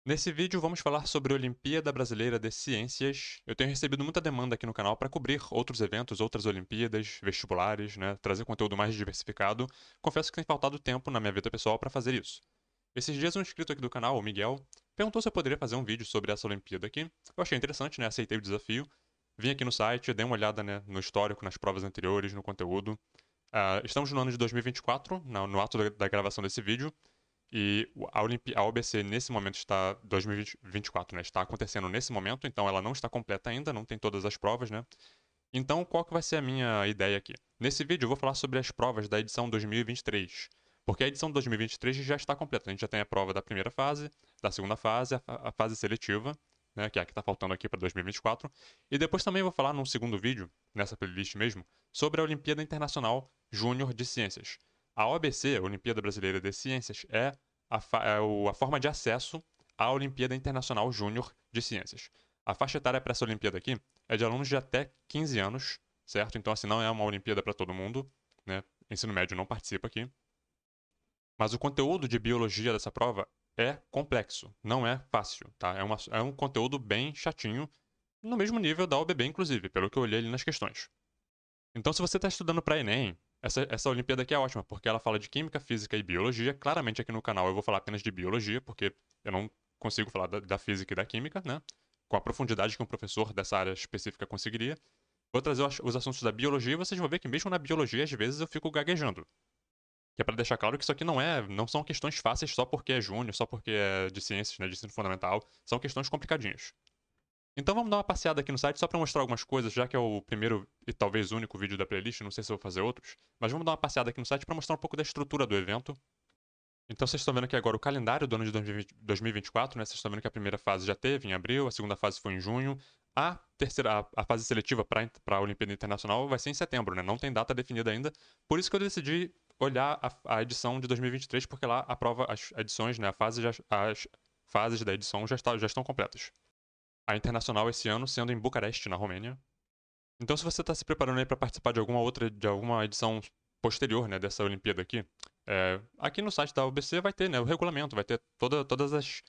Nesse vídeo vamos falar sobre a Olimpíada Brasileira de Ciências. Eu tenho recebido muita demanda aqui no canal para cobrir outros eventos, outras Olimpíadas, vestibulares, né, trazer conteúdo mais diversificado. Confesso que tem faltado tempo na minha vida pessoal para fazer isso. Esses dias um inscrito aqui do canal, o Miguel, perguntou se eu poderia fazer um vídeo sobre essa Olimpíada aqui. Eu achei interessante, né, aceitei o desafio. Vim aqui no site, dei uma olhada, né, no histórico, nas provas anteriores, no conteúdo. Estamos no ano de 2024, no ato da gravação desse vídeo. E a OBC nesse momento está 2024, né? Está acontecendo nesse momento, então ela não está completa ainda, não tem todas as provas, né? Então, qual que vai ser a minha ideia aqui? Nesse vídeo eu vou falar sobre as provas da edição 2023, porque a edição 2023 já está completa. A gente já tem a prova da primeira fase, da segunda fase, a fase seletiva, né, que é a que está faltando aqui para 2024. E depois também vou falar num segundo vídeo, nessa playlist mesmo, sobre a Olimpíada Internacional Júnior de Ciências. A OBC, a Olimpíada Brasileira de Ciências, é a forma de acesso à Olimpíada Internacional Júnior de Ciências. A faixa etária para essa Olimpíada aqui é de alunos de até 15 anos, certo? Então, assim, não é uma Olimpíada para todo mundo, né? Ensino médio não participa aqui. Mas o conteúdo de biologia dessa prova é complexo, não é fácil, tá? É um conteúdo bem chatinho, no mesmo nível da OBB, inclusive, pelo que eu olhei ali nas questões. Então, se você está estudando para Enem, essa Olimpíada aqui é ótima, porque ela fala de química, física e biologia. Claramente aqui no canal eu vou falar apenas de biologia, porque eu não consigo falar da física e da química, né? Com a profundidade que um professor dessa área específica conseguiria. Vou trazer os assuntos da biologia e vocês vão ver que mesmo na biologia, às vezes, eu fico gaguejando. Que é para deixar claro que isso aqui não são questões fáceis só porque é júnior, só porque é de ciências, né, de ensino fundamental. São questões complicadinhas. Então vamos dar uma passeada aqui no site só para mostrar algumas coisas, já que é o primeiro e talvez único vídeo da playlist, não sei se eu vou fazer outros, mas vamos dar uma passeada aqui no site para mostrar um pouco da estrutura do evento. Então vocês estão vendo aqui agora o calendário do ano de 2024, né? Vocês estão vendo que a primeira fase já teve em abril, a segunda fase foi em junho, a fase seletiva para a Olimpíada Internacional vai ser em setembro, né? Não tem data definida ainda, por isso que eu decidi olhar a edição de 2023, porque lá a prova, as edições, né? As fases da edição já estão completas. A internacional esse ano sendo em Bucareste, na Romênia. Então, se você está se preparando aí para participar de alguma edição posterior, né, dessa Olimpíada aqui, aqui no site da UBC vai ter, né, o regulamento, vai ter todas as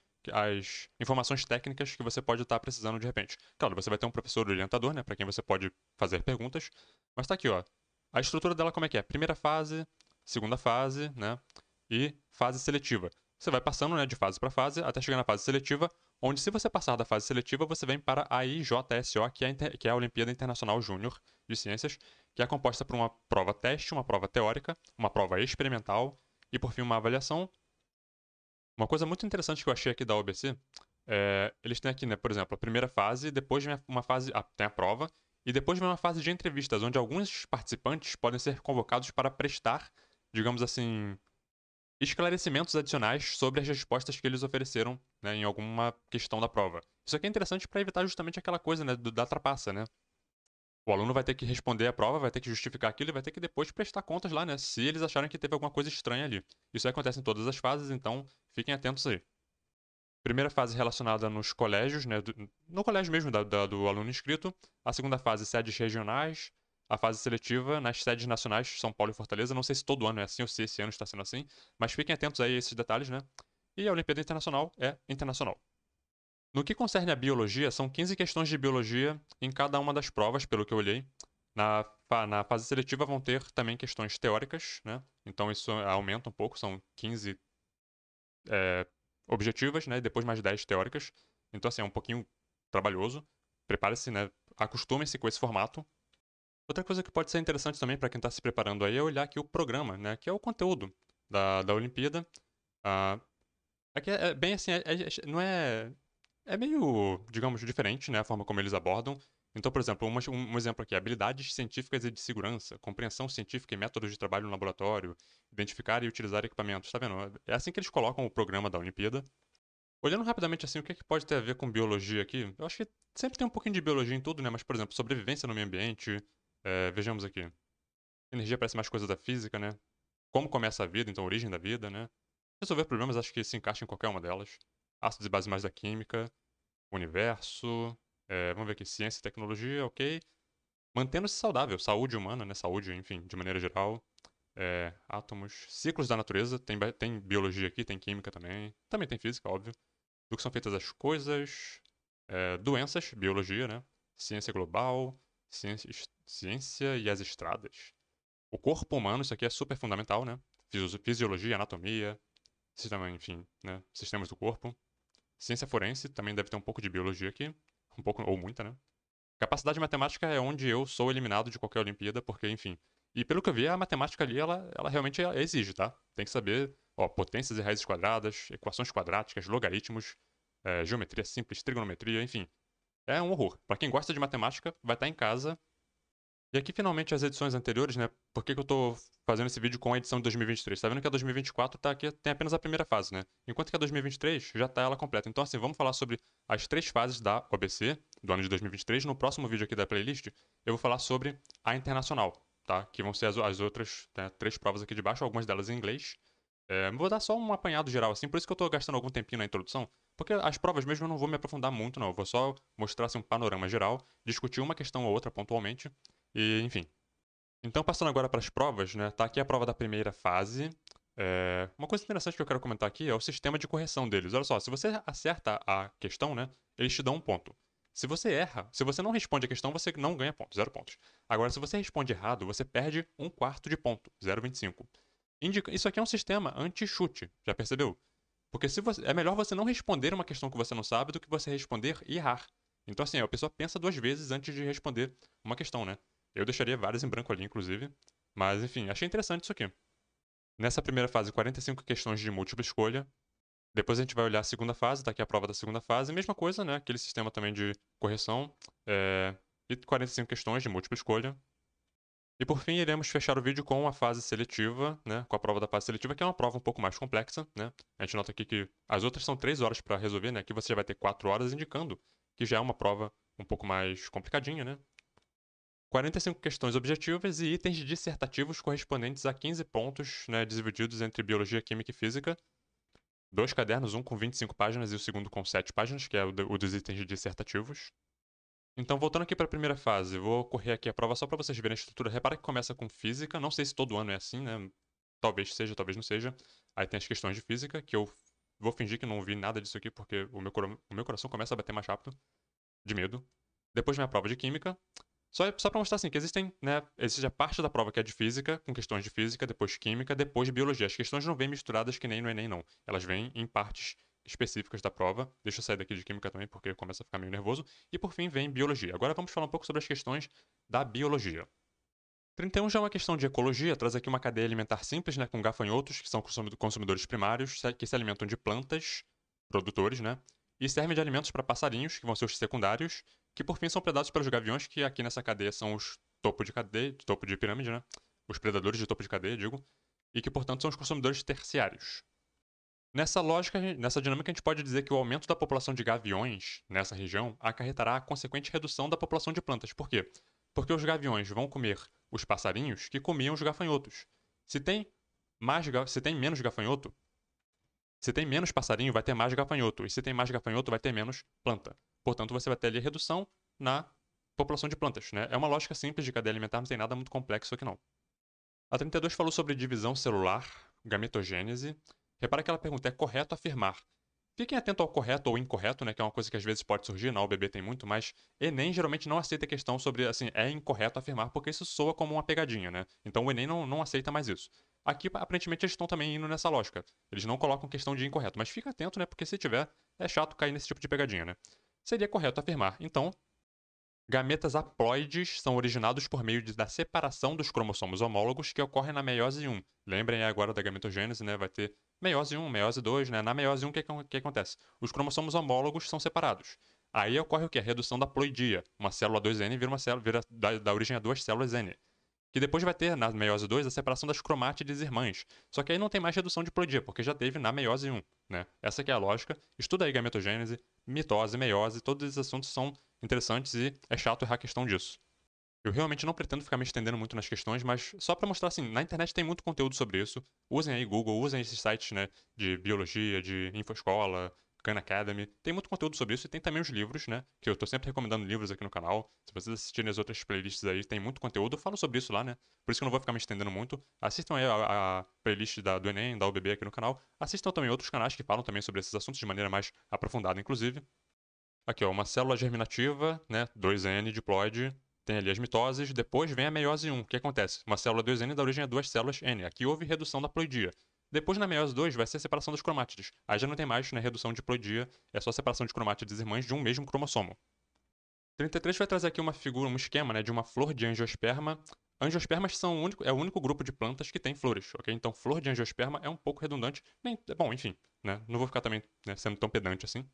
informações técnicas que você pode estar precisando de repente. Claro, você vai ter um professor orientador, né, para quem você pode fazer perguntas, mas tá aqui, ó. A estrutura dela como é que é? Primeira fase, segunda fase, né, e fase seletiva. Você vai passando, né, de fase para fase até chegar na fase seletiva, onde se você passar da fase seletiva, você vem para a IJSO, que é a Olimpíada Internacional Júnior de Ciências, que é composta por uma prova teste, uma prova teórica, uma prova experimental e, por fim, uma avaliação. Uma coisa muito interessante que eu achei aqui da OBC, eles têm aqui, né, por exemplo, a primeira fase, depois vem uma fase, tem a prova, e depois vem uma fase de entrevistas, onde alguns participantes podem ser convocados para prestar, digamos assim, esclarecimentos adicionais sobre as respostas que eles ofereceram, né, em alguma questão da prova. Isso aqui é interessante para evitar justamente aquela coisa, né, da trapaça, né? O aluno vai ter que responder a prova, vai ter que justificar aquilo e vai ter que depois prestar contas lá, né, se eles acharem que teve alguma coisa estranha ali. Isso acontece em todas as fases, então fiquem atentos aí. Primeira fase relacionada nos colégios, né, no colégio mesmo do aluno inscrito. A segunda fase, sedes regionais. A fase seletiva nas sedes nacionais, São Paulo e Fortaleza. Não sei se todo ano é assim ou se esse ano está sendo assim, mas fiquem atentos aí a esses detalhes, né? E a Olimpíada Internacional é internacional. No que concerne a biologia, são 15 questões de biologia em cada uma das provas, pelo que eu olhei. Na fase seletiva vão ter também questões teóricas, né? Então isso aumenta um pouco, são 15 é, objetivas, né? E depois mais 10 teóricas. Então, assim, é um pouquinho trabalhoso. Prepare-se, né? Acostume-se com esse formato. Outra coisa que pode ser interessante também para quem está se preparando aí é olhar aqui o programa, né? Que é o conteúdo da Olimpíada. Ah, aqui é bem assim, não é. É meio, digamos, diferente, né? A forma como eles abordam. Então, por exemplo, um exemplo aqui: habilidades científicas e de segurança, compreensão científica e métodos de trabalho no laboratório, identificar e utilizar equipamentos. Tá vendo? É assim que eles colocam o programa da Olimpíada. Olhando rapidamente assim, o que, é que pode ter a ver com biologia aqui? Eu acho que sempre tem um pouquinho de biologia em tudo, né? Mas, por exemplo, sobrevivência no meio ambiente. Vejamos aqui. Energia parece mais coisa da física, né? Como começa a vida, então a origem da vida, né? Resolver problemas acho que se encaixa em qualquer uma delas. Ácidos e bases mais da química. Universo. Vamos ver aqui, ciência e tecnologia, ok. Mantendo-se saudável, saúde humana, né? Saúde, enfim, de maneira geral. Átomos. Ciclos da natureza, tem biologia aqui, tem química também. Também tem física, óbvio. do que são feitas as coisas, doenças, biologia, né? Ciência global, ciência e as estradas. O corpo humano, isso aqui é super fundamental, né? Fisiologia, anatomia, sistema, enfim, né? Sistemas do corpo. Ciência forense, também deve ter um pouco de biologia aqui, um pouco ou muita, né? Capacidade matemática é onde eu sou eliminado de qualquer Olimpíada, porque, enfim. E pelo que eu vi, a matemática ali, ela realmente exige, tá? Tem que saber, ó, potências e raízes quadradas, equações quadráticas, logaritmos, geometria simples, trigonometria, enfim. É um horror. Pra quem gosta de matemática, vai estar em casa. E aqui, finalmente, as edições anteriores, né? Por que eu tô fazendo esse vídeo com a edição de 2023? Tá vendo que a 2024 tá aqui, tem apenas a primeira fase, né? Enquanto que a 2023 já tá ela completa. Então, assim, vamos falar sobre as 3 fases da OBC do ano de 2023. No próximo vídeo aqui da playlist, eu vou falar sobre a internacional, tá? Que vão ser as outras, né, 3 provas aqui de baixo, algumas delas em inglês. Vou dar só um apanhado geral, assim, por isso que eu tô gastando algum tempinho na introdução, porque as provas mesmo eu não vou me aprofundar muito, não. Eu vou só mostrar assim, um panorama geral, discutir uma questão ou outra pontualmente, e enfim. Então, passando agora para as provas, né? Tá aqui a prova da primeira fase. Uma coisa interessante que eu quero comentar aqui é o sistema de correção deles. Olha só, se você acerta a questão, né? Eles te dão um ponto. Se você erra, se você não responde a questão, você não ganha ponto, 0 pontos. Agora, se você responde errado, você perde 1/4 de ponto, 0,25. Isso aqui é um sistema anti-chute, já percebeu? Porque é melhor você não responder uma questão que você não sabe do que você responder e errar. Então, assim, a pessoa pensa 2 vezes antes de responder uma questão, né? Eu deixaria várias em branco ali, inclusive. Mas, enfim, achei interessante isso aqui. Nessa primeira fase, 45 questões de múltipla escolha. Depois a gente vai olhar a segunda fase, tá aqui a prova da segunda fase. Mesma coisa, né? Aquele sistema também de correção. E 45 questões de múltipla escolha. E por fim, iremos fechar o vídeo com a fase seletiva, né? Com a prova da fase seletiva, que é uma prova um pouco mais complexa, né? A gente nota aqui que as outras são 3 horas para resolver, né? Aqui você já vai ter 4 horas, indicando que já é uma prova um pouco mais complicadinha, né? 45 questões objetivas e itens dissertativos correspondentes a 15 pontos, né? Divididos entre biologia, química e física. 2 cadernos, um com 25 páginas e o segundo com 7 páginas, que é o dos itens dissertativos. Então, voltando aqui para a primeira fase, vou correr aqui a prova só para vocês verem a estrutura. Repara que começa com física, não sei se todo ano é assim, né? Talvez seja, talvez não seja. Aí tem as questões de física, que eu vou fingir que não vi nada disso aqui, porque o meu coração começa a bater mais rápido, de medo. Depois vem a prova de química. Só para mostrar assim, que existem, né? Existe a parte da prova que é de física, com questões de física, depois química, depois biologia. As questões não vêm misturadas que nem no Enem, não. Elas vêm em partes específicas da prova. Deixa eu sair daqui de química também, porque começa a ficar meio nervoso. E por fim vem biologia. Agora vamos falar um pouco sobre as questões da biologia. 31 já é uma questão de ecologia, traz aqui uma cadeia alimentar simples, né, com gafanhotos, que são consumidores primários, que se alimentam de plantas, produtores, né, e servem de alimentos para passarinhos, que vão ser os secundários, que por fim são predados pelos gaviões, que aqui nessa cadeia são os topo de cadeia, topo de pirâmide, né, os predadores de topo de cadeia, digo, e que portanto são os consumidores terciários. Nessa lógica, nessa dinâmica, a gente pode dizer que o aumento da população de gaviões nessa região acarretará a consequente redução da população de plantas. Por quê? Porque os gaviões vão comer os passarinhos que comiam os gafanhotos. Se tem, se tem menos gafanhoto, se tem menos passarinho, vai ter mais gafanhoto. E se tem mais gafanhoto, vai ter menos planta. Portanto, você vai ter ali redução na população de plantas. Né? É uma lógica simples de cadeia alimentar, não tem nada muito complexo aqui não. A 32 falou sobre divisão celular, gametogênese. Repara que ela pergunta: é correto afirmar? Fiquem atentos ao correto ou incorreto, né, que é uma coisa que às vezes pode surgir, na UBB tem muito, mas Enem geralmente não aceita a questão sobre, assim, é incorreto afirmar, porque isso soa como uma pegadinha, né? Então o Enem não aceita mais isso. Aqui, aparentemente, eles estão também indo nessa lógica. Eles não colocam questão de incorreto, mas fica atento, né, porque se tiver, é chato cair nesse tipo de pegadinha, né? Seria correto afirmar. Então, gametas haploides são originados por meio da separação dos cromossomos homólogos que ocorre na meiose 1. Lembrem agora da gametogênese, né? Vai ter meiose 1, meiose 2, né? Na meiose 1, o que acontece? Os cromossomos homólogos são separados. Aí ocorre o quê? A redução da ploidia. Uma célula 2N vira uma célula, da origem a 2 células N. Que depois vai ter, na meiose 2, a separação das cromátides irmãs. Só que aí não tem mais redução de ploidia, porque já teve na meiose 1, né? Essa que é a lógica. Estuda aí gametogênese, mitose, meiose, todos esses assuntos são interessantes e é chato errar a questão disso. Eu realmente não pretendo ficar me estendendo muito nas questões, mas só para mostrar assim, na internet tem muito conteúdo sobre isso. Usem aí Google, usem esses sites, né, de biologia, de infoscola, Khan Academy. Tem muito conteúdo sobre isso e tem também os livros, né? Que eu tô sempre recomendando livros aqui no canal. Se vocês assistirem as outras playlists aí, tem muito conteúdo. Eu falo sobre isso lá, né? Por isso que eu não vou ficar me estendendo muito. Assistam aí a playlist do Enem, da UBB aqui no canal. Assistam também outros canais que falam também sobre esses assuntos de maneira mais aprofundada, inclusive. Aqui, ó, uma célula germinativa, né? 2N diploide. Tem ali as mitoses, depois vem a meiose 1. O que acontece? Uma célula 2N dá origem a duas células N. Aqui houve redução da ploidia. Depois, na meiose 2, vai ser a separação das cromátides. Aí já não tem mais, né, redução de ploidia, é só separação de cromátides irmãs de um mesmo cromossomo. 33 vai trazer aqui uma figura, um esquema, né, de uma flor de angiosperma. Angiospermas é o único grupo de plantas que tem flores, ok? Então, flor de angiosperma é um pouco redundante. Bom, enfim, né, não vou ficar também, né, sendo tão pedante assim.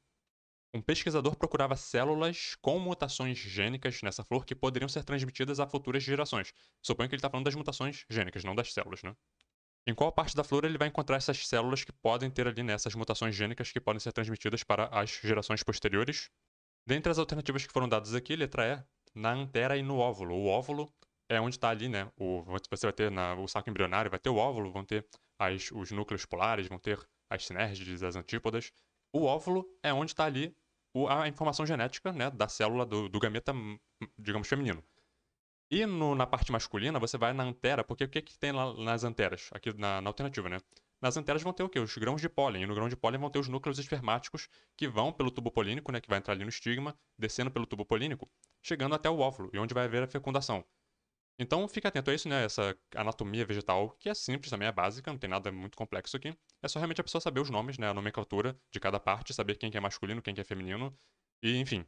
Um pesquisador procurava células com mutações gênicas nessa flor que poderiam ser transmitidas a futuras gerações. Suponho que ele está falando das mutações gênicas, não das células, né? Em qual parte da flor ele vai encontrar essas células que podem ter ali nessas mutações gênicas que podem ser transmitidas para as gerações posteriores? Dentre as alternativas que foram dadas aqui, letra E, na antera e no óvulo. O óvulo é onde está ali, né? Você vai ter o saco embrionário, vai ter o óvulo, vão ter os núcleos polares, vão ter as sinérgides, as antípodas. O óvulo é onde está ali a informação genética, né, da célula do gameta, digamos, feminino. E na parte masculina, você vai na antera, porque o que tem lá nas anteras? Aqui na alternativa, né? Nas anteras vão ter o quê? Os grãos de pólen. E no grão de pólen vão ter os núcleos espermáticos que vão pelo tubo polínico, né? Que vai entrar ali no estigma, descendo pelo tubo polínico, chegando até o óvulo, e onde vai haver a fecundação. Então fica atento a isso, né? Essa anatomia vegetal, que é simples também, é básica, não tem nada muito complexo aqui. É só realmente a pessoa saber os nomes, né? A nomenclatura de cada parte, saber quem que é masculino, quem que é feminino. E, enfim,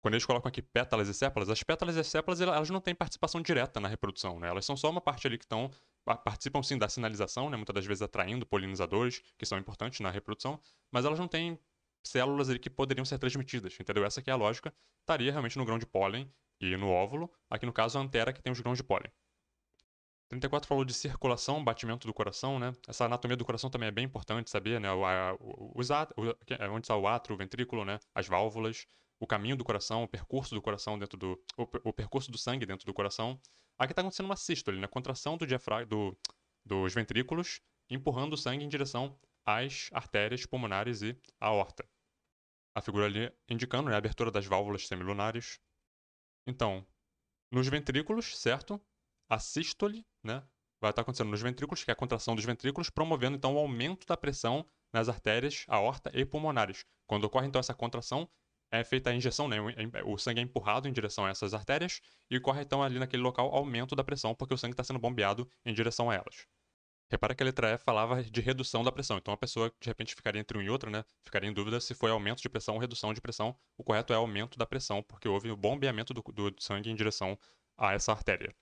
quando eles colocam aqui pétalas e sépalas, as pétalas e as sépalas elas não têm participação direta na reprodução, né? Elas são só uma parte ali que participam sim da sinalização, né? Muitas das vezes atraindo polinizadores, que são importantes na reprodução, mas elas não têm células ali que poderiam ser transmitidas, entendeu? Essa aqui é a lógica. Estaria realmente no grão de pólen e no óvulo. Aqui no caso a antera que tem os grãos de pólen. 34 falou de circulação, batimento do coração, né? Essa anatomia do coração também é bem importante saber, né? Onde está o átrio, o ventrículo, né? As válvulas, o caminho do coração, o percurso do coração o percurso do sangue dentro do coração. Aqui está acontecendo uma sístole, né? Contração do dos ventrículos, empurrando o sangue em direção às artérias pulmonares e à aorta. A figura ali indicando, né, a abertura das válvulas semilunares. Então, nos ventrículos, certo? A sístole, né, vai estar acontecendo nos ventrículos, que é a contração dos ventrículos, promovendo então o aumento da pressão nas artérias aorta e pulmonares. Quando ocorre então essa contração, é feita a injeção, né, o sangue é empurrado em direção a essas artérias e ocorre então ali naquele local aumento da pressão, porque o sangue está sendo bombeado em direção a elas. Repara que a letra E falava de redução da pressão, então a pessoa de repente ficaria entre um e outro, né? Ficaria em dúvida se foi aumento de pressão ou redução de pressão. O correto é aumento da pressão, porque houve o bombeamento do sangue em direção a essa artéria.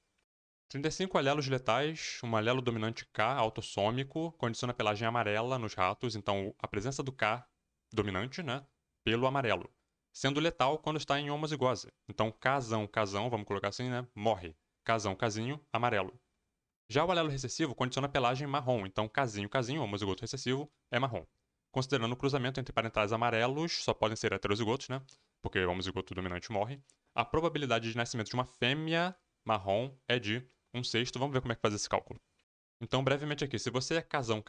35 alelos letais, um alelo dominante K autossômico, condiciona a pelagem amarela nos ratos, então a presença do K dominante, né, pelo amarelo, sendo letal quando está em homozigose. Então casão, vamos colocar assim, né, morre. Casão, casinho, amarelo. Já o alelo recessivo condiciona a pelagem marrom, então casinho, homozigoto recessivo, é marrom. Considerando o cruzamento entre parentais amarelos, só podem ser heterozigotos, né? Porque o homozigoto dominante morre. A probabilidade de nascimento de uma fêmea marrom é de 1/6. Vamos ver como é que faz esse cálculo. Então, brevemente aqui, se você é casão,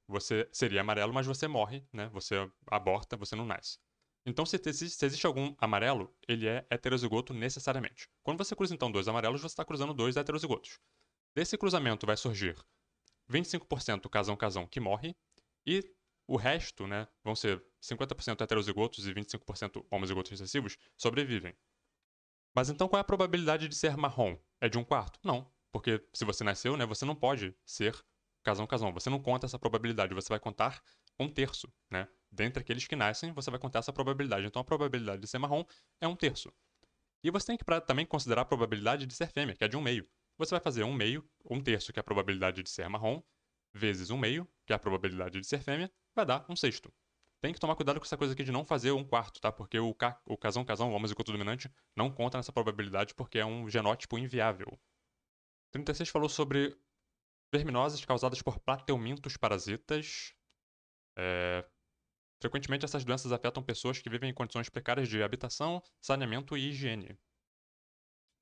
você seria amarelo, mas você morre, né? Você aborta, você não nasce. Então, se existe algum amarelo, ele é heterozigoto necessariamente. Quando você cruza, então, dois amarelos, você está cruzando dois heterozigotos. Desse cruzamento vai surgir 25% casão que morre e o resto, né, vão ser 50% heterozigotos e 25% homozigotos recessivos, sobrevivem. Mas então qual é a probabilidade de ser marrom? É de 1/4? Não, porque se você nasceu, né, você não pode ser casão. Você não conta essa probabilidade, você vai contar 1/3, né? Dentre aqueles que nascem, você vai contar essa probabilidade. Então a probabilidade de ser marrom é 1/3. E você tem que também considerar a probabilidade de ser fêmea, que é de 1/2. Você vai fazer 1/2, 1/3, que é a probabilidade de ser marrom, vezes 1/2, que é a probabilidade de ser fêmea, vai dar 1/6. Tem que tomar cuidado com essa coisa aqui de não fazer 1/4, tá? Porque o casão, o homozigoto dominante, não conta nessa probabilidade porque é um genótipo inviável. 36 falou sobre verminoses causadas por plateumintos parasitas. Frequentemente essas doenças afetam pessoas que vivem em condições precárias de habitação, saneamento e higiene.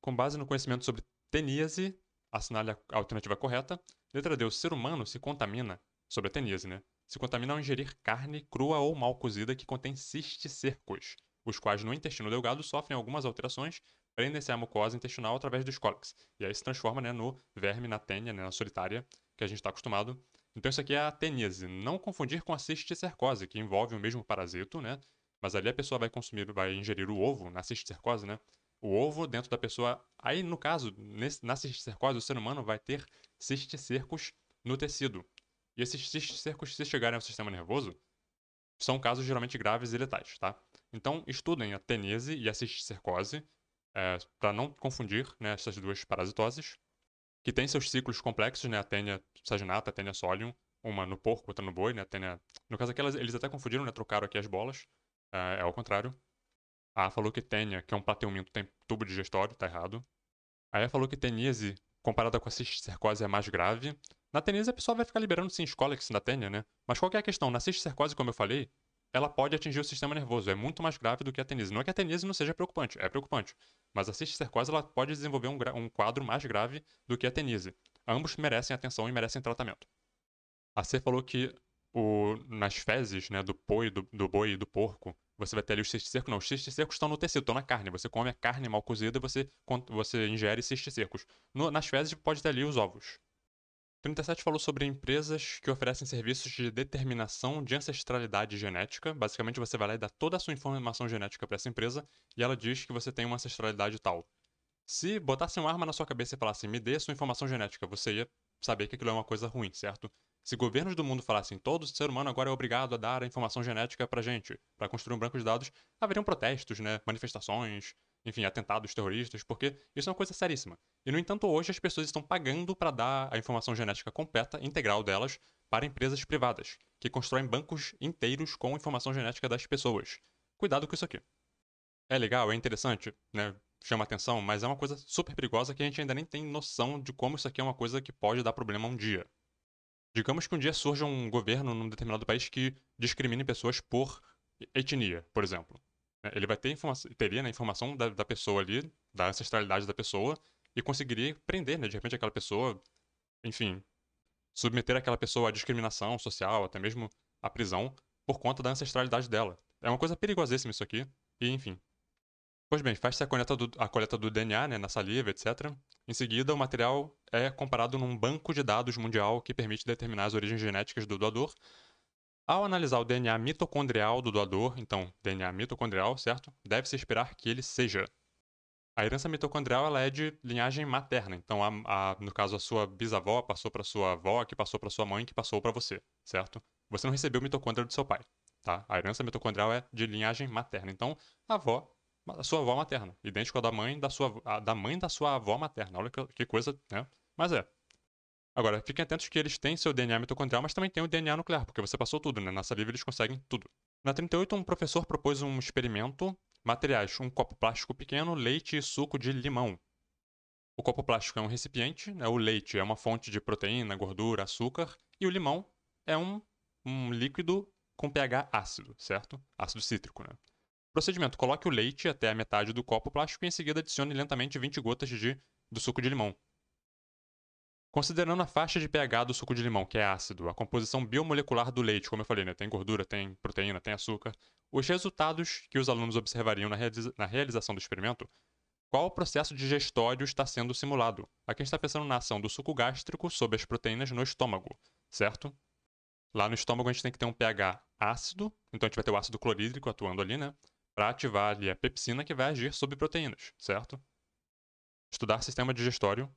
Com base no conhecimento sobre teníase, assinale a alternativa correta. Letra D, o ser humano se contamina, sobre a teníase, né? se contamina ao ingerir carne crua ou mal cozida que contém cisticercos, os quais no intestino delgado sofrem algumas alterações, prendem-se à mucosa intestinal através dos cólicos. E aí se transforma, né, no verme, na tênia, né, na solitária, que a gente está acostumado. Então isso aqui é a teníase. Não confundir com a cisticercose, que envolve o mesmo parasito, né? Mas ali a pessoa vai ingerir o ovo na cisticercose, né? O ovo dentro da pessoa. Aí, no caso, na cisticercose, o ser humano vai ter cisticercos no tecido. E esses cisticercos, se chegarem ao sistema nervoso, são casos geralmente graves e letais, tá? Então, estudem a teníase e a cisticercose, para não confundir, né, essas duas parasitoses, que têm seus ciclos complexos, né? A tênia saginata, a tênia solium, uma no porco, outra no boi, né? A tênia... No caso aqui, eles até confundiram, né? Trocaram aqui as bolas. É ao contrário. A falou que tênia, que é um plateuminto, tem tubo digestório, tá errado. Aí ela falou que teníase, comparada com a cisticercose, é mais grave. Na teníase, a pessoa vai ficar liberando, sim, escólex na tênia, né? Mas qual que é a questão? Na cisticercose, como eu falei, ela pode atingir o sistema nervoso. É muito mais grave do que a teníase. Não é que a teníase não seja preocupante, é preocupante. Mas a cisticercose, ela pode desenvolver um quadro mais grave do que a teníase. Ambos merecem atenção e merecem tratamento. A C falou que nas fezes, né, do boi e do porco, você vai ter ali os cisticercos. Não, os cisticercos estão no tecido, estão na carne. Você come a carne mal cozida e você ingere cisticercos. Nas fezes pode ter ali os ovos. 37 falou sobre empresas que oferecem serviços de determinação de ancestralidade genética. Basicamente, você vai lá e dá toda a sua informação genética para essa empresa e ela diz que você tem uma ancestralidade tal. Se botasse uma arma na sua cabeça e falasse, me dê sua informação genética, você ia saber que aquilo é uma coisa ruim, certo? Se governos do mundo falassem, todo ser humano agora é obrigado a dar a informação genética pra gente, para construir um banco de dados, haveriam protestos, né, manifestações, enfim, atentados terroristas, porque isso é uma coisa seríssima. E, no entanto, hoje as pessoas estão pagando para dar a informação genética completa, integral delas, para empresas privadas, que constroem bancos inteiros com informação genética das pessoas. Cuidado com isso aqui. É legal, é interessante, né? Chama atenção, mas é uma coisa super perigosa que a gente ainda nem tem noção de como isso aqui é uma coisa que pode dar problema um dia. Digamos que um dia surja um governo num determinado país que discrimine pessoas por etnia, por exemplo. Ele vai ter teria, né, informação da pessoa ali, da ancestralidade da pessoa, e conseguiria prender, né, de repente aquela pessoa, enfim, submeter aquela pessoa à discriminação social, até mesmo à prisão, por conta da ancestralidade dela. É uma coisa perigosíssima isso aqui, e enfim. Pois bem, faz-se a coleta do DNA, né, na saliva, etc. Em seguida, o material é comparado num banco de dados mundial que permite determinar as origens genéticas do doador. Ao analisar o DNA mitocondrial do doador, então, DNA mitocondrial, certo? Deve-se esperar que ele seja. A herança mitocondrial ela é de linhagem materna, então, no caso, a sua bisavó passou para sua avó, que passou para sua mãe, que passou para você, certo? Você não recebeu mitocôndria do seu pai, tá? A herança mitocondrial é de linhagem materna, então, a sua avó materna, idêntico à da mãe da sua avó materna. Olha que coisa, né? Mas é. Agora, fiquem atentos que eles têm seu DNA mitocondrial, mas também têm o DNA nuclear, porque você passou tudo, né? Na saliva eles conseguem tudo. Na 38, um professor propôs um experimento. Materiais: um copo plástico pequeno, leite e suco de limão. O copo plástico é um recipiente, né? O leite é uma fonte de proteína, gordura, açúcar, e o limão é um líquido com pH ácido, certo? Ácido cítrico, né? Procedimento: coloque o leite até a metade do copo plástico e em seguida adicione lentamente 20 gotas do suco de limão. Considerando a faixa de pH do suco de limão, que é ácido, a composição biomolecular do leite, como eu falei, né, tem gordura, tem proteína, tem açúcar, os resultados que os alunos observariam na realização do experimento, qual o processo digestório está sendo simulado? Aqui a gente está pensando na ação do suco gástrico sobre as proteínas no estômago, certo? Lá no estômago a gente tem que ter um pH ácido, então a gente vai ter o ácido clorídrico atuando ali, né? Para ativar ali a pepsina que vai agir sobre proteínas, certo? Estudar sistema digestório.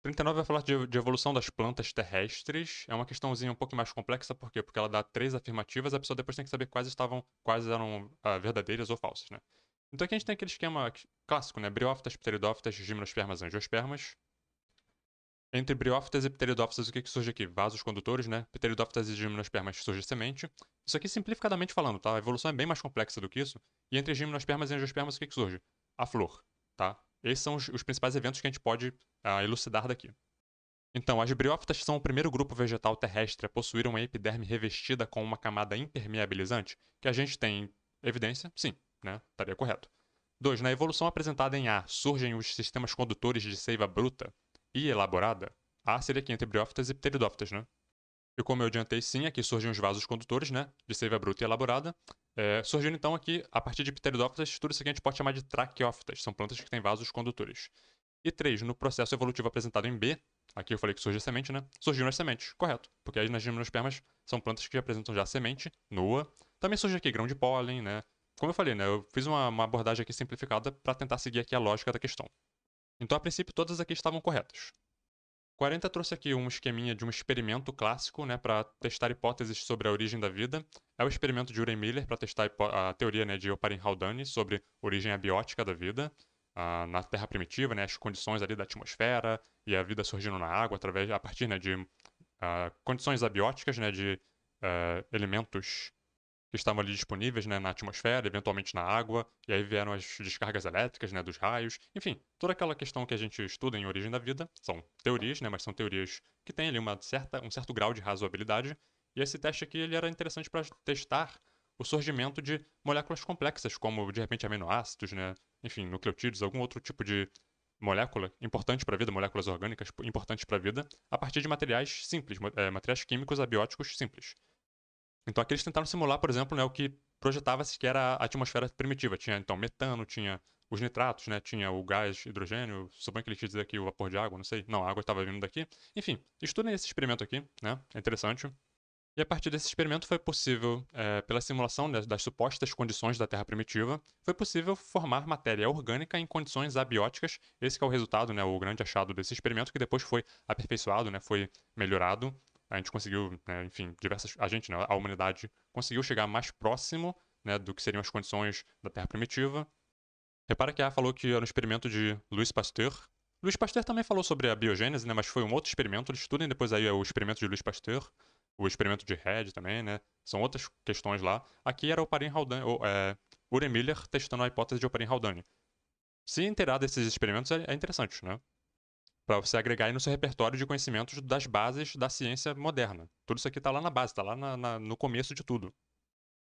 39 vai falar de evolução das plantas terrestres. É uma questãozinha um pouco mais complexa, por quê? Porque ela dá 3 afirmativas, a pessoa depois tem que saber quais eram verdadeiras ou falsas, né? Então aqui a gente tem aquele esquema clássico, né? Briófitas, pteridófitas, gimnospermas, angiospermas. Entre briófitas e pteridófitas, o que surge aqui? Vasos condutores, né? Pteridófitas e gimnospermas surge semente. Isso aqui simplificadamente falando, tá? A evolução é bem mais complexa do que isso. E entre gimnospermas e angiospermas, o que surge? A flor, tá? Esses são os principais eventos que a gente pode elucidar daqui. Então, as briófitas são o primeiro grupo vegetal terrestre a possuir uma epiderme revestida com uma camada impermeabilizante, que a gente tem evidência, sim, né? Estaria correto. 2. Na evolução apresentada em A, surgem os sistemas condutores de seiva bruta e elaborada. A seria aqui entre briófitas e pteridófitas, né? E como eu adiantei, sim, aqui surgem os vasos condutores, né, de seiva bruta e elaborada. Surgindo então aqui, a partir de pteridófitas, tudo isso aqui a gente pode chamar de traqueófitas, são plantas que têm vasos condutores. E 3, no processo evolutivo apresentado em B, aqui eu falei que surge a semente, né? Surgiram as sementes, correto. Porque as gimnospermas são plantas que apresentam já a semente, nua. Também surge aqui grão de pólen, né? Como eu falei, né? Eu fiz uma abordagem aqui simplificada para tentar seguir aqui a lógica da questão. Então, a princípio, todas aqui estavam corretas. 40 trouxe aqui um esqueminha de um experimento clássico, né, para testar hipóteses sobre a origem da vida. É o experimento de Urey-Miller para testar a teoria, né, de Oparin-Haldane sobre a origem abiótica da vida na Terra primitiva, né, as condições ali da atmosfera e a vida surgindo na água a partir, né, de condições abióticas, né, de elementos que estavam ali disponíveis, né, na atmosfera, eventualmente na água, e aí vieram as descargas elétricas, né, dos raios, enfim, toda aquela questão que a gente estuda em origem da vida, são teorias, né, mas são teorias que têm ali um certo grau de razoabilidade, e esse teste aqui ele era interessante para testar o surgimento de moléculas complexas, como de repente aminoácidos, né, enfim, nucleotídeos, algum outro tipo de molécula importante para a vida, moléculas orgânicas importantes para a vida, a partir de materiais simples, materiais químicos abióticos simples. Então aqui eles tentaram simular, por exemplo, né, o que projetava-se que era a atmosfera primitiva. Tinha então metano, tinha os nitratos, né, tinha o gás hidrogênio, suponho que ele quis dizer aqui o vapor de água, não sei. Não, a água estava vindo daqui. Enfim, estudem esse experimento aqui, né, é interessante. E a partir desse experimento foi possível, pela simulação das supostas condições da Terra primitiva, foi possível formar matéria orgânica em condições abióticas. Esse que é o resultado, né, o grande achado desse experimento, que depois foi aperfeiçoado, né, foi melhorado. A gente conseguiu, né, enfim, a gente, né, a humanidade conseguiu chegar mais próximo, né, do que seriam as condições da Terra primitiva. Repara que a falou que era um experimento de Louis Pasteur. Louis Pasteur também falou sobre a biogênese, né, mas foi um outro experimento. Estudem depois aí o experimento de Louis Pasteur, o experimento de Red também, né? São outras questões lá. Aqui era o Oparin-Haldane, Urey-Miller testando a hipótese de Oparin-Haldane. Se inteirar desses experimentos é interessante, né? Para você agregar aí no seu repertório de conhecimentos das bases da ciência moderna. Tudo isso aqui está lá na base, está lá no começo de tudo.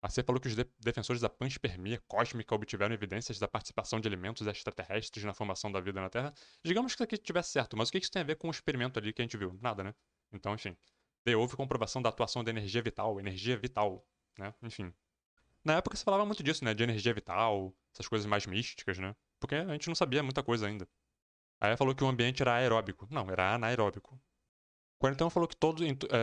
A C falou que os defensores da panspermia cósmica obtiveram evidências da participação de elementos extraterrestres na formação da vida na Terra. Digamos que isso aqui tivesse certo, mas o que isso tem a ver com o experimento ali que a gente viu? Nada, né? Então, enfim. D. Houve comprovação da atuação da energia vital, né? Enfim. Na época se falava muito disso, né? De energia vital, essas coisas mais místicas, né? Porque a gente não sabia muita coisa ainda. Aí ela falou que o ambiente era aeróbico. Não, era anaeróbico. Quarentão falou que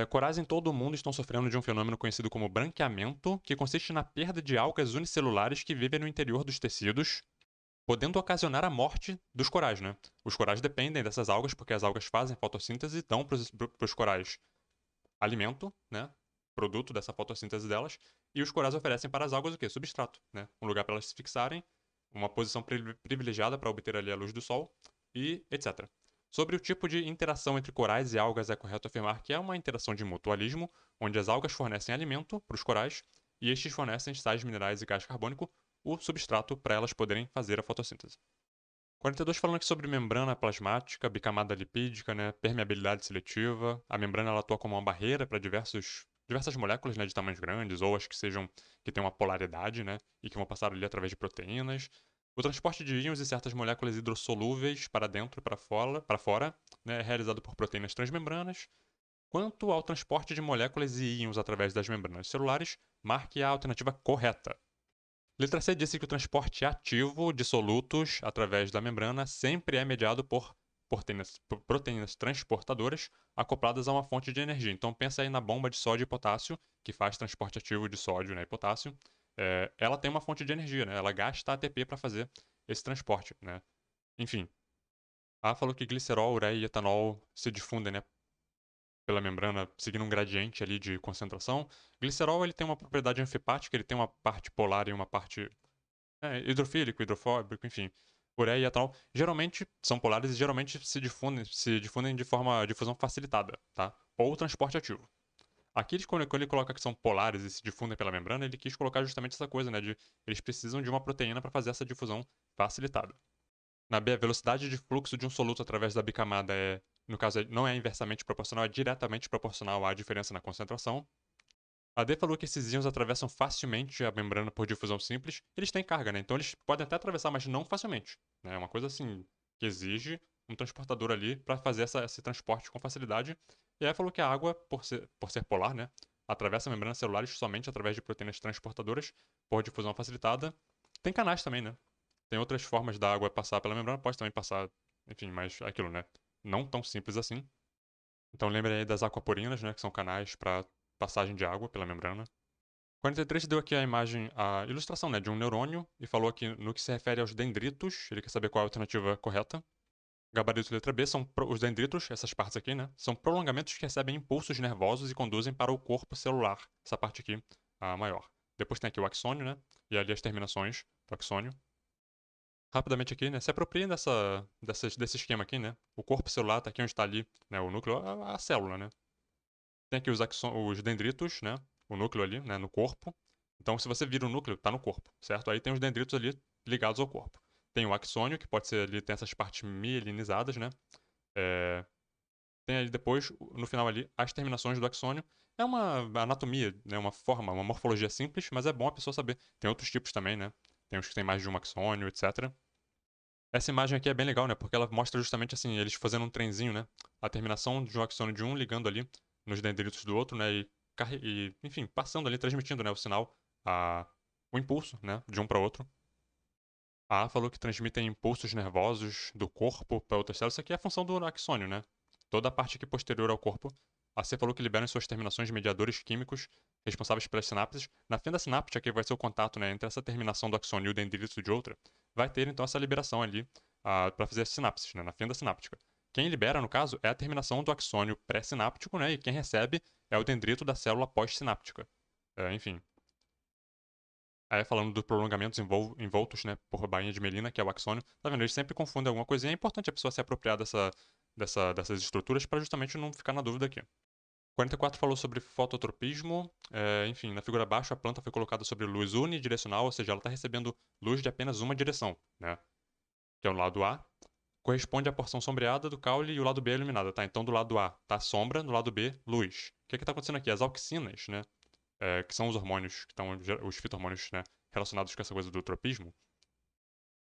corais em todo o mundo estão sofrendo de um fenômeno conhecido como branqueamento, que consiste na perda de algas unicelulares que vivem no interior dos tecidos, podendo ocasionar a morte dos corais, né? Os corais dependem dessas algas porque as algas fazem fotossíntese e dão para os corais alimento, né? Produto dessa fotossíntese delas, e os corais oferecem para as algas o quê? Substrato, né? Um lugar para elas se fixarem, uma posição privilegiada para obter ali a luz do sol e etc. Sobre o tipo de interação entre corais e algas, é correto afirmar que é uma interação de mutualismo, onde as algas fornecem alimento para os corais e estes fornecem sais minerais e gás carbônico, o substrato para elas poderem fazer a fotossíntese. 42 falando aqui sobre membrana plasmática, bicamada lipídica, né, permeabilidade seletiva. A membrana ela atua como uma barreira para diversas moléculas, né, de tamanhos grandes ou as que têm uma polaridade, né, e que vão passar ali através de proteínas. O transporte de íons e certas moléculas hidrossolúveis para dentro e para fora, né, é realizado por proteínas transmembranas. Quanto ao transporte de moléculas e íons através das membranas celulares, marque a alternativa correta. Letra C disse que o transporte ativo de solutos através da membrana sempre é mediado por proteínas transportadoras acopladas a uma fonte de energia. Então pensa aí na bomba de sódio e potássio, que faz transporte ativo de sódio, né, e potássio. Ela tem uma fonte de energia, né? Ela gasta ATP para fazer esse transporte, né? Enfim. A falou que glicerol, ureia e etanol se difundem, né, pela membrana, seguindo um gradiente ali de concentração. Glicerol ele tem uma propriedade anfipática, ele tem uma parte polar e uma parte hidrofílico, hidrofóbico, enfim. Ureia e etanol geralmente são polares e geralmente se difundem de forma difusão facilitada, tá? Ou transporte ativo. Aqui, quando ele coloca que são polares e se difundem pela membrana, ele quis colocar justamente essa coisa, né? De eles precisam de uma proteína para fazer essa difusão facilitada. Na B, a velocidade de fluxo de um soluto através da bicamada no caso, não é inversamente proporcional, é diretamente proporcional à diferença na concentração. A D falou que esses íons atravessam facilmente a membrana por difusão simples. Eles têm carga, né? Então eles podem até atravessar, mas não facilmente. É uma coisa assim que exige um transportador ali para fazer esse transporte com facilidade. E aí falou que a água, por ser polar, né, atravessa membranas celulares somente através de proteínas transportadoras por difusão facilitada. Tem canais também, né? Tem outras formas da água passar pela membrana, pode também passar, enfim, mas é aquilo, né? Não tão simples assim. Então lembre aí das aquaporinas, né, que são canais para passagem de água pela membrana. 43 deu aqui a imagem, a ilustração, né, de um neurônio e falou aqui no que se refere aos dendritos, ele quer saber qual é a alternativa correta. Gabarito letra B são os dendritos, essas partes aqui, né? São prolongamentos que recebem impulsos nervosos e conduzem para o corpo celular. Essa parte aqui, a maior. Depois tem aqui o axônio, né? E ali as terminações do axônio. Rapidamente aqui, né? Se apropriem desse esquema aqui, né? O corpo celular tá aqui onde está ali, né? O núcleo, a célula, né? Tem aqui os dendritos, né? O núcleo ali, né? No corpo. Então, se você vira o núcleo, tá no corpo, certo? Aí tem os dendritos ali ligados ao corpo. Tem o axônio, que pode ser ali, tem essas partes mielinizadas, né? É, tem ali depois, no final ali, as terminações do axônio. É uma anatomia, né, uma forma, uma morfologia simples, mas é bom a pessoa saber. Tem outros tipos também, né? Tem os que tem mais de um axônio, etc. Essa imagem aqui é bem legal, né? Porque ela mostra justamente assim, eles fazendo um trenzinho, né? A terminação de um axônio de um ligando ali nos dendritos do outro, né? Enfim, passando ali, transmitindo, né, o sinal, o impulso, né, de um para outro. A falou que transmitem impulsos nervosos do corpo para outras células. Isso aqui é a função do axônio, né? Toda a parte aqui posterior ao corpo. A C falou que liberam em suas terminações de mediadores químicos responsáveis pelas sinapses. Na fenda sináptica, que vai ser o contato, né, entre essa terminação do axônio e o dendrito de outra, vai ter então essa liberação ali para fazer as sinapses, né, na fenda sináptica. Quem libera, no caso, é a terminação do axônio pré-sináptico, né, e quem recebe é o dendrito da célula pós-sináptica. Enfim, aí falando dos prolongamentos envoltos, né, por bainha de melina, que é o axônio, tá vendo? Eles sempre confundem alguma coisinha. É importante a pessoa se apropriar dessas estruturas para justamente não ficar na dúvida aqui. 44 falou sobre fototropismo. Enfim, na figura abaixo, a planta foi colocada sobre luz unidirecional, ou seja, ela está recebendo luz de apenas uma direção, né? Que é o lado A. Corresponde à porção sombreada do caule e o lado B é iluminada, tá? Então, do lado A tá sombra, do lado B, luz. O que está acontecendo aqui? As auxinas, né? Que são os hormônios, que estão os fitohormônios, né, relacionados com essa coisa do tropismo,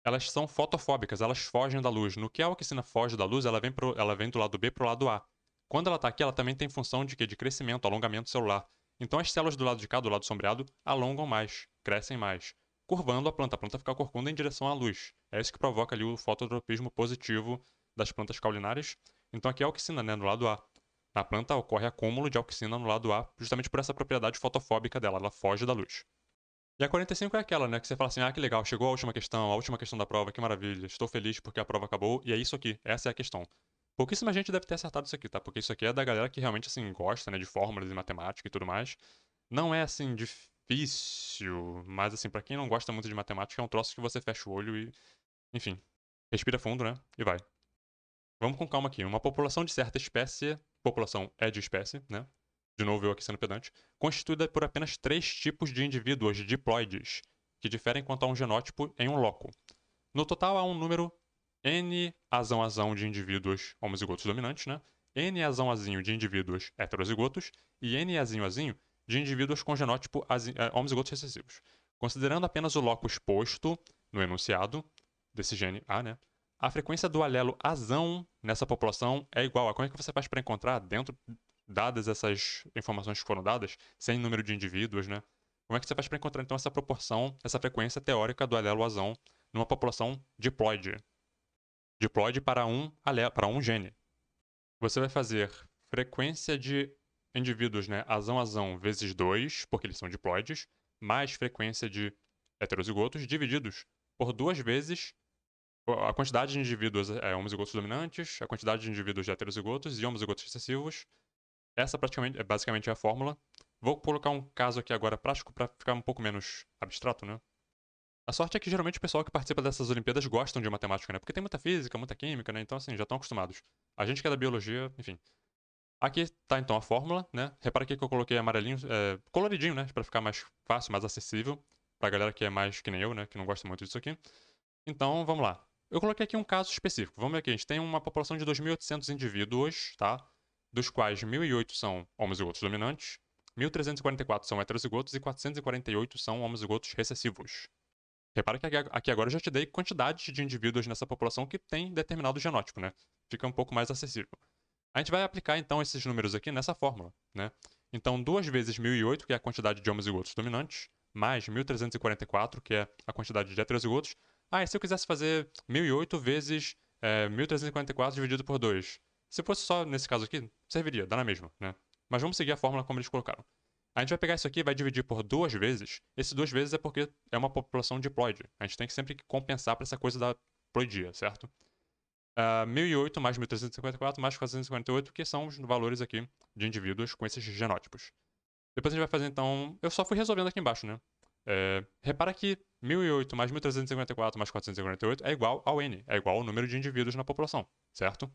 elas são fotofóbicas, elas fogem da luz. No que a auxina foge da luz, ela vem do lado B para o lado A. Quando ela está aqui, ela também tem função de quê? De crescimento, alongamento celular. Então as células do lado de cá, do lado sombreado, alongam mais, crescem mais, curvando a planta fica corcunda em direção à luz. É isso que provoca ali o fototropismo positivo das plantas caulinárias. Então aqui é a auxina, né, no lado A. Na planta ocorre acúmulo de auxina no lado A, justamente por essa propriedade fotofóbica dela, ela foge da luz. E a 45 é aquela, né, que você fala assim, que legal, chegou a última questão da prova, que maravilha, estou feliz porque a prova acabou, e é isso aqui, essa é a questão. Pouquíssima gente deve ter acertado isso aqui, tá? Porque isso aqui é da galera que realmente, assim, gosta, né, de fórmulas e matemática e tudo mais. Não é, assim, difícil, mas, assim, pra quem não gosta muito de matemática, é um troço que você fecha o olho e, enfim, respira fundo, né, e vai. Vamos com calma aqui. Uma população de certa espécie, população é de espécie, né? De novo eu aqui sendo pedante, constituída por apenas 3 tipos de indivíduos diploides, que diferem quanto a um genótipo em um loco. No total há um número N azão de indivíduos homozigotos dominantes, né? N azinho de indivíduos heterozigotos e N azinho de indivíduos com genótipo homozigotos recessivos. Considerando apenas o loco exposto no enunciado desse gene A, né? A frequência do alelo azão nessa população é igual a como é que você faz para encontrar dentro, dadas essas informações que foram dadas, sem número de indivíduos, né? Como é que você faz para encontrar então essa proporção, essa frequência teórica do alelo azão numa população diploide? Diploide para um gene. Você vai fazer frequência de indivíduos, né, azão vezes 2, porque eles são diploides, mais frequência de heterozigotos divididos por 2 vezes a quantidade de indivíduos homozigotos dominantes, a quantidade de indivíduos de heterozigotos e homozigotos recessivos. Essa basicamente é a fórmula. Vou colocar um caso aqui agora prático para ficar um pouco menos abstrato, né? A sorte é que geralmente o pessoal que participa dessas Olimpíadas gostam de matemática, né? Porque tem muita física, muita química, né? Então, assim, já estão acostumados. A gente que é da biologia, enfim. Aqui tá então a fórmula, né? Repara aqui que eu coloquei amarelinho, coloridinho, né? Pra ficar mais fácil, mais acessível pra galera que é mais que nem eu, né? Que não gosta muito disso aqui. Então, vamos lá. Eu coloquei aqui um caso específico. Vamos ver aqui. A gente tem uma população de 2.800 indivíduos, tá? Dos quais 1.008 são homozigotos dominantes, 1.344 são heterozigotos e 448 são homozigotos recessivos. Repara que aqui agora eu já te dei quantidade de indivíduos nessa população que tem determinado genótipo, né? Fica um pouco mais acessível. A gente vai aplicar, então, esses números aqui nessa fórmula, né? Então, 2 vezes 1008, que é a quantidade de homozigotos dominantes, mais 1344, que é a quantidade de heterozigotos. Ah, e se eu quisesse fazer 1008 vezes 1344 dividido por 2? Se fosse só nesse caso aqui, serviria, dá na mesma, né? Mas vamos seguir a fórmula como eles colocaram. A gente vai pegar isso aqui e vai dividir por 2 vezes. Esse 2 vezes é porque é uma população diploide. A gente tem que sempre compensar para essa coisa da ploidia, certo? 1008 mais 1354 mais 458, que são os valores aqui de indivíduos com esses genótipos. Depois a gente vai fazer, então... Eu só fui resolvendo aqui embaixo, né? Repara que 1008 mais 1354 mais 448 é igual ao N, é igual ao número de indivíduos na população, certo?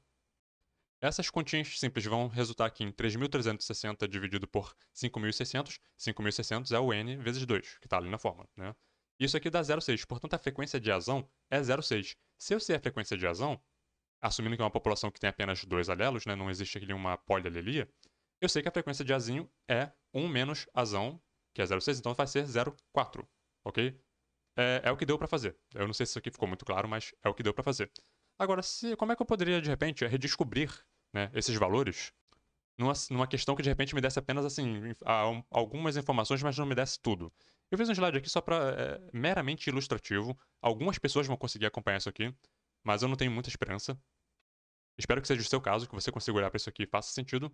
Essas continhas simples vão resultar aqui em 3.360 dividido por 5.600. 5.600 é o N vezes 2, que está ali na fórmula, né? Isso aqui dá 0,6, portanto a frequência de azão é 0,6. Se eu sei a frequência de azão, assumindo que é uma população que tem apenas 2 alelos, né, não existe aqui nenhuma polialelia, eu sei que a frequência de azinho é 1 menos azão, que é 0,6, então vai ser 0,4, ok? É o que deu para fazer. Eu não sei se isso aqui ficou muito claro, mas é o que deu para fazer. Agora, como é que eu poderia, de repente, redescobrir, né, esses valores numa questão que, de repente, me desse apenas, assim, algumas informações, mas não me desse tudo? Eu fiz um slide aqui só para meramente ilustrativo. Algumas pessoas vão conseguir acompanhar isso aqui, mas eu não tenho muita esperança. Espero que seja o seu caso, que você consiga olhar para isso aqui e faça sentido.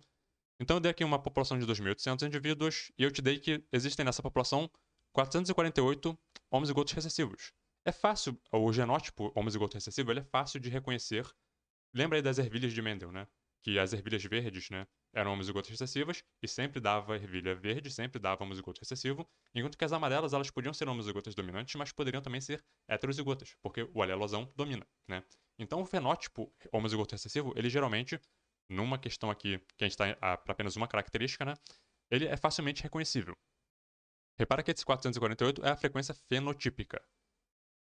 Então eu dei aqui uma população de 2.800 indivíduos e eu te dei que existem nessa população 448 homozigotos recessivos. É fácil, o genótipo homozigoto recessivo ele é fácil de reconhecer. Lembra aí das ervilhas de Mendel, né? Que as ervilhas verdes, né, eram homozigotas recessivas e sempre dava ervilha verde, sempre dava homozigoto recessivo, enquanto que as amarelas elas podiam ser homozigotas dominantes, mas poderiam também ser heterozigotas, porque o alelozão domina, né? Então o fenótipo homozigoto recessivo, ele geralmente, numa questão aqui que a gente está para apenas uma característica, né, ele é facilmente reconhecível. Repara que esse 448 é a frequência fenotípica.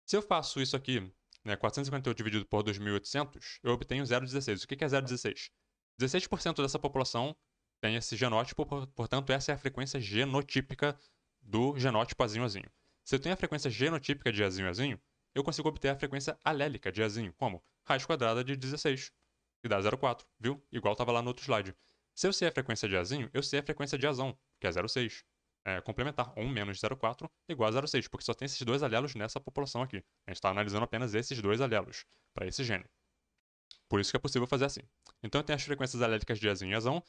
Se eu faço isso aqui, né, 458 dividido por 2.800, eu obtenho 0,16. O que é 0,16? 16% dessa população tem esse genótipo, portanto, essa é a frequência genotípica do genótipo azinho-azinho. Se eu tenho a frequência genotípica de azinho-azinho, eu consigo obter a frequência alélica de azinho, como raiz quadrada de 16, que dá 0,4, viu? Igual estava lá no outro slide. Se eu sei a frequência de azinho, eu sei a frequência de azão, que é 0,6. Complementar 1 menos 0,4 igual a 0,6, porque só tem esses dois alelos nessa população aqui. A gente está analisando apenas esses dois alelos para esse gene. Por isso que é possível fazer assim. Então eu tenho as frequências alélicas de azinho e azão.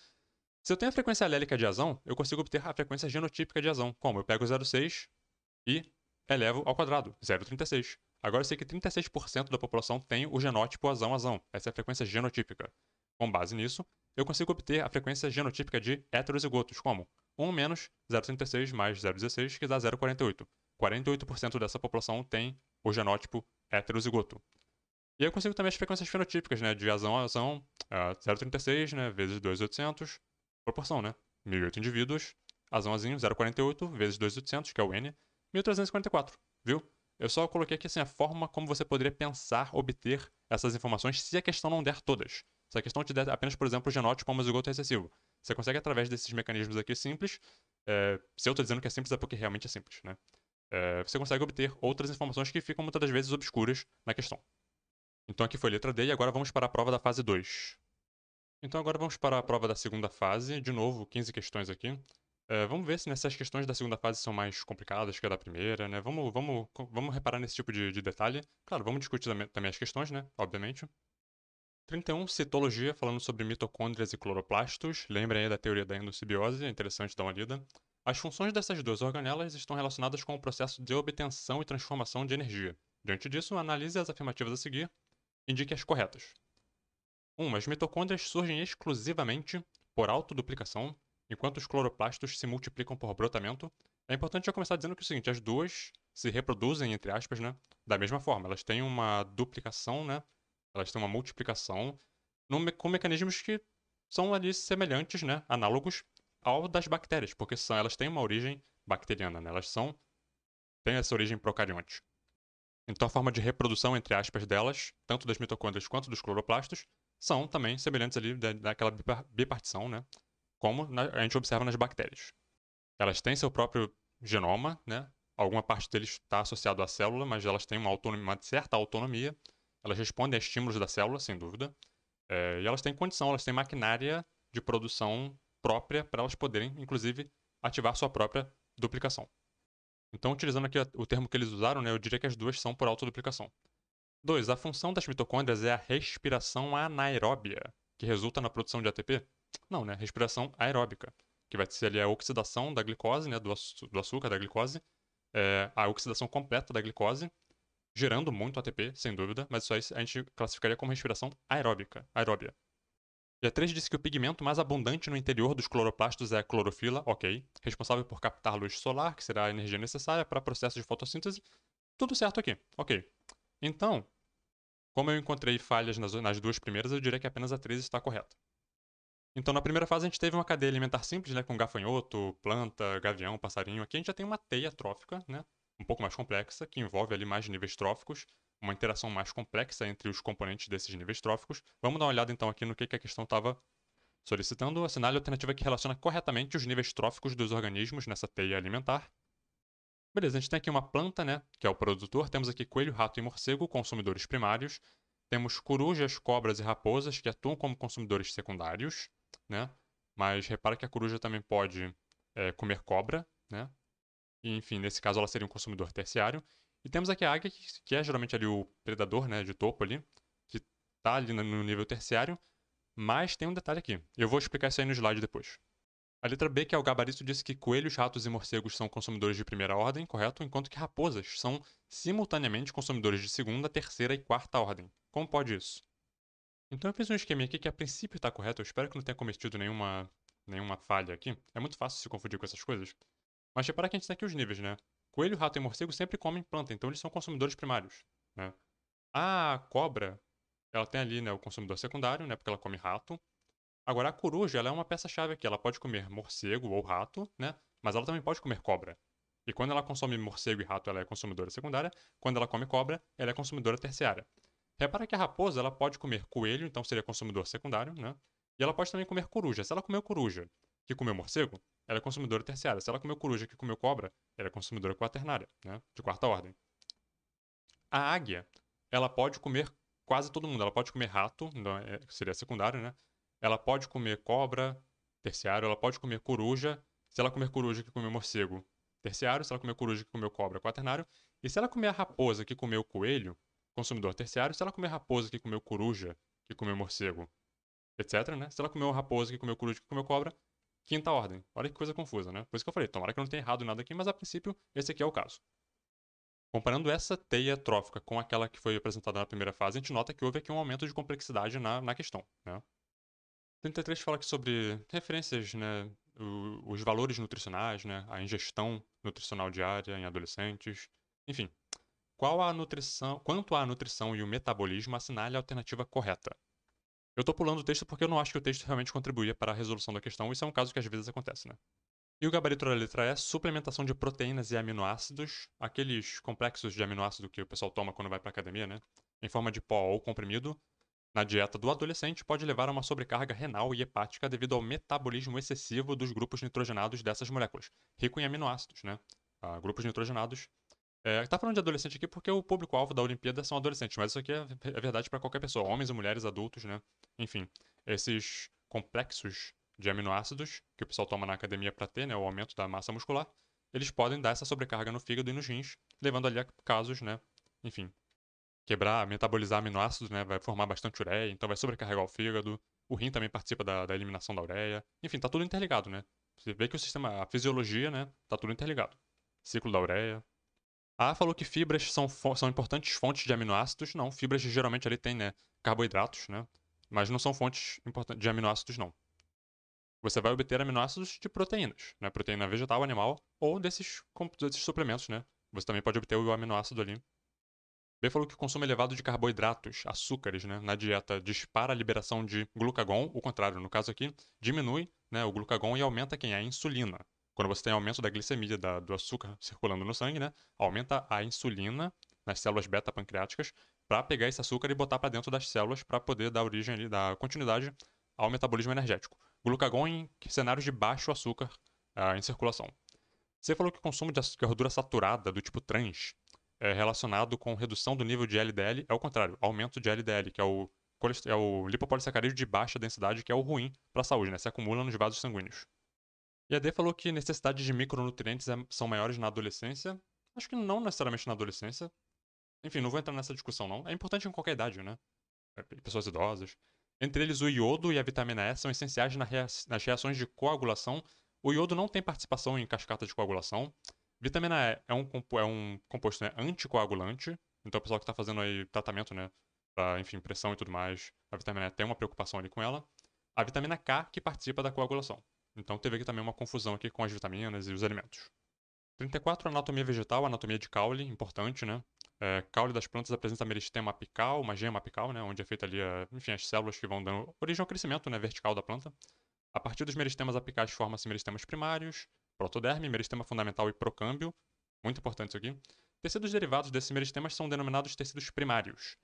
Se eu tenho a frequência alélica de azão, eu consigo obter a frequência genotípica de azão. Como? Eu pego 0,6 e elevo ao quadrado, 0,36. Agora eu sei que 36% da população tem o genótipo azão-azão. Essa é a frequência genotípica. Com base nisso, eu consigo obter a frequência genotípica de heterozigotos, como 1 menos 0,36 mais 0,16, que dá 0,48. 48% dessa população tem o genótipo heterozigoto. E eu consigo também as frequências fenotípicas, né, de azão a azão, 0,36, né, vezes 2.800, proporção, né, 1.008 indivíduos, azão-azinho, 0,48 vezes 2.800, que é o N, 1.344, viu? Eu só coloquei aqui assim, a forma como você poderia pensar obter essas informações se a questão não der todas. Se a questão te der apenas, por exemplo, o genótipo homozigoto recessivo. Você consegue, através desses mecanismos aqui simples, se eu estou dizendo que é simples é porque realmente é simples, né? Você consegue obter outras informações que ficam muitas das vezes obscuras na questão. Então aqui foi a letra D e agora vamos para a prova da fase 2. Então agora vamos para a prova da segunda fase. De novo, 15 questões aqui. Vamos ver se nessas questões da segunda fase são mais complicadas que a da primeira, né? Vamos reparar nesse tipo de detalhe. Claro, vamos discutir também as questões, né? Obviamente. 31, citologia, falando sobre mitocôndrias e cloroplastos. Lembrem aí da teoria da endossimbiose, é interessante dar uma lida. As funções dessas duas organelas estão relacionadas com o processo de obtenção e transformação de energia. Diante disso, analise as afirmativas a seguir. Indique as corretas. 1. As mitocôndrias surgem exclusivamente por autoduplicação, enquanto os cloroplastos se multiplicam por brotamento. É importante já começar dizendo que é o seguinte, as duas se reproduzem, entre aspas, né, da mesma forma. Elas têm uma duplicação, né, elas têm uma multiplicação com mecanismos que são ali semelhantes, né, análogos ao das bactérias, porque elas têm uma origem bacteriana, né, têm essa origem procarionte. Então a forma de reprodução, entre aspas, delas, tanto das mitocôndrias quanto dos cloroplastos, são também semelhantes ali daquela bipartição, né? Como a gente observa nas bactérias. Elas têm seu próprio genoma, né? Alguma parte deles está associado à célula, mas elas têm uma certa autonomia. Elas respondem a estímulos da célula, sem dúvida. E elas têm condição, elas têm maquinária de produção própria para elas poderem, inclusive, ativar sua própria duplicação. Então, utilizando aqui o termo que eles usaram, né, eu diria que as duas são por autoduplicação. 2. A função das mitocôndrias é a respiração anaeróbia, que resulta na produção de ATP? Não, né? Respiração aeróbica, que vai ser ali a oxidação da glicose, né, do açúcar, da glicose, a oxidação completa da glicose, gerando muito ATP, sem dúvida, mas isso aí a gente classificaria como respiração aeróbia. E a 3 disse que o pigmento mais abundante no interior dos cloroplastos é a clorofila, ok, responsável por captar luz solar, que será a energia necessária para o processo de fotossíntese. Tudo certo aqui, ok. Então, como eu encontrei falhas nas duas primeiras, eu diria que apenas a 3 está correta. Então, na primeira fase, a gente teve uma cadeia alimentar simples, né, com gafanhoto, planta, gavião, passarinho. Aqui a gente já tem uma teia trófica, né, um pouco mais complexa, que envolve ali mais níveis tróficos, uma interação mais complexa entre os componentes desses níveis tróficos. Vamos dar uma olhada então aqui no que a questão estava solicitando. Assinale a alternativa que relaciona corretamente os níveis tróficos dos organismos nessa teia alimentar. Beleza, a gente tem aqui uma planta, né, que é o produtor. Temos aqui coelho, rato e morcego, consumidores primários. Temos corujas, cobras e raposas, que atuam como consumidores secundários, né? Mas repara que a coruja também pode comer cobra, né? E, enfim, nesse caso ela seria um consumidor terciário. E temos aqui a águia, que é geralmente ali o predador, né, de topo ali, que está ali no nível terciário. Mas tem um detalhe aqui. Eu vou explicar isso aí no slide depois. A letra B, que é o gabarito, diz que coelhos, ratos e morcegos são consumidores de primeira ordem, correto? Enquanto que raposas são simultaneamente consumidores de segunda, terceira e quarta ordem. Como pode isso? Então eu fiz um esquema aqui que a princípio está correto, eu espero que não tenha cometido nenhuma falha aqui. É muito fácil se confundir com essas coisas. Mas repara que a gente tem aqui os níveis, né? Coelho, rato e morcego sempre comem planta, então eles são consumidores primários, né? A cobra, ela tem ali, né, o consumidor secundário, né, porque ela come rato. Agora, a coruja, ela é uma peça-chave aqui. Ela pode comer morcego ou rato, né? Mas ela também pode comer cobra. E quando ela consome morcego e rato, ela é consumidora secundária. Quando ela come cobra, ela é consumidora terciária. Repara que a raposa, ela pode comer coelho, então seria consumidor secundário, né? E ela pode também comer coruja. Se ela comeu coruja que comeu morcego, ela é consumidora terciária. Se ela comeu coruja que comeu cobra, ela é consumidora quaternária, né? De quarta ordem. A águia, ela pode comer quase todo mundo. Ela pode comer rato, então seria secundário, né? Ela pode comer cobra, terciário. Ela pode comer coruja. Se ela comer coruja que comeu morcego, terciário. Se ela comer coruja que comeu cobra, quaternário. E se ela comer a raposa que comeu coelho, consumidor terciário. Se ela comer raposa que comeu coruja, que comeu morcego, etc, né? Se ela comeu raposa que comeu coruja, que comeu cobra, quinta ordem. Olha que coisa confusa, né? Por isso que eu falei, tomara que eu não tenha errado nada aqui, mas a princípio esse aqui é o caso. Comparando essa teia trófica com aquela que foi apresentada na primeira fase, a gente nota que houve aqui um aumento de complexidade na questão, né? 33 fala aqui sobre referências, né, os valores nutricionais, né, a ingestão nutricional diária em adolescentes, enfim. Quanto à nutrição e o metabolismo, assinale a alternativa correta. Eu estou pulando o texto porque eu não acho que o texto realmente contribuía para a resolução da questão, isso é um caso que às vezes acontece, né? E o gabarito da letra E, suplementação de proteínas e aminoácidos, aqueles complexos de aminoácido que o pessoal toma quando vai para academia, né? Em forma de pó ou comprimido, na dieta do adolescente pode levar a uma sobrecarga renal e hepática devido ao metabolismo excessivo dos grupos nitrogenados dessas moléculas, rico em aminoácidos, né? Grupos nitrogenados. Tá falando de adolescente aqui porque o público-alvo da Olimpíada são adolescentes, mas isso aqui é verdade para qualquer pessoa, homens e mulheres, adultos, né? Enfim, esses complexos de aminoácidos que o pessoal toma na academia para ter, né, o aumento da massa muscular, eles podem dar essa sobrecarga no fígado e nos rins, levando ali a casos, né, enfim, quebrar, metabolizar aminoácidos, né, vai formar bastante ureia, então vai sobrecarregar o fígado, o rim também participa da eliminação da ureia, enfim, tá tudo interligado, né, você vê que o sistema, a fisiologia, né, tá tudo interligado, ciclo da ureia. A falou que fibras são importantes fontes de aminoácidos, não, fibras geralmente ali tem, né, carboidratos, né, mas não são fontes de aminoácidos, não. Você vai obter aminoácidos de proteínas, né? Proteína vegetal, animal, ou desses suplementos, né? Você também pode obter o aminoácido ali. B falou que o consumo elevado de carboidratos, açúcares, né, na dieta dispara a liberação de glucagon, o contrário, no caso aqui, diminui, né, o glucagon e aumenta quem? A insulina. Quando você tem aumento da glicemia, do açúcar circulando no sangue, né, aumenta a insulina nas células beta-pancreáticas para pegar esse açúcar e botar para dentro das células para poder dar origem ali, dar continuidade ao metabolismo energético. Glucagon em cenários de baixo açúcar em circulação. Você falou que o consumo de gordura saturada do tipo trans é relacionado com redução do nível de LDL, é o contrário, aumento de LDL, que é o é o lipopolissacarídeo de baixa densidade, que é o ruim para a saúde, né? Se acumula nos vasos sanguíneos. E a D falou que necessidades de micronutrientes são maiores na adolescência. Acho que não necessariamente na adolescência. Enfim, não vou entrar nessa discussão, não. É importante em qualquer idade, né? Pessoas idosas. Entre eles, o iodo e a vitamina E são essenciais nas reações de coagulação. O iodo não tem participação em cascata de coagulação. Vitamina E é um composto, né, anticoagulante. Então, o pessoal que está fazendo aí tratamento, né, para, enfim, pressão e tudo mais, a vitamina E tem uma preocupação ali com ela. A vitamina K que participa da coagulação. Então, teve aqui também uma confusão aqui com as vitaminas e os alimentos. 34, anatomia vegetal, anatomia de caule, importante, né? Caule das plantas apresenta meristema apical, uma gema apical, né? Onde é feita ali, enfim, as células que vão dando origem ao crescimento, né? Vertical da planta. A partir dos meristemas apicais formam-se meristemas primários, protoderme, meristema fundamental e procâmbio. Muito importante isso aqui. Tecidos derivados desses meristemas são denominados tecidos primários.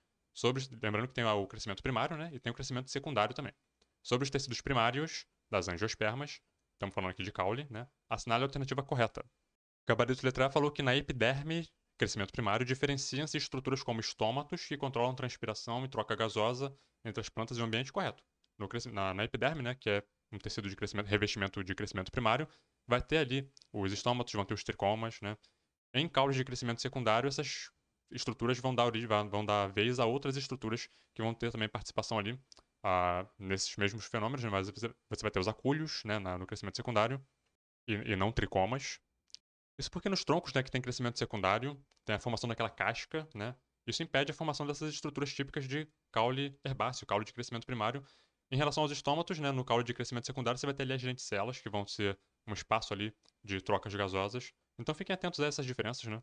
Lembrando que tem o crescimento primário, né? E tem o crescimento secundário também. Sobre os tecidos primários das angiospermas, estamos falando aqui de caule, né? Assinale a alternativa correta. O gabarito letra A falou que na epiderme, crescimento primário, diferenciam-se estruturas como estômatos, que controlam transpiração e troca gasosa entre as plantas em um ambiente correto. Na epiderme, né, que é um tecido de crescimento, revestimento de crescimento primário, vai ter ali os estômatos, vão ter os tricomas, né? Em caules de crescimento secundário, essas estruturas vão dar vez a outras estruturas que vão ter também participação ali nesses mesmos fenômenos, né? Mas você vai ter os acúlios, né, no crescimento secundário e não tricomas. Isso porque nos troncos, né, que tem crescimento secundário, tem a formação daquela casca, né? Isso impede a formação dessas estruturas típicas de caule herbáceo, caule de crescimento primário. Em relação aos estômatos, né, no caule de crescimento secundário, você vai ter ali as lenticelas, que vão ser um espaço ali de trocas gasosas. Então fiquem atentos a essas diferenças, né?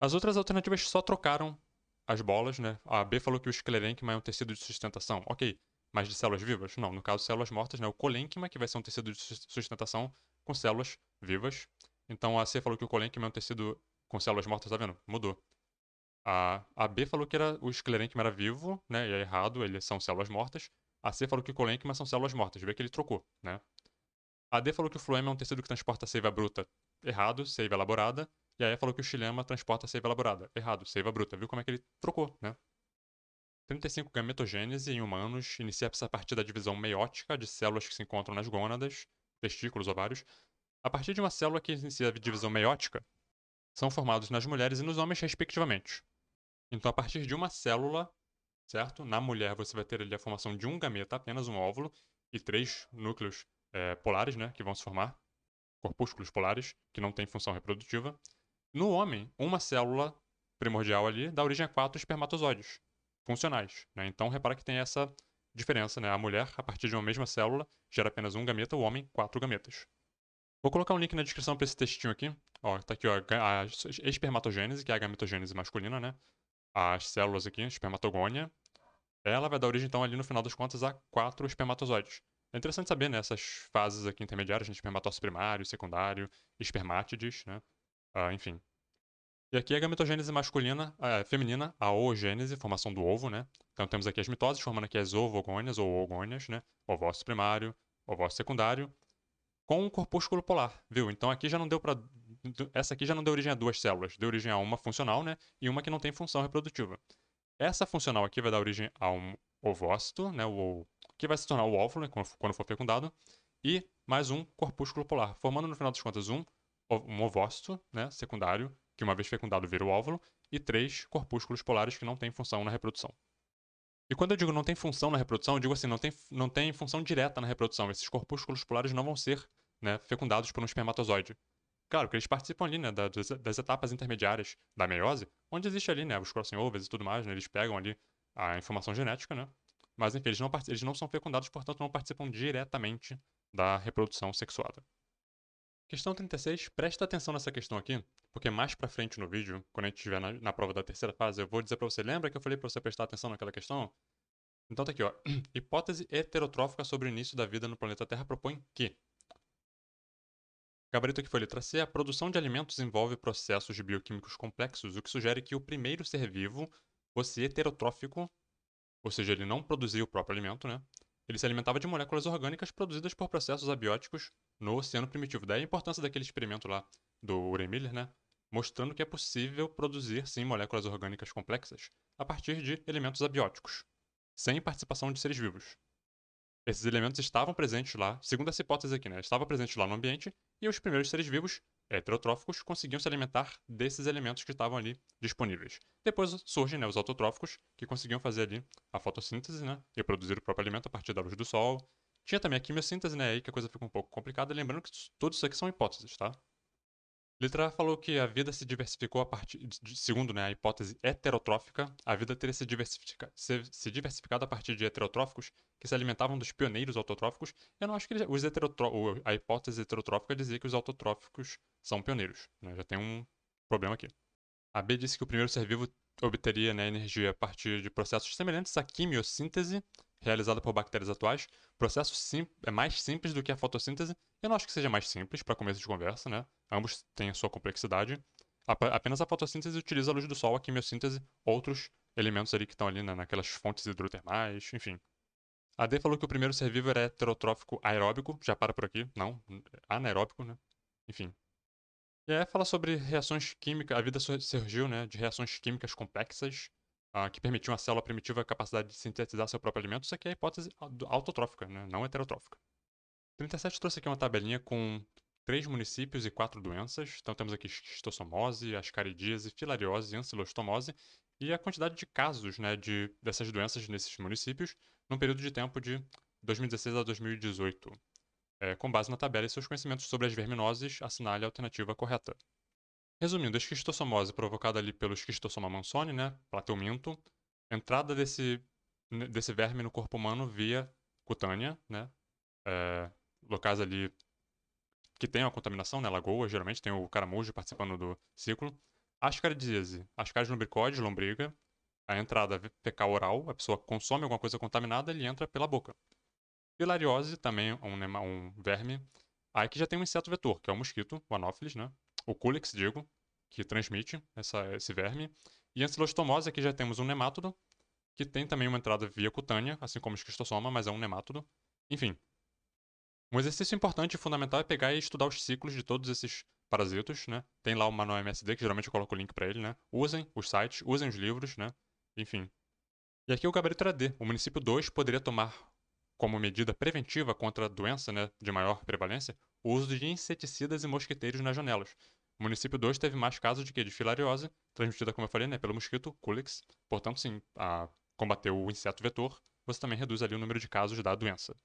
As outras alternativas só trocaram as bolas, né? A B falou que o esclerênquima é um tecido de sustentação. Ok, mas de células vivas? Não, no caso, células mortas, né? O colênquima, que vai ser um tecido de sustentação com células vivas. Então a C falou que o colênquima é um tecido com células mortas, tá vendo? Mudou. A B falou que o esclerênquima era vivo, né? E é errado, eles são células mortas. A C falou que o colênquima são células mortas. Vê que ele trocou, né? A D falou que o floema é um tecido que transporta seiva bruta. Errado, seiva elaborada. E a E falou que o xilema transporta seiva elaborada. Errado, seiva bruta. Viu como é que ele trocou, né? 35. Gametogênese em humanos inicia-se a partir da divisão meiótica de células que se encontram nas gônadas, testículos, ovários. A partir de uma célula que inicia a divisão meiótica, são formados nas mulheres e nos homens, respectivamente. Então, a partir de uma célula, certo? Na mulher, você vai ter ali a formação de um gameta, apenas um óvulo, e 3 núcleos polares, né? Que vão se formar, corpúsculos polares, que não têm função reprodutiva. No homem, uma célula primordial ali dá origem a 4 espermatozoides funcionais, né? Então, repara que tem essa diferença, né? A mulher, a partir de uma mesma célula, gera apenas um gameta, o homem, 4 gametas. Vou colocar um link na descrição para esse textinho aqui. Ó, tá aqui, ó, a espermatogênese, que é a gametogênese masculina, né? As células aqui, espermatogônia. Ela vai dar origem, então, ali no final das contas, a 4 espermatozoides. É interessante saber, né, essas fases aqui intermediárias, né, espermatócito primário, secundário, espermátides, né? Enfim. E aqui a gametogênese masculina, feminina, a oogênese, formação do ovo, né? Então temos aqui as mitoses, formando aqui as ovogônias ou oogônias, né? Ovócito primário, ovócito secundário, com um corpúsculo polar, viu? Então aqui já não deu para essa aqui já não deu origem a 2 células, deu origem a uma funcional, né? E uma que não tem função reprodutiva. Essa funcional aqui vai dar origem a um ovócito, né? Que vai se tornar o óvulo, né? Quando for fecundado, e mais um corpúsculo polar, formando no final das contas um ovócito, né? Secundário, que uma vez fecundado vira o óvulo, e 3 corpúsculos polares que não têm função na reprodução. E quando eu digo não tem função na reprodução, eu digo assim, não tem função direta na reprodução. Esses corpúsculos polares não vão ser, né, fecundados por um espermatozoide. Claro que eles participam ali, né, das etapas intermediárias da meiose, onde existe ali, né, os crossing overs e tudo mais, né, eles pegam ali a informação genética, né, mas enfim, eles não são fecundados, portanto não participam diretamente da reprodução sexuada. Questão 36, presta atenção nessa questão aqui, porque mais pra frente no vídeo, quando a gente estiver na prova da terceira fase, eu vou dizer pra você, lembra que eu falei pra você prestar atenção naquela questão? Então tá aqui, ó. Hipótese heterotrófica sobre o início da vida no planeta Terra propõe que gabarito que foi letra C, a produção de alimentos envolve processos bioquímicos complexos, o que sugere que o primeiro ser vivo fosse heterotrófico, ou seja, ele não produzia o próprio alimento, né? Ele se alimentava de moléculas orgânicas produzidas por processos abióticos no oceano primitivo. Daí a importância daquele experimento lá do Urey Miller, né? Mostrando que é possível produzir, sim, moléculas orgânicas complexas a partir de elementos abióticos. sem participação de seres vivos. Esses elementos estavam presentes lá, segundo essa hipótese aqui, né? Estavam presentes lá no ambiente e os primeiros seres vivos, heterotróficos, conseguiam se alimentar desses elementos que estavam ali disponíveis. Depois surgem, né, os autotróficos, que conseguiam fazer ali a fotossíntese, né, e produzir o próprio alimento a partir da luz do sol. Tinha também a quimiossíntese, né, aí que a coisa fica um pouco complicada, lembrando que tudo isso aqui são hipóteses, tá? Littrell falou que a vida se diversificou a partir, segundo, né, a hipótese heterotrófica, a vida teria se diversificado a partir de heterotróficos que se alimentavam dos pioneiros autotróficos. Eu não acho que a hipótese heterotrófica dizia que os autotróficos são pioneiros, né? Já tem um problema aqui. A B disse que o primeiro ser vivo obteria, né, energia a partir de processos semelhantes à quimiossíntese realizada por bactérias atuais. Processo é mais simples do que a fotossíntese. Eu não acho que seja mais simples para começo de conversa, né? Ambos têm a sua complexidade. Apenas a fotossíntese utiliza a luz do sol, a quimiossíntese, outros elementos ali que estão ali, né, naquelas fontes hidrotermais, enfim. A D falou que o primeiro ser vivo era heterotrófico aeróbico, já para por aqui, não, anaeróbico, né? Enfim. E aí fala sobre reações químicas, a vida surgiu, né, de reações químicas complexas, que permitiam à célula primitiva a capacidade de sintetizar seu próprio alimento. Isso aqui é a hipótese autotrófica, né, não heterotrófica. 37 trouxe aqui uma tabelinha com 3 municípios e 4 doenças. Então temos aqui esquistossomose, ascaridíase, filariose e ancilostomose, e a quantidade de casos, né, dessas doenças nesses municípios num período de tempo de 2016 a 2018. Com base na tabela e seus conhecimentos sobre as verminoses, assinale a alternativa correta. Resumindo, a esquistossomose provocada ali pelo esquistossoma mansoni, né, plateuminto, entrada desse verme no corpo humano via cutânea, né, locais ali que tem a contaminação, né, lagoas, geralmente tem o caramujo participando do ciclo. Ascaridíase, Ascaris lumbricoides, lombriga, a entrada fecal oral, a pessoa consome alguma coisa contaminada, ele entra pela boca. Filariose, também um verme. Aí aqui já tem um inseto vetor, que é o mosquito, o Anopheles, né? O Culex, digo, que transmite esse verme. E ancilostomose, aqui já temos um nemátodo, que tem também uma entrada via cutânea, assim como o esquistossoma, mas é um nemátodo. Enfim, um exercício importante e fundamental é pegar e estudar os ciclos de todos esses parasitos, né? Tem lá o manual MSD, que geralmente eu coloco o link para ele, né? Usem os sites, usem os livros, né? Enfim. E aqui o gabarito era D. O município 2 poderia tomar como medida preventiva contra a doença, né, de maior prevalência, o uso de inseticidas e mosquiteiros nas janelas. O município 2 teve mais casos de quê? De filariose, transmitida, como eu falei, né, pelo mosquito Culex. Portanto, sim, a combater o inseto vetor, você também reduz ali o número de casos da doença.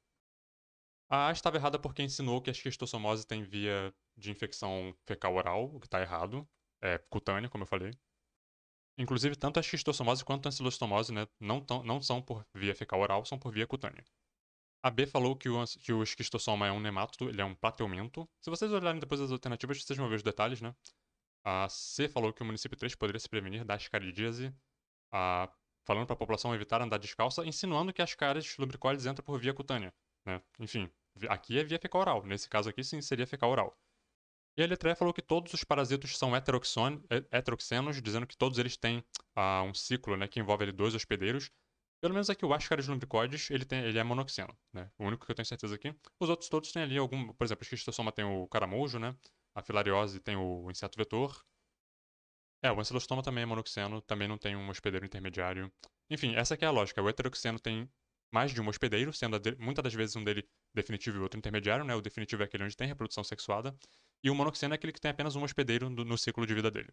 A A estava errada porque ensinou que a esquistossomose tem via de infecção fecal oral, o que está errado. É cutânea, como eu falei. Inclusive, tanto a esquistossomose quanto a ancilostomose, né, não são por via fecal oral, são por via cutânea. A B falou que o esquistossoma é um nemátodo, ele é um plateuminto. Se vocês olharem depois as alternativas, vocês vão ver os detalhes, né? A C falou que o município 3 poderia se prevenir da ascaridíase, falando para a população evitar andar descalça, insinuando que a Ascaris lubricoides entra por via cutânea, né? Enfim, aqui é via fecal oral. Nesse caso aqui, sim, seria fecal oral. E a letra E falou que todos os parasitos são heteroxenos, dizendo que todos eles têm um ciclo, né, que envolve ali 2 hospedeiros. Pelo menos aqui o Ascaris lumbricoides, ele é monoxeno, né? O único que eu tenho certeza aqui. Os outros todos têm ali algum, por exemplo, a esquistossoma tem o caramujo, né? A filariose tem o inseto vetor. O ancilostoma também é monoxeno, também não tem um hospedeiro intermediário. Enfim, essa aqui é a lógica. O heteroxeno tem mais de um hospedeiro, sendo muitas das vezes um dele definitivo e outro intermediário, né? O definitivo é aquele onde tem reprodução sexuada. E o monoxeno é aquele que tem apenas um hospedeiro no ciclo de vida dele.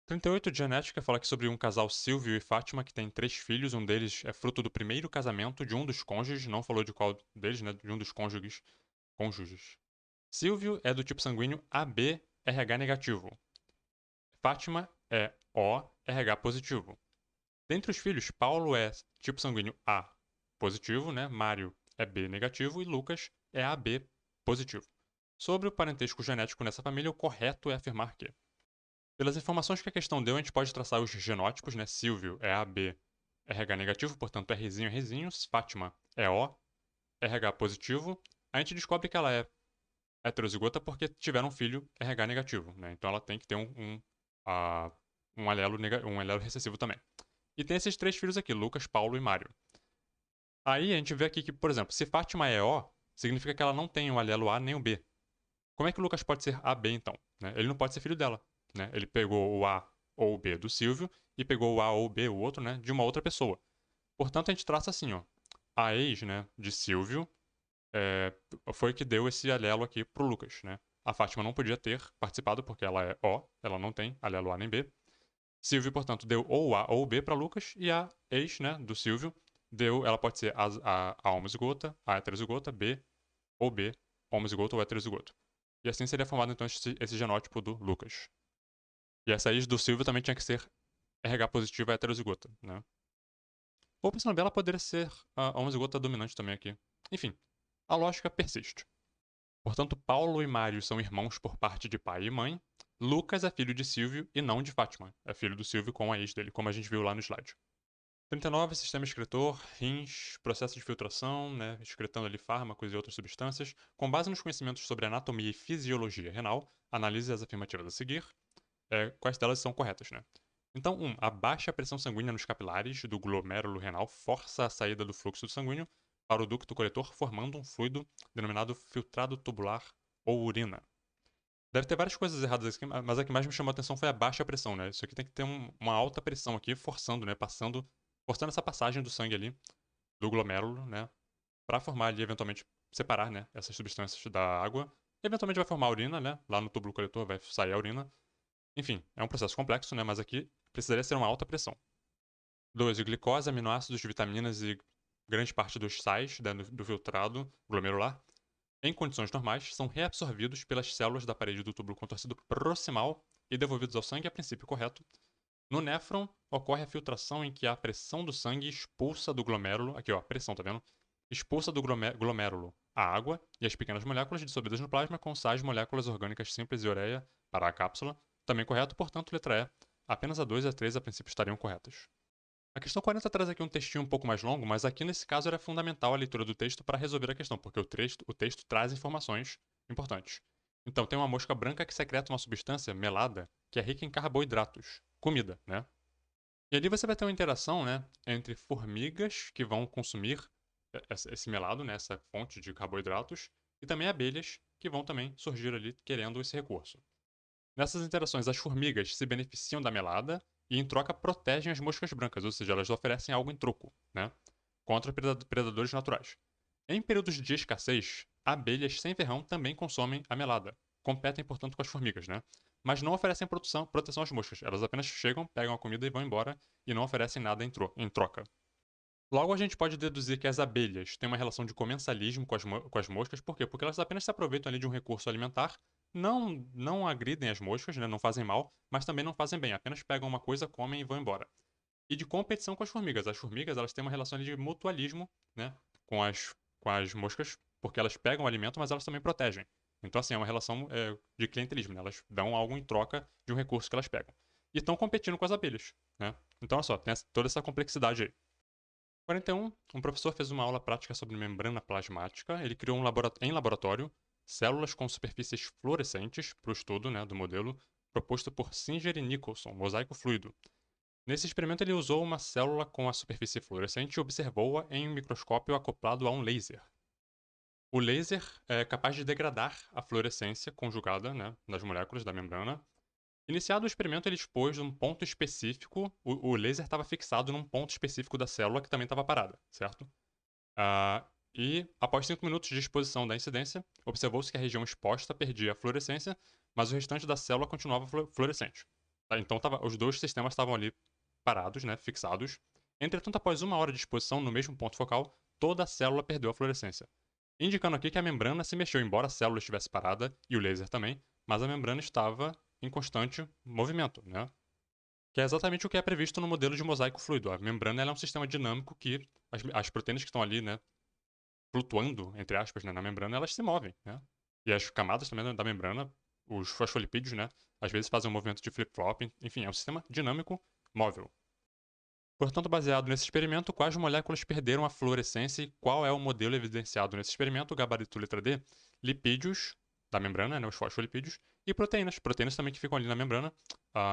38 de genética fala aqui sobre um casal Silvio e Fátima que tem 3 filhos. Um deles é fruto do primeiro casamento de um dos cônjuges, não falou de qual deles, né? De um dos cônjuges. Silvio é do tipo sanguíneo AB RH negativo. Fátima é O RH positivo. Dentre os filhos, Paulo é tipo sanguíneo A positivo, né? Mário é B negativo e Lucas é AB positivo. Sobre o parentesco genético nessa família, o correto é afirmar que, pelas informações que a questão deu, a gente pode traçar os genótipos, né? Silvio é AB, RH negativo, portanto Rzinho é Rzinho. Fátima é O, RH positivo. A gente descobre que ela é heterozigota porque tiveram um filho RH negativo, né? Então ela tem que ter um alelo recessivo também. E tem esses 3 filhos aqui, Lucas, Paulo e Mário. Aí a gente vê aqui que, por exemplo, se Fátima é O, significa que ela não tem o alelo A nem o B. Como é que o Lucas pode ser AB, então? Né? Ele não pode ser filho dela. Né? Ele pegou o A ou o B do Silvio e pegou o A ou o B, o outro, né, de uma outra pessoa. Portanto, a gente traça assim, ó. A ex, né, de Silvio é, foi que deu esse alelo aqui pro Lucas, né? A Fátima não podia ter participado porque ela é O, ela não tem alelo A nem B. Silvio, portanto, deu ou A ou B para Lucas e a ex, né, do Silvio, ela pode ser a homozigota, a heterozigota, B ou B, homozigoto ou heterozigoto. E assim seria formado então esse genótipo do Lucas. E essa ex do Silvio também tinha que ser RH positiva heterozigota, né? Ou pensando bem, ela poderia ser a homozigota dominante também aqui. Enfim, a lógica persiste. Portanto, Paulo e Mário são irmãos por parte de pai e mãe. Lucas é filho de Silvio e não de Fátima. É filho do Silvio com a ex dele, como a gente viu lá no slide. 39, sistema excretor, rins, processo de filtração, né, excretando ali fármacos e outras substâncias. Com base nos conhecimentos sobre anatomia e fisiologia renal, analise as afirmativas a seguir. Quais delas são corretas, né? Então, a baixa pressão sanguínea nos capilares do glomérulo renal força a saída do fluxo sanguíneo para o ducto coletor, formando um fluido denominado filtrado tubular ou urina. Deve ter várias coisas erradas aqui, mas a que mais me chamou a atenção foi a baixa pressão, né? Isso aqui tem que ter uma alta pressão aqui, forçando, né? Forçando essa passagem do sangue ali, do glomérulo, né? Para formar ali, eventualmente, separar, né? Essas substâncias da água. Eventualmente vai formar a urina, né? Lá no túbulo coletor vai sair a urina. Enfim, é um processo complexo, né? Mas aqui precisaria ser uma alta pressão. 2. Glicose, aminoácidos, vitaminas e grande parte dos sais do filtrado glomerular, em condições normais, são reabsorvidos pelas células da parede do túbulo contorcido proximal e devolvidos ao sangue a princípio correto. No néfron, ocorre a filtração em que a pressão do sangue expulsa do glomérulo, aqui ó, a pressão, tá vendo? Expulsa do glomérulo a água e as pequenas moléculas dissolvidas no plasma com sais, moléculas orgânicas simples e ureia para a cápsula. Também correto, portanto, letra E. Apenas a 2 e a 3 a princípio estariam corretas. A questão 40 traz aqui um textinho um pouco mais longo, mas aqui nesse caso era fundamental a leitura do texto para resolver a questão, porque o texto traz informações importantes. Então, tem uma mosca branca que secreta uma substância melada que é rica em carboidratos, comida, né? E ali você vai ter uma interação, né, entre formigas que vão consumir esse melado, né, essa fonte de carboidratos, e também abelhas que vão também surgir ali querendo esse recurso. Nessas interações, as formigas se beneficiam da melada e, em troca, protegem as moscas brancas, ou seja, elas oferecem algo em troco, né? Contra predadores naturais. Em períodos de escassez, abelhas sem ferrão também consomem a melada. Competem, portanto, com as formigas, né? Mas não oferecem proteção às moscas. Elas apenas chegam, pegam a comida e vão embora e não oferecem nada em troca. Logo, a gente pode deduzir que as abelhas têm uma relação de comensalismo com as moscas, por quê? Porque elas apenas se aproveitam ali de um recurso alimentar, não agridem as moscas, né? Não fazem mal, mas também não fazem bem, apenas pegam uma coisa, comem e vão embora. E de competição com as formigas. As formigas elas têm uma relação ali de mutualismo, né? Com as moscas, porque elas pegam o alimento, mas elas também protegem. Então, assim, é uma relação de clientelismo, né? Elas dão algo em troca de um recurso que elas pegam. E estão competindo com as abelhas, né? Então, olha só, tem toda essa complexidade aí. 41. Um professor fez uma aula prática sobre membrana plasmática. Ele criou em laboratório células com superfícies fluorescentes para o estudo, né, do modelo proposto por Singer e Nicholson, mosaico fluido. Nesse experimento, ele usou uma célula com a superfície fluorescente e observou-a em um microscópio acoplado a um laser. O laser é capaz de degradar a fluorescência conjugada, né, nas moléculas da membrana. Iniciado o experimento, ele expôs um ponto específico. O laser estava fixado num ponto específico da célula que também estava parada, certo? E após 5 minutos de exposição da incidência, observou-se que a região exposta perdia a fluorescência, mas o restante da célula continuava fluorescente. Tá? Então os dois sistemas estavam ali parados, né, fixados. Entretanto, após 1 hora de exposição no mesmo ponto focal, toda a célula perdeu a fluorescência. Indicando aqui que a membrana se mexeu, embora a célula estivesse parada, e o laser também, mas a membrana estava em constante movimento, né? Que é exatamente o que é previsto no modelo de mosaico fluido. A membrana é um sistema dinâmico que as proteínas que estão ali, né, flutuando, entre aspas, né, na membrana, elas se movem, né? E as camadas também da membrana, os fosfolipídios, né, às vezes fazem um movimento de flip-flop. Enfim, é um sistema dinâmico móvel. Portanto, baseado nesse experimento, quais moléculas perderam a fluorescência e qual é o modelo evidenciado nesse experimento? Gabarito letra D, lipídios da membrana, né, os fosfolipídios, e proteínas. Proteínas também que ficam ali na membrana,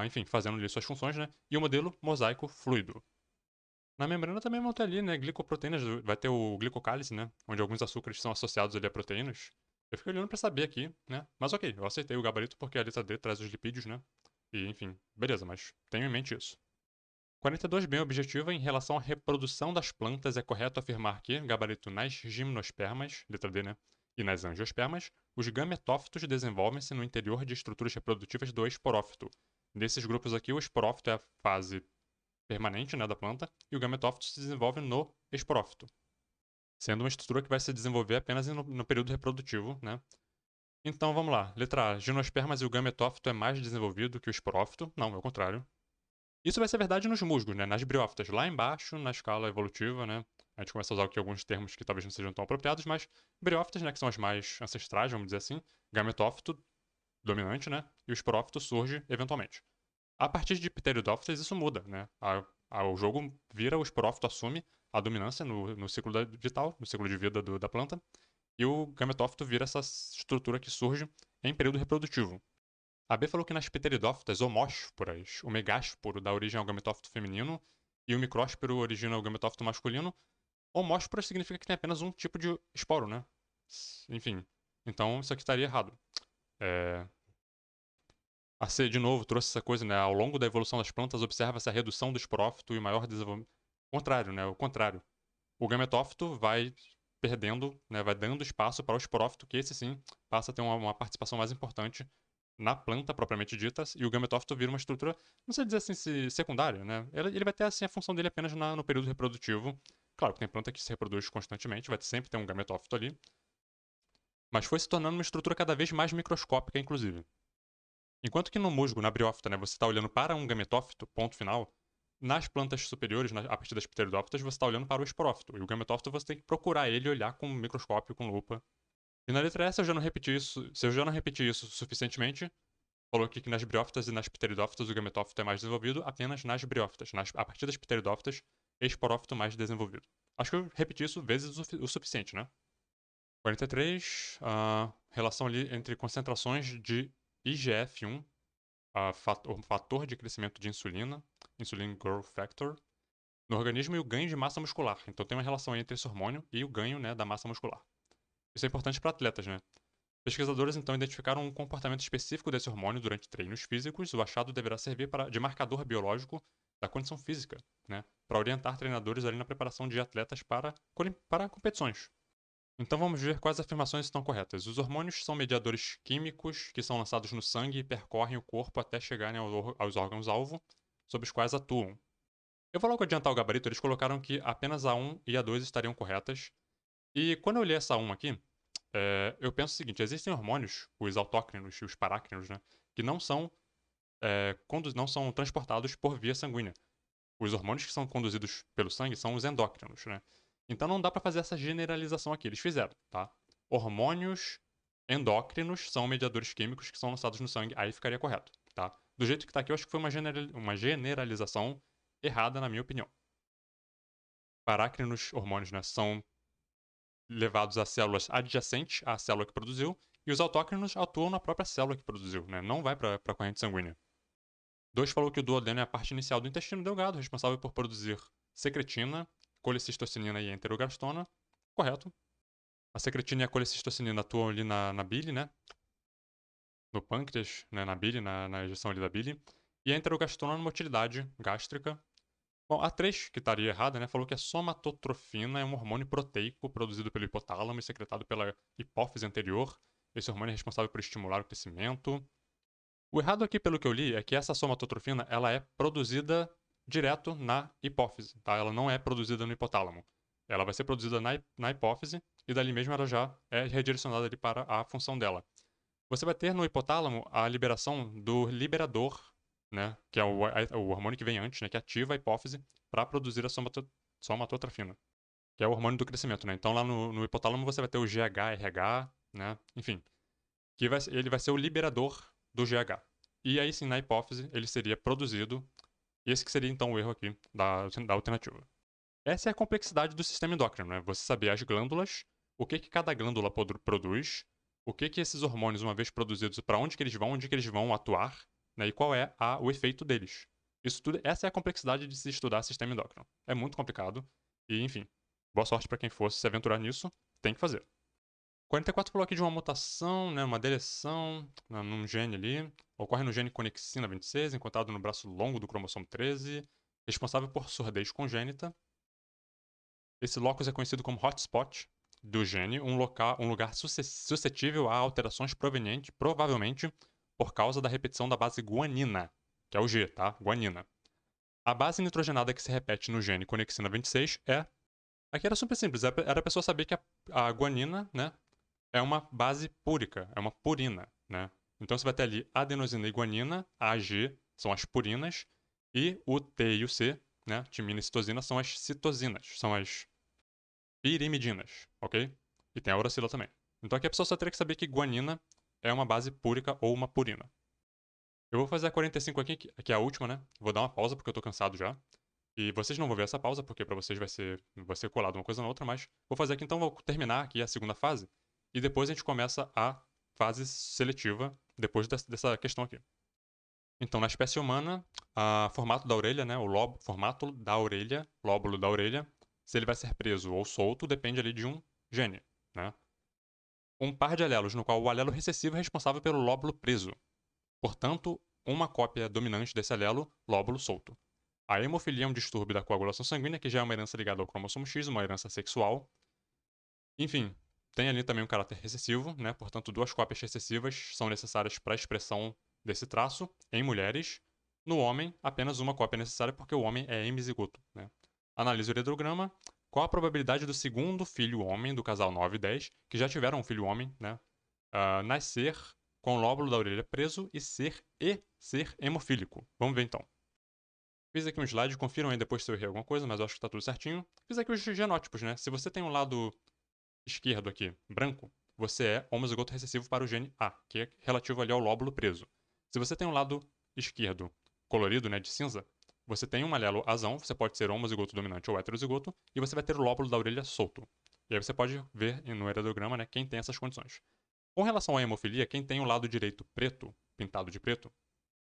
enfim, fazendo ali suas funções, né? E o modelo mosaico fluido. Na membrana também vão ter ali, né, glicoproteínas, vai ter o glicocálise, né, onde alguns açúcares são associados ali a proteínas. Eu fiquei olhando pra saber aqui, né, mas ok, eu aceitei o gabarito porque a letra D traz os lipídios, né, e enfim, beleza, mas tenho em mente isso. 42, bem objetiva, em relação à reprodução das plantas, é correto afirmar que, gabarito nas gimnospermas, letra D, né? E nas angiospermas, os gametófitos desenvolvem-se no interior de estruturas reprodutivas do esporófito. Nesses grupos aqui, o esporófito é a fase permanente, né, da planta, e o gametófito se desenvolve no esporófito, sendo uma estrutura que vai se desenvolver apenas no período reprodutivo, né? Então vamos lá. Letra A. Gimnospermas e o gametófito é mais desenvolvido que o esporófito? Não, é o contrário. Isso vai ser verdade nos musgos, né? Nas briófitas, lá embaixo, na escala evolutiva, né? A gente começa a usar aqui alguns termos que talvez não sejam tão apropriados, mas briófitas, né, que são as mais ancestrais, vamos dizer assim, gametófito dominante, né? E o esporófito surge eventualmente. A partir de pteridófitas isso muda, né? O jogo vira, o esporófito assume a dominância no ciclo vital, no ciclo de vida da planta, e o gametófito vira essa estrutura que surge em período reprodutivo. A B falou que nas pteridófitas homósporas, o megásporo dá origem ao gametófito feminino e o micrósporo origina o gametófito masculino. Homósporas significa que tem apenas um tipo de esporo, né? Enfim, então isso aqui estaria errado. A C, de novo, trouxe essa coisa, né? Ao longo da evolução das plantas, observa-se a redução do esporófito e o maior desenvolvimento. Contrário, né? O contrário. O gametófito vai perdendo, né? Vai dando espaço para o esporófito, que esse sim passa a ter uma participação mais importante na planta propriamente dita, e o gametófito vira uma estrutura, não sei dizer assim, secundária, né? Ele vai ter assim a função dele apenas no período reprodutivo. Claro que tem planta que se reproduz constantemente, vai sempre ter um gametófito ali, mas foi se tornando uma estrutura cada vez mais microscópica, inclusive. Enquanto que no musgo, na briófita, né, você está olhando para um gametófito, ponto final, nas plantas superiores, a partir das pteridófitas, você está olhando para o esporófito. E o gametófito você tem que procurar ele e olhar com um microscópio, com lupa. E na letra S, eu já não repeti isso, se eu já não repeti isso suficientemente, falou aqui que nas briófitas e nas pteridófitas o gametófito é mais desenvolvido, apenas nas briófitas. A partir das pteridófitas, esporófito mais desenvolvido. Acho que eu repeti isso vezes o suficiente, né? 43, relação ali entre concentrações de IGF-1, o fator de crescimento de insulina, Insulin Growth Factor, no organismo e o ganho de massa muscular. Então tem uma relação entre esse hormônio e o ganho, né, da massa muscular. Isso é importante para atletas, né? Pesquisadores então identificaram um comportamento específico desse hormônio durante treinos físicos. O achado deverá servir de marcador biológico da condição física, né, para orientar treinadores ali na preparação de atletas para competições. Então vamos ver quais afirmações estão corretas. Os hormônios são mediadores químicos que são lançados no sangue e percorrem o corpo até chegarem aos órgãos-alvo, sobre os quais atuam. Eu vou logo adiantar o gabarito, eles colocaram que apenas a 1 e a 2 estariam corretas. E quando eu li essa 1 aqui, eu penso o seguinte: existem hormônios, os autócrinos e os parácrinos, né, que não são transportados por via sanguínea. Os hormônios que são conduzidos pelo sangue são os endócrinos, né? Então não dá para fazer essa generalização aqui. Eles fizeram, tá? Hormônios endócrinos são mediadores químicos que são lançados no sangue. Aí ficaria correto, tá? Do jeito que tá aqui, eu acho que foi uma generalização errada, na minha opinião. Parácrinos, hormônios, né, são levados a células adjacentes à célula que produziu, e os autócrinos atuam na própria célula que produziu, né? Não vai para a corrente sanguínea. 2 falou que o duodeno é a parte inicial do intestino delgado, responsável por produzir secretina, colecistocinina e enterogastona. Correto. A secretina e a colecistocinina atuam ali na bile, né? No pâncreas, né? Na bile, na ejeção ali da bile. E a enterogastona na motilidade gástrica. Bom, a 3, que estaria errada, né? Falou que a somatotrofina é um hormônio proteico produzido pelo hipotálamo e secretado pela hipófise anterior. Esse hormônio é responsável por estimular o crescimento. O errado aqui, pelo que eu li, é que essa somatotrofina ela é produzida direto na hipófise, tá? Ela não é produzida no hipotálamo. Ela vai ser produzida na hipófise e dali mesmo ela já é redirecionada ali para a função dela. Você vai ter no hipotálamo a liberação do liberador, né? Que é o hormônio que vem antes, né? Que ativa a hipófise para produzir a somatotrofina, que é o hormônio do crescimento, né? Então lá no hipotálamo você vai ter o GH-RH, né? Enfim, ele vai ser o liberador do GH. E aí sim, na hipófise, ele seria produzido. Esse que seria então o erro aqui da alternativa. Essa é a complexidade do sistema endócrino, né? Você saber as glândulas, o que cada glândula produz, o que esses hormônios, uma vez produzidos, para onde que eles vão atuar, né? E qual é o efeito deles. Isso tudo, essa é a complexidade de se estudar sistema endócrino. É muito complicado e, enfim, boa sorte para quem fosse se aventurar nisso, tem que fazer. 44 falou aqui de uma mutação, né, uma deleção num gene ali. Ocorre no gene conexina 26, encontrado no braço longo do cromossomo 13. responsável por surdez congênita. Esse locus é conhecido como hotspot do gene, um lugar suscetível a alterações provenientes, provavelmente por causa da repetição da base guanina, que é o G, tá? Guanina. A base nitrogenada que se repete no gene conexina 26 é... Aqui era super simples, era a pessoa saber que a guanina, né, é uma base púrica, é uma purina, né? Então você vai ter ali adenosina e guanina, A, G são as purinas, e o T e o C, né, timina e citosina, são as citosinas, são as pirimidinas, ok? E tem a uracila também. Então aqui a pessoa só teria que saber que guanina é uma base púrica ou uma purina. Eu vou fazer a 45 aqui, que é a última, né? Vou dar uma pausa porque eu tô cansado já. E vocês não vão ver essa pausa, porque pra vocês vai ser colado uma coisa na outra, mas vou fazer aqui então, vou terminar aqui a segunda fase. E depois a gente começa a fase seletiva, depois dessa questão aqui. Então, na espécie humana, o formato da orelha, né, formato da orelha, lóbulo da orelha, se ele vai ser preso ou solto, depende ali de um gene, né? Um par de alelos, no qual o alelo recessivo é responsável pelo lóbulo preso. Portanto, uma cópia dominante desse alelo, lóbulo solto. A hemofilia é um distúrbio da coagulação sanguínea, que já é uma herança ligada ao cromossomo X, uma herança sexual. Enfim, tem ali também um caráter recessivo, né? Portanto, duas cópias recessivas são necessárias para a expressão desse traço em mulheres. No homem, apenas uma cópia é necessária porque o homem é hemizigoto, né? Analise o uretrograma. Qual a probabilidade do segundo filho homem do casal 9 e 10, que já tiveram um filho homem, né? Nascer com o lóbulo da orelha preso e ser hemofílico? Vamos ver então. Fiz aqui um slide, confiram aí depois se eu errei alguma coisa, mas eu acho que está tudo certinho. Fiz aqui os genótipos, né? Se você tem um lado esquerdo aqui, branco, você é homozigoto recessivo para o gene A, que é relativo ali ao lóbulo preso. Se você tem um lado esquerdo colorido, né, de cinza, você tem um alelo azão, você pode ser homozigoto dominante ou heterozigoto, e você vai ter o lóbulo da orelha solto. E aí você pode ver no heredograma, né, quem tem essas condições. Com relação à hemofilia, quem tem o lado direito preto, pintado de preto,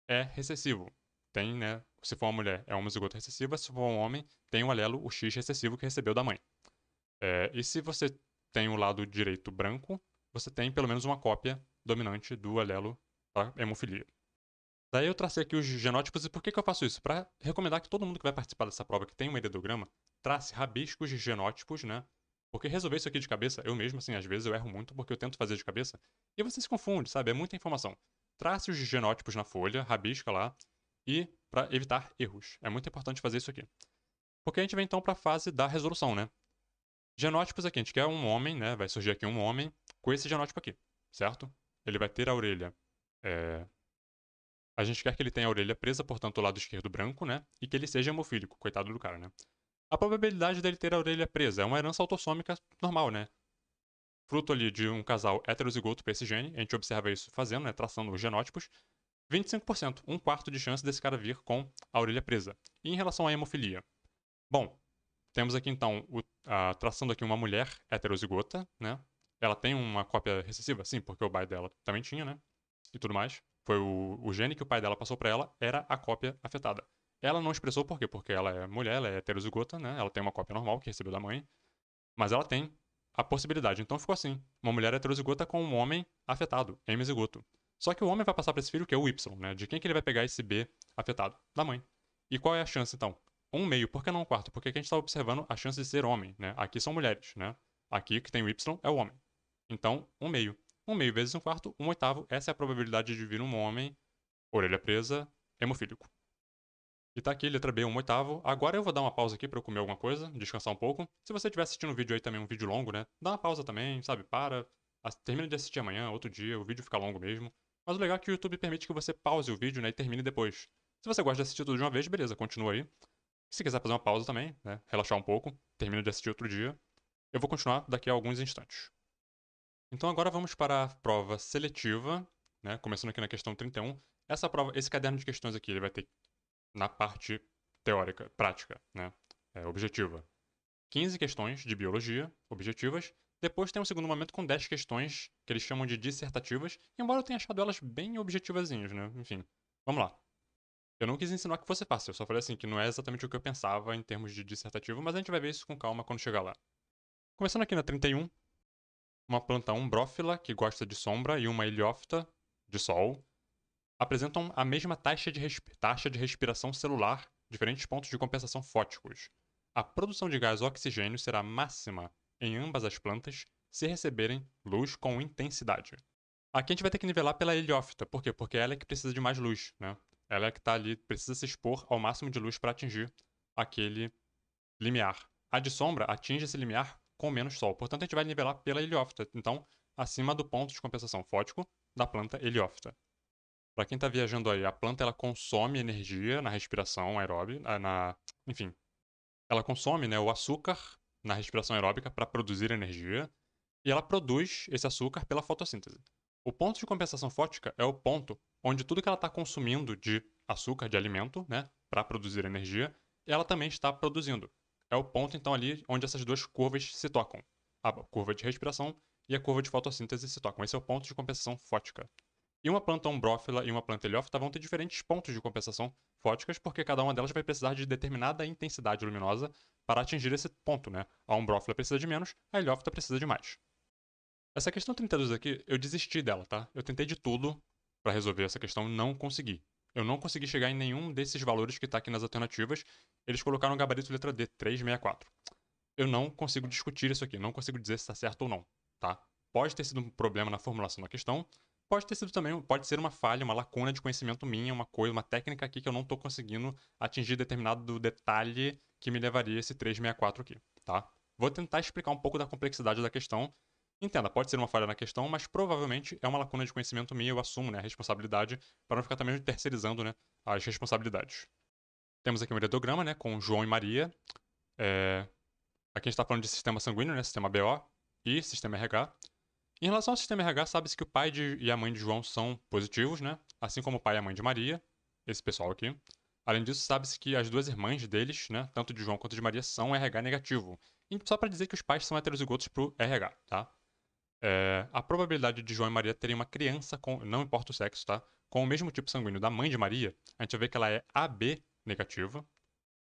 é recessivo. Tem, né, se for uma mulher, é homozigoto recessiva, se for um homem, tem o alelo, o X recessivo que recebeu da mãe. E se você tem o lado direito branco, você tem pelo menos uma cópia dominante do alelo da hemofilia. Daí eu tracei aqui os genótipos, e por que eu faço isso? Para recomendar que todo mundo que vai participar dessa prova que tem um heredograma, trace rabiscos de genótipos, né? Porque resolver isso aqui de cabeça, eu mesmo, assim, às vezes eu erro muito porque eu tento fazer de cabeça, e você se confunde, sabe? É muita informação. Trace os genótipos na folha, rabisca lá, e para evitar erros. É muito importante fazer isso aqui. Porque a gente vem então para a fase da resolução, né? Genótipos aqui, a gente quer um homem, né? Vai surgir aqui um homem com esse genótipo aqui, certo? Ele vai ter a orelha. A gente quer que ele tenha a orelha presa, portanto, o lado esquerdo branco, né? E que ele seja hemofílico, coitado do cara, né? A probabilidade dele ter a orelha presa é uma herança autossômica normal, né? Fruto ali de um casal heterozigoto para esse gene, a gente observa isso fazendo, né? Traçando os genótipos. 25%, um quarto de chance desse cara vir com a orelha presa. E em relação à hemofilia? Bom, temos aqui então, traçando aqui uma mulher heterozigota, né? Ela tem uma cópia recessiva? Sim, porque o pai dela também tinha, né? E tudo mais. Foi o gene que o pai dela passou para ela, era a cópia afetada. Ela não expressou por quê? Porque ela é mulher, ela é heterozigota, né? Ela tem uma cópia normal que recebeu da mãe, mas ela tem a possibilidade. Então ficou assim: uma mulher heterozigota com um homem afetado, hemizigoto. Só que o homem vai passar para esse filho, que é o Y, né? De quem que ele vai pegar esse B afetado? Da mãe. E qual é a chance, então? Um meio. Por que não um quarto? Porque aqui a gente está observando a chance de ser homem, né? Aqui são mulheres, né? Aqui que tem o Y é o homem. Então, um meio. Um meio vezes um quarto, um oitavo. Essa é a probabilidade de vir um homem, orelha presa, hemofílico. E tá aqui, letra B, um oitavo. Agora eu vou dar uma pausa aqui pra eu comer alguma coisa, descansar um pouco. Se você estiver assistindo um vídeo aí também, um vídeo longo, né? Dá uma pausa também, sabe? Para. Termina de assistir amanhã, outro dia, o vídeo fica longo mesmo. Mas o legal é que o YouTube permite que você pause o vídeo, né? E termine depois. Se você gosta de assistir tudo de uma vez, beleza, continua aí. Se quiser fazer uma pausa também, né? Relaxar um pouco, termina de assistir outro dia. Eu vou continuar daqui a alguns instantes. Então agora vamos para a prova seletiva, né? Começando aqui na questão 31. Essa prova, esse caderno de questões aqui, ele vai ter na parte teórica, prática, né? Objetiva. 15 questões de biologia, objetivas. Depois tem um segundo momento com 10 questões, que eles chamam de dissertativas, embora eu tenha achado elas bem objetivazinhas, né? Enfim, vamos lá. Eu não quis ensinar que fosse fácil, eu só falei assim, que não é exatamente o que eu pensava em termos de dissertativo, mas a gente vai ver isso com calma quando chegar lá. Começando aqui na 31, uma planta umbrófila, que gosta de sombra, e uma heliófita, de sol, apresentam a mesma taxa de respiração celular diferentes pontos de compensação fóticos. A produção de gás oxigênio será máxima em ambas as plantas se receberem luz com intensidade. Aqui a gente vai ter que nivelar pela heliófita. Por quê? Porque ela é que precisa de mais luz, né? Ela é que está ali, precisa se expor ao máximo de luz para atingir aquele limiar. A de sombra atinge esse limiar com menos sol. Portanto, a gente vai nivelar pela heliófita. Então, acima do ponto de compensação fótico da planta heliófita. Para quem está viajando aí, a planta ela consome energia na respiração aeróbica, enfim, ela consome, né, o açúcar na respiração aeróbica para produzir energia e ela produz esse açúcar pela fotossíntese. O ponto de compensação fótica é o ponto onde tudo que ela está consumindo de açúcar, de alimento, né, para produzir energia, ela também está produzindo. É o ponto, então, ali onde essas duas curvas se tocam. A curva de respiração e a curva de fotossíntese se tocam. Esse é o ponto de compensação fótica. E uma planta ombrófila e uma planta heliófita vão ter diferentes pontos de compensação fóticas, porque cada uma delas vai precisar de determinada intensidade luminosa para atingir esse ponto, né? A ombrófila precisa de menos, a heliófita precisa de mais. Essa questão 32 aqui, eu desisti dela, tá? Eu tentei de tudo para resolver essa questão e não consegui. Eu não consegui chegar em nenhum desses valores que está aqui nas alternativas. Eles colocaram o gabarito letra D, 364. Eu não consigo discutir isso aqui, não consigo dizer se está certo ou não, tá? Pode ter sido um problema na formulação da questão, pode ter sido também, pode ser uma falha, uma lacuna de conhecimento minha, uma coisa, uma técnica aqui que eu não estou conseguindo atingir determinado detalhe que me levaria a esse 364 aqui, tá? Vou tentar explicar um pouco da complexidade da questão. Entenda, pode ser uma falha na questão, mas provavelmente é uma lacuna de conhecimento minha, eu assumo, né, a responsabilidade, para não ficar também terceirizando, né, as responsabilidades. Temos aqui um heredograma, né, com João e Maria. Aqui a gente está falando de sistema sanguíneo, né, sistema BO e sistema RH. Em relação ao sistema RH, sabe-se que o pai e a mãe de João são positivos, né, assim como o pai e a mãe de Maria, esse pessoal aqui. Além disso, sabe-se que as duas irmãs deles, né, tanto de João quanto de Maria, são RH negativo. E só para dizer que os pais são heterozigotos para o RH, tá? A probabilidade de João e Maria terem uma criança com, não importa o sexo, tá? Com o mesmo tipo sanguíneo da mãe de Maria, a gente vai ver que ela é AB negativa,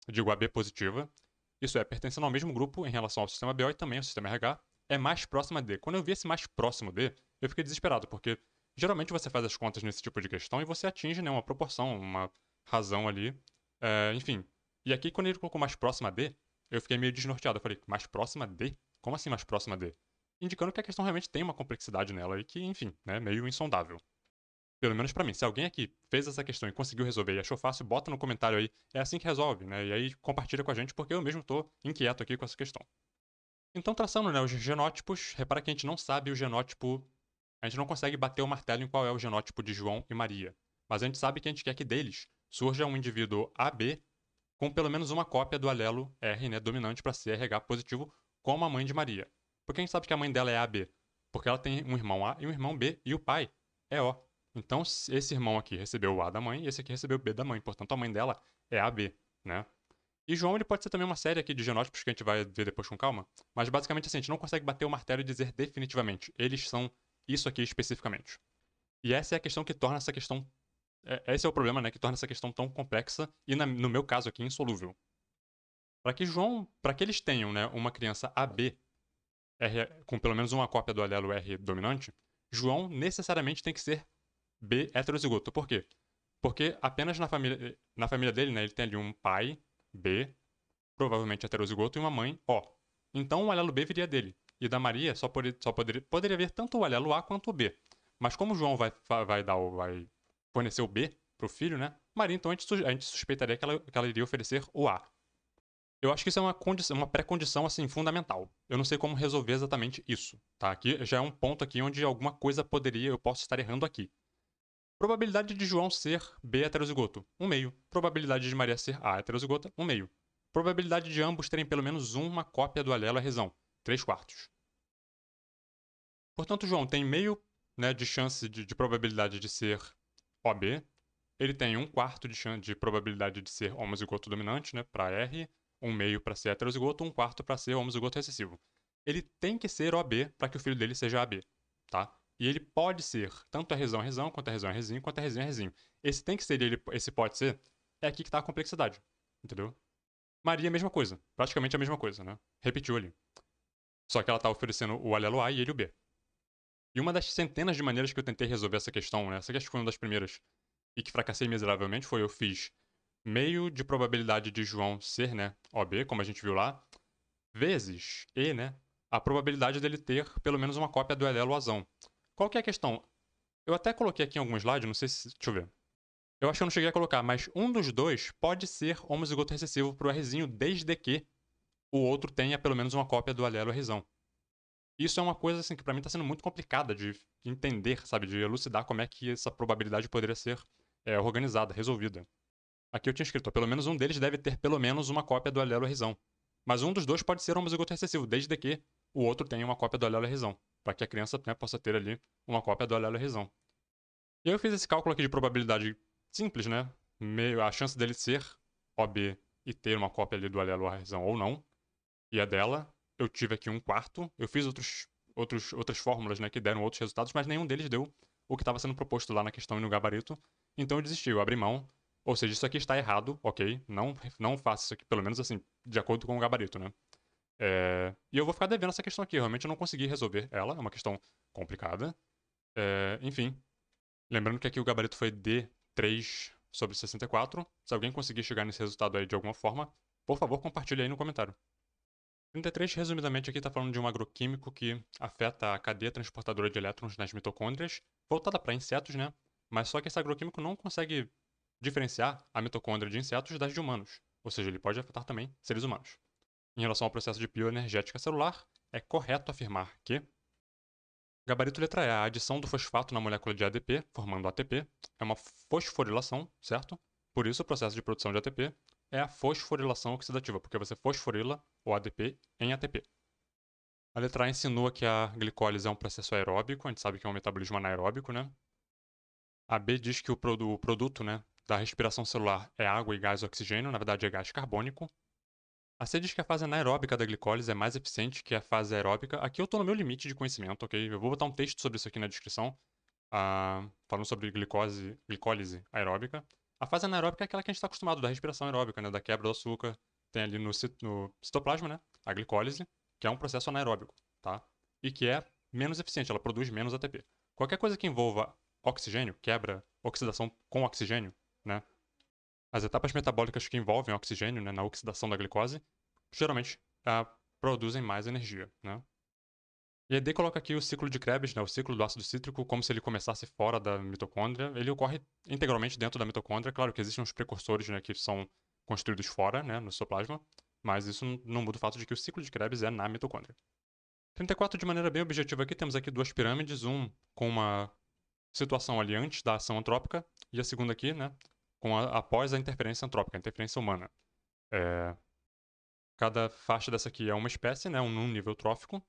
digo AB positiva. Isso é, pertencendo ao mesmo grupo em relação ao sistema BO e também ao sistema RH, é mais próxima de. Quando eu vi esse mais próximo de, eu fiquei desesperado, porque geralmente você faz as contas nesse tipo de questão e você atinge, né, uma proporção, uma razão ali. Enfim. E aqui, quando ele colocou mais próxima de, eu fiquei meio desnorteado. Eu falei, mais próxima de? Como assim mais próxima de? Indicando que a questão realmente tem uma complexidade nela e que, enfim, né, meio insondável. Pelo menos pra mim. Se alguém aqui fez essa questão e conseguiu resolver e achou fácil, bota no comentário aí. É assim que resolve, né? E aí compartilha com a gente, porque eu mesmo tô inquieto aqui com essa questão. Então, traçando, né, os genótipos, repara que a gente não sabe o genótipo. A gente não consegue bater o martelo em qual é o genótipo de João e Maria. Mas a gente sabe que a gente quer que deles surja um indivíduo AB com pelo menos uma cópia do alelo R, né, dominante para ser RH positivo, como a mãe de Maria. Por que a gente sabe que a mãe dela é AB? Porque ela tem um irmão A e um irmão B, e o pai é O. Então, esse irmão aqui recebeu o A da mãe e esse aqui recebeu o B da mãe. Portanto, a mãe dela é AB, né? E João, ele pode ser também uma série aqui de genótipos que a gente vai ver depois com calma. Mas, basicamente, assim, a gente não consegue bater o martelo e dizer definitivamente. Eles são isso aqui especificamente. E essa é a questão que torna essa questão... Esse é o problema, né? Que torna essa questão tão complexa e, no meu caso aqui, insolúvel. Para que eles tenham, né, uma criança AB R, com pelo menos uma cópia do alelo R dominante, João necessariamente tem que ser B heterozigoto. Por quê? Porque apenas na família dele, né, ele tem ali um pai B, provavelmente heterozigoto, e uma mãe O. Então o alelo B viria dele. E da Maria poderia haver tanto o alelo A quanto o B. Mas como João vai fornecer o B pro filho, né? Maria, então a gente suspeitaria que ela iria oferecer o A. Eu acho que isso é uma pré-condição, assim, fundamental. Eu não sei como resolver exatamente isso, tá? Aqui já é um ponto aqui onde alguma coisa eu posso estar errando aqui. Probabilidade de João ser B heterozigoto, 1/2. Probabilidade de Maria ser A heterozigota, 1/2. Probabilidade de ambos terem pelo menos uma cópia do alelo Rzão, 3/4. Portanto, João tem meio, né, de chance de probabilidade de ser OB. Ele tem 1/4 de probabilidade de ser homozigoto dominante, né, para R. 1/2 para ser heterozigoto, 1/4 para ser homozigoto recessivo. Ele tem que ser OB para que o filho dele seja AB, tá? E ele pode ser tanto a Rzão, quanto a Rzão Rzinho, quanto a Rzinho Rzinho. Esse tem que ser esse pode ser, é aqui que tá a complexidade, entendeu? Maria, mesma coisa, praticamente a mesma coisa, né? Repetiu ali. Só que ela tá oferecendo o alelo A e ele o B. E uma das centenas de maneiras que eu tentei resolver essa questão, né? Essa questão foi uma das primeiras e que fracassei miseravelmente, foi eu fiz meio de probabilidade de João ser, né, OB, como a gente viu lá, vezes E, né, a probabilidade dele ter pelo menos uma cópia do alelo azão. Qual que é a questão? Eu até coloquei aqui em algum slide, não sei se... Deixa eu ver. Eu acho que eu não cheguei a colocar, mas um dos dois pode ser homozigoto recessivo pro Rzinho, desde que o outro tenha pelo menos uma cópia do alelo Rzão. Isso é uma coisa assim que pra mim tá sendo muito complicada de entender, sabe, de elucidar como é que essa probabilidade poderia ser organizada, resolvida. Aqui eu tinha escrito, ó, pelo menos um deles deve ter pelo menos uma cópia do alelo Rzão. Mas um dos dois pode ser homozigoto recessivo, desde que o outro tenha uma cópia do alelo Rzão, para que a criança, né, possa ter ali uma cópia do alelo Rzão. E aí eu fiz esse cálculo aqui de probabilidade simples, né? A chance dele ser OB e ter uma cópia ali do alelo Rzão ou não. E a dela, eu tive aqui um quarto. Eu fiz outras fórmulas, né, que deram outros resultados, mas nenhum deles deu o que estava sendo proposto lá na questão e no gabarito. Então eu desisti, eu abri mão. Ou seja, isso aqui está errado, ok? Não faça isso aqui, pelo menos assim, de acordo com o gabarito, né? E eu vou ficar devendo essa questão aqui. Realmente eu não consegui resolver ela, é uma questão complicada. Enfim, lembrando que aqui o gabarito foi D3/64. Se alguém conseguir chegar nesse resultado aí de alguma forma, por favor, compartilhe aí no comentário. 33, resumidamente, aqui está falando de um agroquímico que afeta a cadeia transportadora de elétrons nas mitocôndrias, voltada para insetos, né? Mas só que esse agroquímico não consegue diferenciar a mitocôndria de insetos das de humanos, ou seja, ele pode afetar também seres humanos. Em relação ao processo de bioenergética celular, é correto afirmar que gabarito letra E, a adição do fosfato na molécula de ADP, formando ATP, é uma fosforilação, certo? Por isso, o processo de produção de ATP é a fosforilação oxidativa, porque você fosforila o ADP em ATP. A letra A insinua que a glicólise é um processo aeróbico, a gente sabe que é um metabolismo anaeróbico, né? A B diz que o produto, né, da respiração celular é água e gás oxigênio, na verdade é gás carbônico. A C diz que a fase anaeróbica da glicólise é mais eficiente que a fase aeróbica. Aqui eu estou no meu limite de conhecimento, ok? Eu vou botar um texto sobre isso aqui na descrição, falando sobre glicólise aeróbica. A fase anaeróbica é aquela que a gente está acostumado, da respiração aeróbica, né? Da quebra do açúcar. Tem ali no citoplasma, né? A glicólise, que é um processo anaeróbico, tá? E que é menos eficiente, ela produz menos ATP. Qualquer coisa que envolva oxigênio, quebra, oxidação com oxigênio, né? As etapas metabólicas que envolvem oxigênio, né, na oxidação da glicose, geralmente produzem mais energia, né? E a D coloca aqui o ciclo de Krebs, né, o ciclo do ácido cítrico, como se ele começasse fora da mitocôndria. Ele ocorre integralmente dentro da mitocôndria. Claro que existem uns precursores, né, que são construídos fora, né, no citoplasma, mas isso não muda o fato de que o ciclo de Krebs é na mitocôndria. 34, de maneira bem objetiva aqui, temos aqui duas pirâmides, um com uma situação ali antes da ação antrópica e a segunda aqui, né, após a interferência antrópica, a interferência humana. Cada faixa dessa aqui é uma espécie, né, num nível trófico.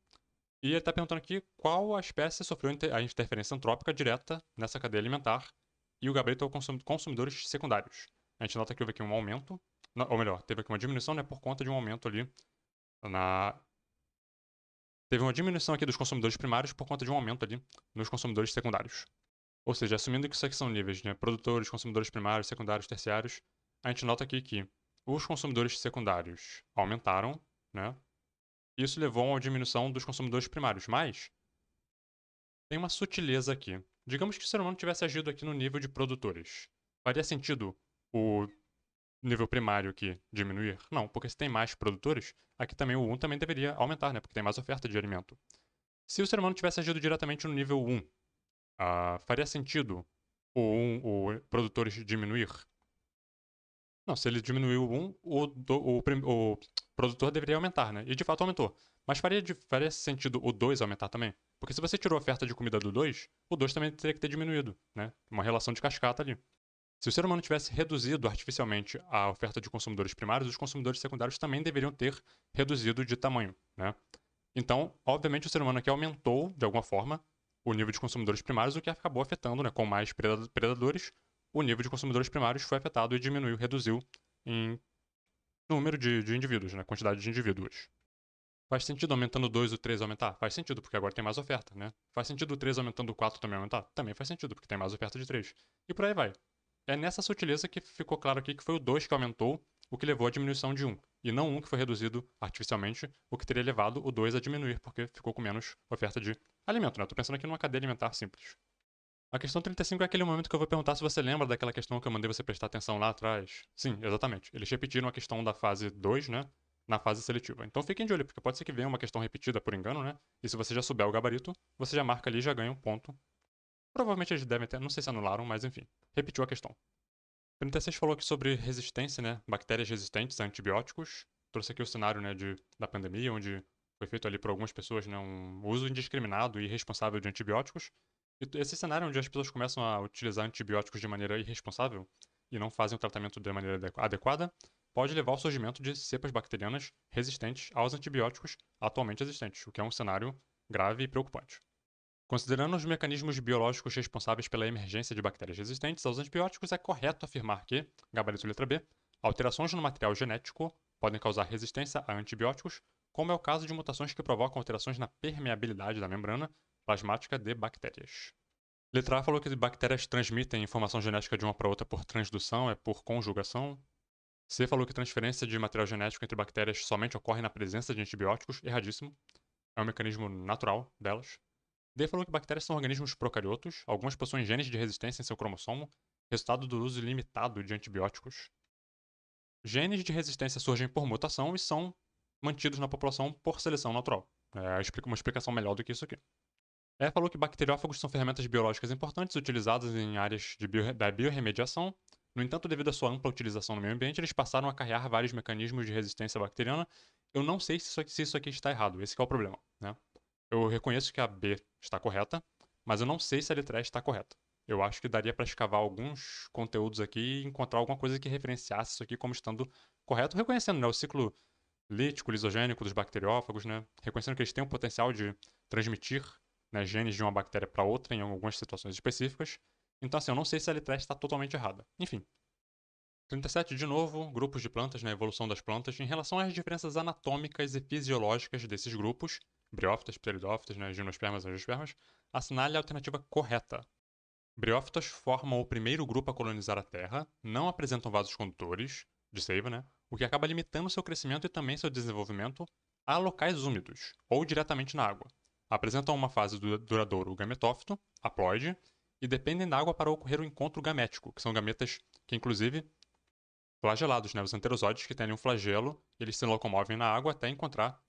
E ele está perguntando aqui qual a espécie sofreu a interferência antrópica direta nessa cadeia alimentar e o gabarito é consumidores secundários. A gente nota que houve aqui um aumento, ou melhor, teve aqui uma diminuição, né, por conta de um aumento ali na... Teve uma diminuição aqui dos consumidores primários por conta de um aumento ali nos consumidores secundários. Ou seja, assumindo que isso aqui são níveis, né, produtores, consumidores primários, secundários, terciários, a gente nota aqui que os consumidores secundários aumentaram, né, isso levou a uma diminuição dos consumidores primários, mas tem uma sutileza aqui. Digamos que o ser humano tivesse agido aqui no nível de produtores. Faria sentido o nível primário aqui diminuir? Não, porque se tem mais produtores, aqui também o 1 também deveria aumentar, né? Porque tem mais oferta de alimento. Se o ser humano tivesse agido diretamente no nível 1, faria sentido o produtores diminuir? Não, se ele diminuiu o 1, o produtor deveria aumentar, né? E de fato aumentou. Mas faria sentido o 2 aumentar também? Porque se você tirou a oferta de comida do 2, o 2 também teria que ter diminuído, né? Uma relação de cascata ali. Se o ser humano tivesse reduzido artificialmente a oferta de consumidores primários, os consumidores secundários também deveriam ter reduzido de tamanho, né? Então, obviamente, o ser humano aqui aumentou, de alguma forma, o nível de consumidores primários, o que acabou afetando, né, com mais predadores, o nível de consumidores primários foi afetado e diminuiu, reduziu em número de indivíduos, né, quantidade de indivíduos. Faz sentido aumentando o 2 e o 3 aumentar? Faz sentido, porque agora tem mais oferta, né? Faz sentido o 3 aumentando o 4 também aumentar? Também faz sentido, porque tem mais oferta de 3. E por aí vai. É nessa sutileza que ficou claro aqui que foi o 2 que aumentou, o que levou à diminuição de 1. E não 1 que foi reduzido artificialmente, o que teria levado o 2 a diminuir, porque ficou com menos oferta de alimento, né? Eu tô pensando aqui numa cadeia alimentar simples. A questão 35 é aquele momento que eu vou perguntar se você lembra daquela questão que eu mandei você prestar atenção lá atrás. Sim, exatamente. Eles repetiram a questão da fase 2, né? Na fase seletiva. Então fiquem de olho, porque pode ser que venha uma questão repetida por engano, né? E se você já souber o gabarito, você já marca ali e já ganha um ponto. Provavelmente eles devem ter, não sei se anularam, mas enfim. Repetiu a questão. 36 falou aqui sobre resistência, né? Bactérias resistentes a antibióticos. Trouxe aqui o cenário, né, da pandemia, onde foi feito ali por algumas pessoas, né, um uso indiscriminado e irresponsável de antibióticos. E esse cenário onde as pessoas começam a utilizar antibióticos de maneira irresponsável e não fazem o tratamento de maneira adequada, pode levar ao surgimento de cepas bacterianas resistentes aos antibióticos atualmente existentes, o que é um cenário grave e preocupante. Considerando os mecanismos biológicos responsáveis pela emergência de bactérias resistentes aos antibióticos, é correto afirmar que, gabarito letra B, alterações no material genético podem causar resistência a antibióticos, como é o caso de mutações que provocam alterações na permeabilidade da membrana plasmática de bactérias. Letra A falou que bactérias transmitem informação genética de uma para outra por transdução, é por conjugação. C falou que transferência de material genético entre bactérias somente ocorre na presença de antibióticos, erradíssimo. É um mecanismo natural delas. D falou que bactérias são organismos procariotos, algumas possuem genes de resistência em seu cromossomo, resultado do uso limitado de antibióticos. Genes de resistência surgem por mutação e são mantidos na população por seleção natural. Uma explicação melhor do que isso aqui. E falou que bacteriófagos são ferramentas biológicas importantes utilizadas em áreas da biorremediação. No entanto, devido à sua ampla utilização no meio ambiente, eles passaram a carregar vários mecanismos de resistência bacteriana. Eu não sei se isso aqui está errado, esse é o problema, né? Eu reconheço que a B está correta, mas eu não sei se a letra E está correta. Eu acho que daria para escavar alguns conteúdos aqui e encontrar alguma coisa que referenciasse isso aqui como estando correto, reconhecendo, né, o ciclo lítico, lisogênico dos bacteriófagos, né, reconhecendo que eles têm o potencial de transmitir, né, genes de uma bactéria para outra em algumas situações específicas. Então, assim, eu não sei se a letra E está totalmente errada. Enfim. 37, de novo, grupos de plantas, na evolução das plantas, em relação às diferenças anatômicas e fisiológicas desses grupos, briófitas, pteridófitas, né, gimnospermas e angiospermas, assinale a alternativa correta. Briófitas formam o primeiro grupo a colonizar a Terra, não apresentam vasos condutores, de seiva, né, o que acaba limitando seu crescimento e também seu desenvolvimento a locais úmidos, ou diretamente na água. Apresentam uma fase duradoura gametófito, haploide, e dependem da água para ocorrer o encontro gamético, que são gametas que, inclusive, flagelados, né? Os enterozoides que têm um flagelo, eles se locomovem na água até encontrar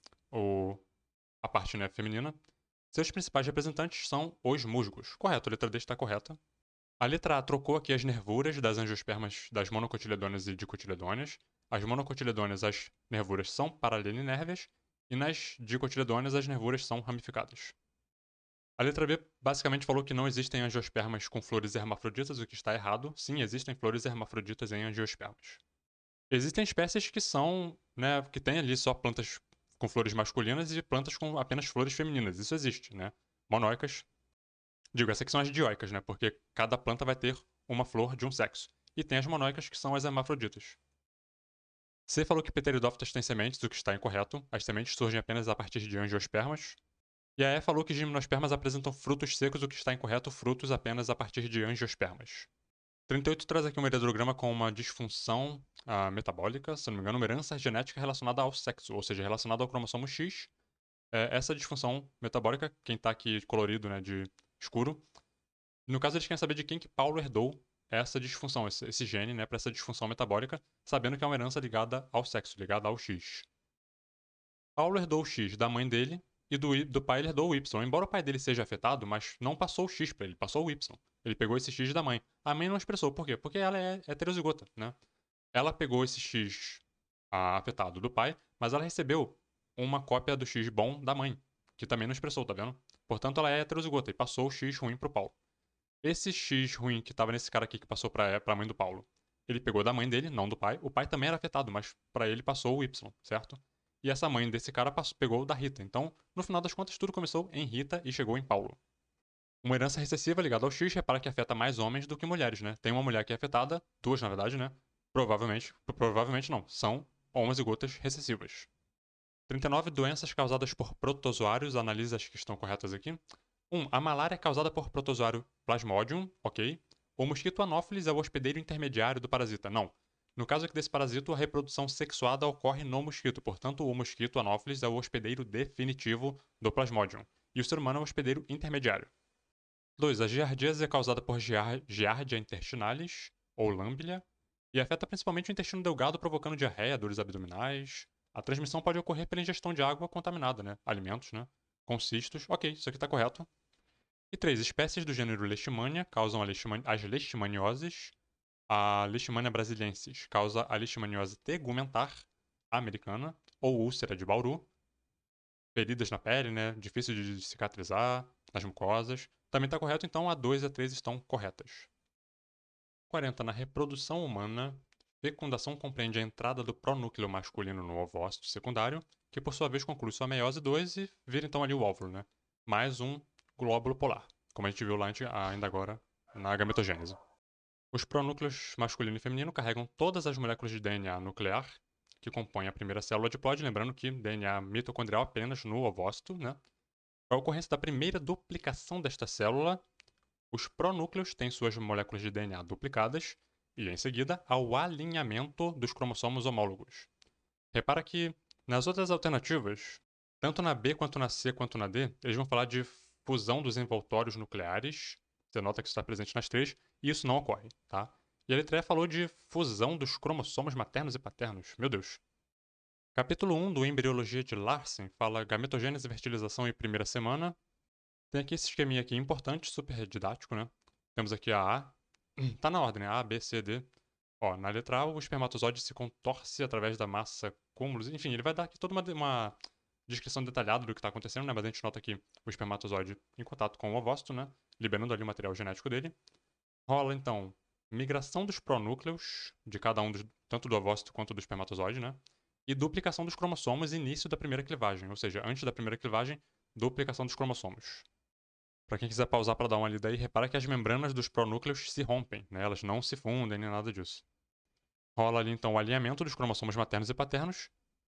a parte, né, feminina. Seus principais representantes são os musgos. Correto, a letra D está correta. A letra A trocou aqui as nervuras das angiospermas das monocotiledôneas e dicotiledôneas. As monocotiledôneas, as nervuras são paralelinérveas, e nas dicotiledôneas as nervuras são ramificadas. A letra B basicamente falou que não existem angiospermas com flores hermafroditas, o que está errado. Sim, existem flores hermafroditas em angiospermas. Existem espécies que são, né, que tem ali só plantas com flores masculinas e plantas com apenas flores femininas. Isso existe, né? Monóicas. Digo, essas que são as dioicas, né? Porque cada planta vai ter uma flor de um sexo. E tem as monóicas, que são as hermafroditas. C falou que pteridófitas têm sementes, o que está incorreto. As sementes surgem apenas a partir de angiospermas. E a E falou que gimnospermas apresentam frutos secos, o que está incorreto, frutos apenas a partir de angiospermas. 38 traz aqui um heredograma com uma disfunção metabólica, se não me engano, uma herança genética relacionada ao sexo, ou seja, relacionada ao cromossomo X. Essa disfunção metabólica, quem está aqui colorido, né, de escuro, no caso eles querem saber de quem que Paulo herdou essa disfunção, esse gene, né, para essa disfunção metabólica, sabendo que é uma herança ligada ao sexo, ligada ao X. Paulo herdou o X da mãe dele e do pai ele herdou o Y. Embora o pai dele seja afetado, mas não passou o X para ele, passou o Y. Ele pegou esse X da mãe. A mãe não expressou. Por quê? Porque ela é heterozigota, né? Ela pegou esse X afetado do pai, mas ela recebeu uma cópia do X bom da mãe, que também não expressou, tá vendo? Portanto, ela é heterozigota e passou o X ruim pro Paulo. Esse X ruim que tava nesse cara aqui que passou pra mãe do Paulo, ele pegou da mãe dele, não do pai. O pai também era afetado, mas para ele passou o Y, certo? E essa mãe desse cara pegou da Rita. Então, no final das contas, tudo começou em Rita e chegou em Paulo. Uma herança recessiva ligada ao X, repara que afeta mais homens do que mulheres, né? Tem uma mulher que é afetada, duas na verdade, né? Provavelmente não, são homozigotas recessivas. 39 doenças causadas por protozoários, analisa as que estão corretas aqui. 1. A malária é causada por protozoário Plasmodium, ok. O mosquito Anopheles é o hospedeiro intermediário do parasita, não. No caso aqui desse parasito, a reprodução sexuada ocorre no mosquito, portanto, o mosquito Anopheles é o hospedeiro definitivo do Plasmodium. E o ser humano é o hospedeiro intermediário. 2. A giardíase é causada por giardia intestinalis, ou lâmblia, e afeta principalmente o intestino delgado, provocando diarreia, dores abdominais. A transmissão pode ocorrer pela ingestão de água contaminada, né? Alimentos, né? Com cistos. Ok, isso aqui está correto. E 3. Espécies do gênero Leishmania causam as leishmanioses. A Leishmania brasiliensis causa a leishmaniose tegumentar americana, ou úlcera de Bauru. Feridas na pele, né? Difícil de cicatrizar, nas mucosas. Também está correto, então a 2 e a 3 estão corretas. 40. Na reprodução humana, fecundação compreende a entrada do pronúcleo masculino no ovócito secundário, que por sua vez conclui sua meiose 2 e vira então ali o óvulo, né? Mais um glóbulo polar, como a gente viu lá ainda agora na gametogênese. Os pronúcleos masculino e feminino carregam todas as moléculas de DNA nuclear que compõem a primeira célula diploide, lembrando que DNA mitocondrial apenas no ovócito, né? Com a ocorrência da primeira duplicação desta célula, os pronúcleos têm suas moléculas de DNA duplicadas e, em seguida, ao alinhamento dos cromossomos homólogos. Repara que, nas outras alternativas, tanto na B quanto na C quanto na D, eles vão falar de fusão dos envoltórios nucleares. Você nota que isso está presente nas três, e isso não ocorre, tá? E a letra E falou de fusão dos cromossomos maternos e paternos. Meu Deus. Capítulo 1 do Embriologia de Larsen fala gametogênese, fertilização e primeira semana. Tem aqui esse esqueminha aqui importante, super didático, né? Temos aqui a A. Tá na ordem, né? A, B, C, D. Ó, na letra A, o espermatozoide se contorce através da massa cúmulos. Enfim, ele vai dar aqui toda uma descrição detalhada do que está acontecendo, né? Mas a gente nota aqui o espermatozoide em contato com o ovócito, né? Liberando ali o material genético dele. Rola, então, migração dos pronúcleos de cada um, tanto do ovócito quanto do espermatozoide, né? E duplicação dos cromossomos e início da primeira clivagem. Ou seja, antes da primeira clivagem, duplicação dos cromossomos. Para quem quiser pausar para dar uma lida aí, repara que as membranas dos pronúcleos se rompem, né? Elas não se fundem nem nada disso. Rola ali então o alinhamento dos cromossomos maternos e paternos,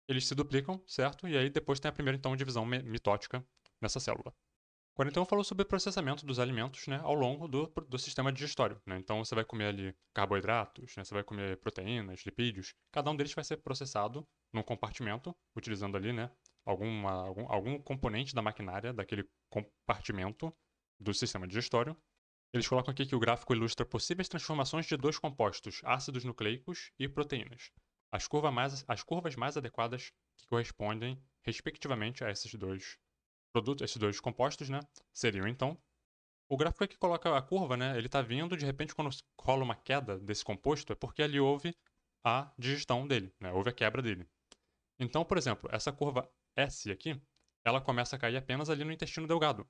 eles se duplicam, certo? E aí depois tem a primeira então divisão mitótica nessa célula. 41 falou sobre o processamento dos alimentos, né, ao longo do sistema digestório, né? Então você vai comer ali carboidratos, né? Você vai comer proteínas, lipídios. Cada um deles vai ser processado num compartimento, utilizando ali, né, algum componente da maquinária daquele compartimento do sistema digestório. Eles colocam aqui que o gráfico ilustra possíveis transformações de dois compostos, ácidos nucleicos e proteínas. As curvas mais adequadas que correspondem, respectivamente, a esses dois produtos, esses dois compostos, né, seriam então. O gráfico aqui coloca a curva, né, ele está vindo, de repente, quando rola uma queda desse composto, é porque ali houve a digestão dele, né, houve a quebra dele. Então, por exemplo, essa curva S aqui, ela começa a cair apenas ali no intestino delgado,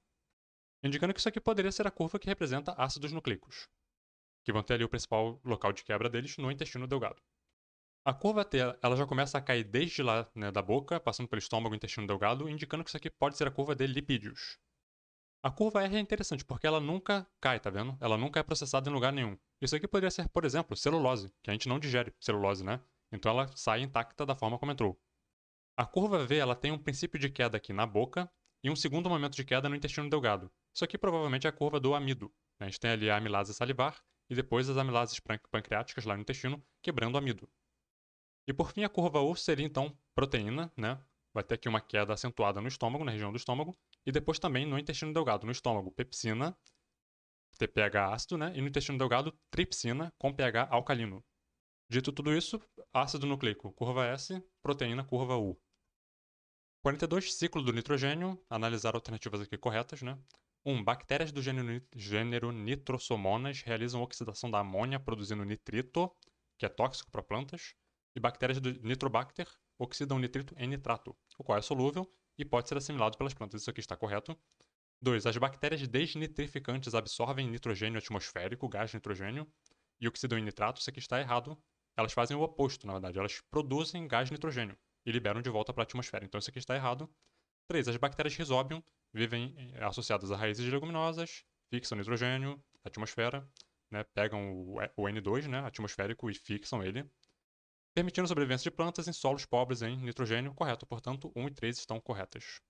indicando que isso aqui poderia ser a curva que representa ácidos nucleicos, que vão ter ali o principal local de quebra deles no intestino delgado. A curva T, ela já começa a cair desde lá, né, da boca, passando pelo estômago e intestino delgado, indicando que isso aqui pode ser a curva de lipídios. A curva R é interessante porque ela nunca cai, tá vendo? Ela nunca é processada em lugar nenhum. Isso aqui poderia ser, por exemplo, celulose, que a gente não digere celulose, né? Então ela sai intacta da forma como entrou. A curva V, ela tem um princípio de queda aqui na boca e um segundo momento de queda no intestino delgado. Isso aqui provavelmente é a curva do amido, né? A gente tem ali a amilase salivar e depois as amilases pancreáticas lá no intestino quebrando o amido. E por fim, a curva U seria então proteína, né? Vai ter aqui uma queda acentuada no estômago, na região do estômago, e depois também no intestino delgado. No estômago, pepsina, TPH ácido, né? E no intestino delgado, tripsina, com pH alcalino. Dito tudo isso, ácido nucleico, curva S, proteína, curva U. 42, ciclo do nitrogênio, analisar alternativas aqui corretas, né? 1. Bactérias do gênero Nitrosomonas realizam oxidação da amônia produzindo nitrito, que é tóxico para plantas, e bactérias do Nitrobacter oxidam nitrito em nitrato, o qual é solúvel e pode ser assimilado pelas plantas. Isso aqui está correto. 2. As bactérias desnitrificantes absorvem nitrogênio atmosférico, gás nitrogênio, e oxidam em nitrato. Isso aqui está errado. Elas fazem o oposto, na verdade. Elas produzem gás nitrogênio e liberam de volta para a atmosfera. Então isso aqui está errado. 3. As bactérias Rhizobium vivem associadas a raízes de leguminosas, fixam nitrogênio na atmosfera, né, pegam o N2, né, atmosférico, e fixam ele, permitindo a sobrevivência de plantas em solos pobres em nitrogênio. Correto, portanto, 1 e 3 estão corretas.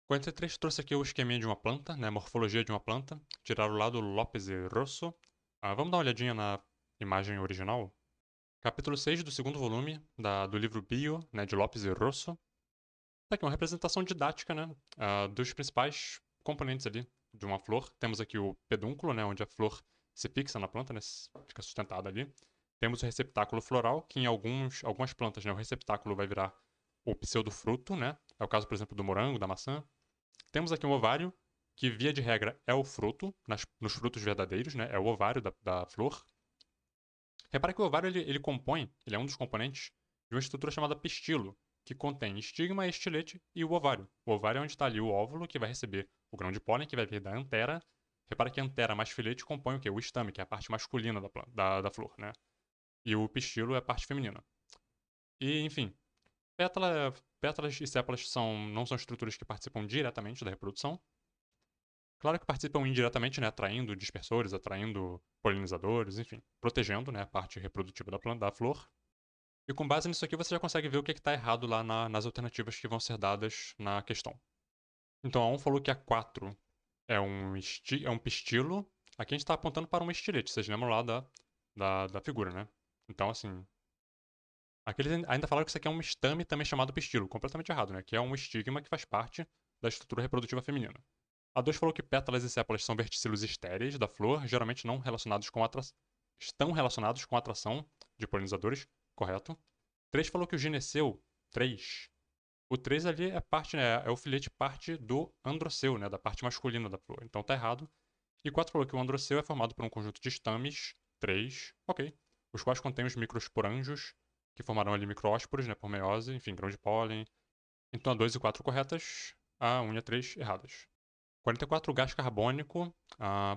43 trouxe aqui o esqueminha de uma planta, né, a morfologia de uma planta, tiraram lá do Lopes e Rosso. Vamos dar uma olhadinha na imagem original. Capítulo 6 do segundo volume do livro Bio, né, de Lopes e Rosso. Tá aqui uma representação didática, né, dos principais componentes ali de uma flor. Temos aqui o pedúnculo, né, onde a flor se fixa na planta, né, fica sustentada ali. Temos o receptáculo floral, que em algumas plantas, né, o receptáculo vai virar o pseudofruto, né? É o caso, por exemplo, do morango, da maçã. Temos aqui um ovário, que via de regra é o fruto, nos frutos verdadeiros, né? É o ovário da flor. Repara que o ovário ele é um dos componentes de uma estrutura chamada pistilo, que contém estigma, estilete e o ovário. O ovário é onde está ali o óvulo, que vai receber o grão de pólen, que vai vir da antera. Repara que a antera mais filete compõe o quê? O estame, que é a parte masculina da flor, né? E o pistilo é a parte feminina. E, enfim, pétalas e sépalas não são estruturas que participam diretamente da reprodução. Claro que participam indiretamente, né, atraindo dispersores, atraindo polinizadores, enfim, protegendo, né, a parte reprodutiva da flor. E com base nisso aqui você já consegue ver o que está errado lá nas alternativas que vão ser dadas na questão. Então a 1 falou que a 4 é um pistilo. Aqui a gente está apontando para um estilete, vocês lembram lá da figura, né? Então, assim, aqui eles ainda falaram que isso aqui é um estame também chamado pistilo, completamente errado, né? Que é um estigma que faz parte da estrutura reprodutiva feminina. A 2 falou que pétalas e sépalas são verticilos estéreis da flor, geralmente não relacionados com estão relacionados com a atração de polinizadores, correto? 3 falou que o gineceu, 3. O 3 ali é parte, né, é o filete parte do androceu, né, da parte masculina da flor. Então tá errado. E 4 falou que o androceu é formado por um conjunto de estames, 3, ok, os quais contêm os microsporângios, que formarão ali micrósporos, né, por meiose, enfim, grão de pólen. Então a 2 e 4 corretas, a 1 e a 3 erradas. 44, o gás carbônico,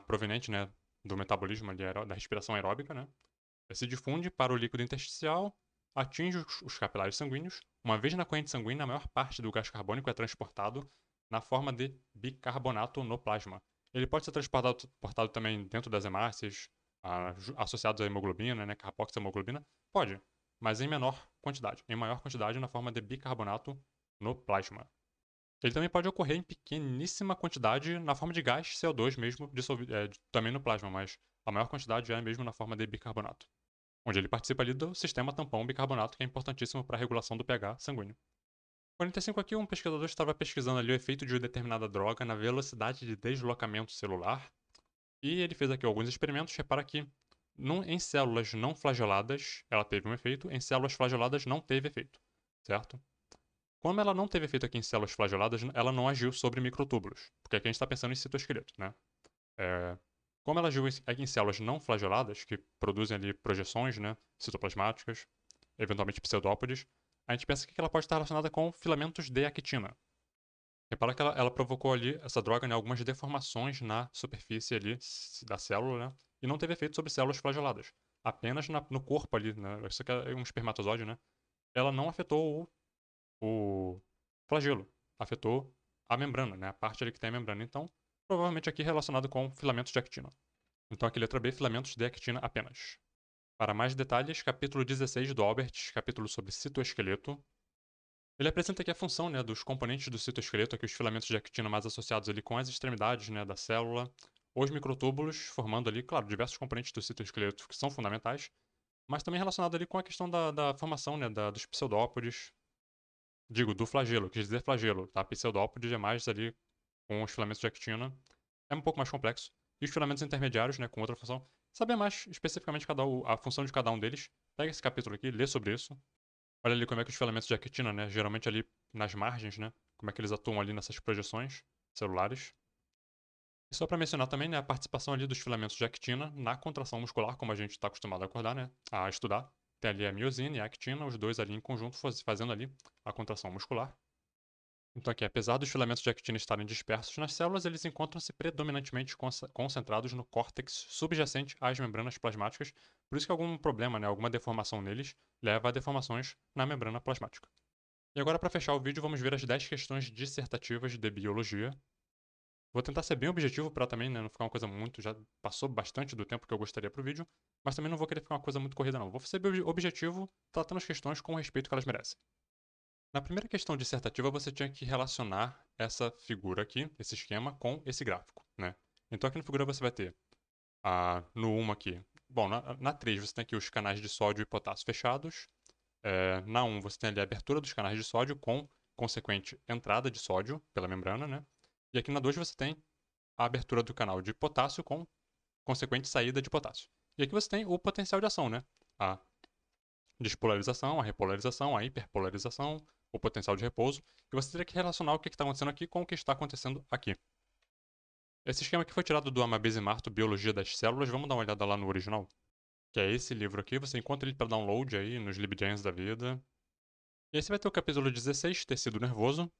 proveniente, né, do metabolismo ali, da respiração aeróbica, né, se difunde para o líquido intersticial, atinge os capilares sanguíneos. Uma vez na corrente sanguínea, a maior parte do gás carbônico é transportado na forma de bicarbonato no plasma. Ele pode ser transportado também dentro das hemácias, associados à hemoglobina, né, carboxiemoglobina? Pode, mas em menor quantidade. Em maior quantidade na forma de bicarbonato no plasma. Ele também pode ocorrer em pequeníssima quantidade na forma de gás CO2 mesmo, também no plasma, mas a maior quantidade é mesmo na forma de bicarbonato, onde ele participa ali do sistema tampão bicarbonato, que é importantíssimo para a regulação do pH sanguíneo. 45 aqui, um pesquisador estava pesquisando ali o efeito de uma determinada droga na velocidade de deslocamento celular, e ele fez aqui alguns experimentos. Repara que em células não flageladas ela teve um efeito, em células flageladas não teve efeito, certo? Como ela não teve efeito aqui em células flageladas, ela não agiu sobre microtúbulos, porque aqui a gente está pensando em citoesqueleto, né? Como ela agiu aqui em células não flageladas, que produzem ali projeções, né, citoplasmáticas, eventualmente pseudópodes, a gente pensa que ela pode estar relacionada com filamentos de actina. Repara que ela provocou ali, essa droga, né, algumas deformações na superfície ali da célula, né, e não teve efeito sobre células flageladas. Apenas no corpo ali, né, isso aqui é um espermatozoide, né, ela não afetou o flagelo, afetou a membrana, né, a parte ali que tem a membrana. Então, provavelmente aqui relacionado com filamentos de actina. Então, aqui letra B, filamentos de actina apenas. Para mais detalhes, capítulo 16 do Albert, capítulo sobre citoesqueleto. Ele apresenta aqui a função, né, dos componentes do citoesqueleto, aqui os filamentos de actina mais associados ali com as extremidades, né, da célula, os microtúbulos, formando ali, claro, diversos componentes do citoesqueleto que são fundamentais, mas também relacionado ali com a questão da formação, né, dos pseudópodes, digo, do flagelo, quis dizer flagelo, tá? Pseudópodes é mais ali com os filamentos de actina, é um pouco mais complexo. E os filamentos intermediários, né, com outra função. Saber mais especificamente a função de cada um deles, pega esse capítulo aqui, lê sobre isso. Olha ali como é que os filamentos de actina, né, geralmente ali nas margens, né, como é que eles atuam ali nessas projeções celulares. E só para mencionar também, né, a participação ali dos filamentos de actina na contração muscular, como a gente está acostumado a acordar, né, a estudar. Tem ali a miosina e a actina, os dois ali em conjunto fazendo ali a contração muscular. Então aqui, apesar dos filamentos de actina estarem dispersos nas células, eles encontram-se predominantemente concentrados no córtex subjacente às membranas plasmáticas, por isso que algum problema, né, alguma deformação neles, leva a deformações na membrana plasmática. E agora, para fechar o vídeo, vamos ver as 10 questões dissertativas de biologia. Vou tentar ser bem objetivo para também, né, não ficar uma coisa muito... Já passou bastante do tempo que eu gostaria para o vídeo, mas também não vou querer ficar uma coisa muito corrida não. Vou ser bem objetivo, tratando as questões com o respeito que elas merecem. Na primeira questão dissertativa, você tinha que relacionar essa figura aqui, esse esquema, com esse gráfico, né? Então aqui na figura você vai ter, no 1 aqui, bom, na 3 você tem aqui os canais de sódio e potássio fechados, na 1 você tem ali a abertura dos canais de sódio com consequente entrada de sódio pela membrana, né? E aqui na 2 você tem a abertura do canal de potássio com consequente saída de potássio. E aqui você tem o potencial de ação, né? A despolarização, a repolarização, a hiperpolarização, o potencial de repouso. E você teria que relacionar o que está acontecendo aqui com o que está acontecendo aqui. Esse esquema aqui foi tirado do Amabise Marto, Biologia das Células. Vamos dar uma olhada lá no original. Que é esse livro aqui. Você encontra ele para download aí nos LibGens da vida. E aí você vai ter o capítulo 16, tecido nervoso.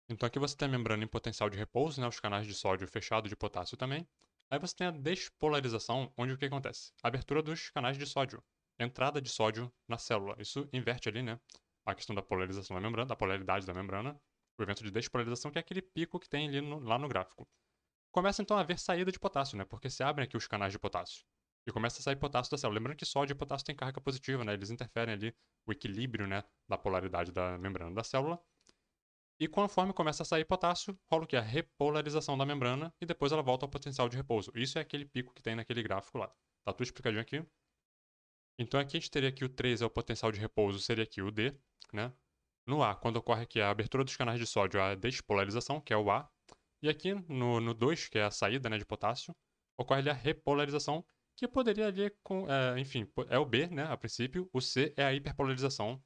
Então aqui você tem a membrana em potencial de repouso, né, os canais de sódio fechado de potássio também. Aí você tem a despolarização, onde o que acontece? A abertura dos canais de sódio, entrada de sódio na célula. Isso inverte ali, né, a questão da polarização da membrana, da polaridade da membrana, o evento de despolarização, que é aquele pico que tem ali lá no gráfico. Começa então a haver saída de potássio, né, porque se abrem aqui os canais de potássio. E começa a sair potássio da célula. Lembrando que sódio e potássio têm carga positiva, né, eles interferem ali o equilíbrio, né, da polaridade da membrana da célula. E conforme começa a sair potássio, rola o que? A repolarização da membrana e depois ela volta ao potencial de repouso. Isso é aquele pico que tem naquele gráfico lá. Tá tudo explicadinho aqui. Então aqui a gente teria aqui o 3 é o potencial de repouso, seria aqui o D, né? No A, quando ocorre aqui a abertura dos canais de sódio, a despolarização, que é o A. E aqui no 2, que é a saída, né, de potássio, ocorre ali a repolarização, que poderia ali com, enfim, é o B, né, a princípio. O C é a hiperpolarização,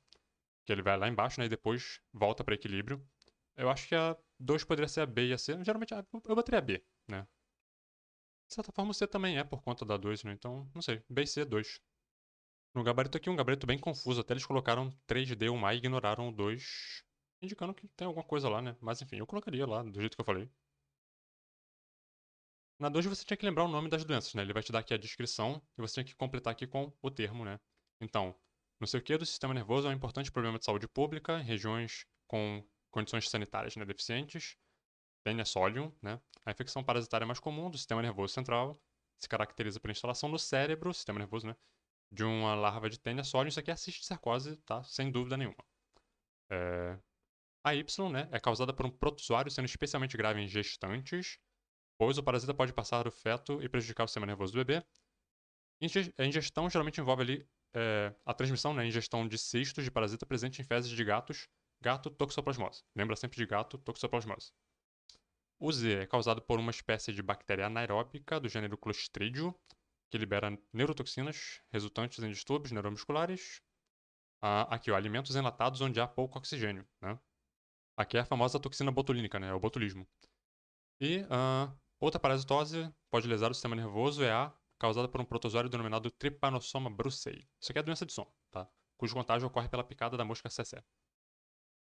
que ele vai lá embaixo, né, e depois volta para equilíbrio. Eu acho que a 2 poderia ser a B e a C. Geralmente eu botaria a B, né? De certa forma o C também é por conta da 2, né? Então, não sei. B e C, 2. No gabarito aqui, um gabarito bem confuso. Até eles colocaram 3D, 1A e ignoraram o 2, indicando que tem alguma coisa lá, né? Mas enfim, eu colocaria lá, do jeito que eu falei. Na 2 você tinha que lembrar o nome das doenças, né? Ele vai te dar aqui a descrição e você tinha que completar aqui com o termo, né? Então, não sei o que do sistema nervoso é um importante problema de saúde pública em regiões com condições sanitárias, né, deficientes. Tênia solium, né? A infecção parasitária mais comum do sistema nervoso central se caracteriza pela instalação no cérebro, sistema nervoso, né? De uma larva de Tênia solium. Isso aqui é cisticercose, tá? Sem dúvida nenhuma. A Y, né? É causada por um protozoário, sendo especialmente grave em gestantes, pois o parasita pode passar do feto e prejudicar o sistema nervoso do bebê. A ingestão geralmente envolve ali a transmissão, né? A ingestão de cistos de parasita presente em fezes de gatos, gato toxoplasmose. Lembra sempre de gato toxoplasmose. O Z é causado por uma espécie de bactéria anaeróbica do gênero Clostridium, que libera neurotoxinas resultantes em distúrbios neuromusculares. Aqui, ó, alimentos enlatados onde há pouco oxigênio, né? Aqui é a famosa toxina botulínica, né? O botulismo. E outra parasitose pode lesar o sistema nervoso é a causada por um protozoário denominado Trypanosoma brucei. Isso aqui é doença de sono, tá? Cujo contágio ocorre pela picada da mosca tsetse.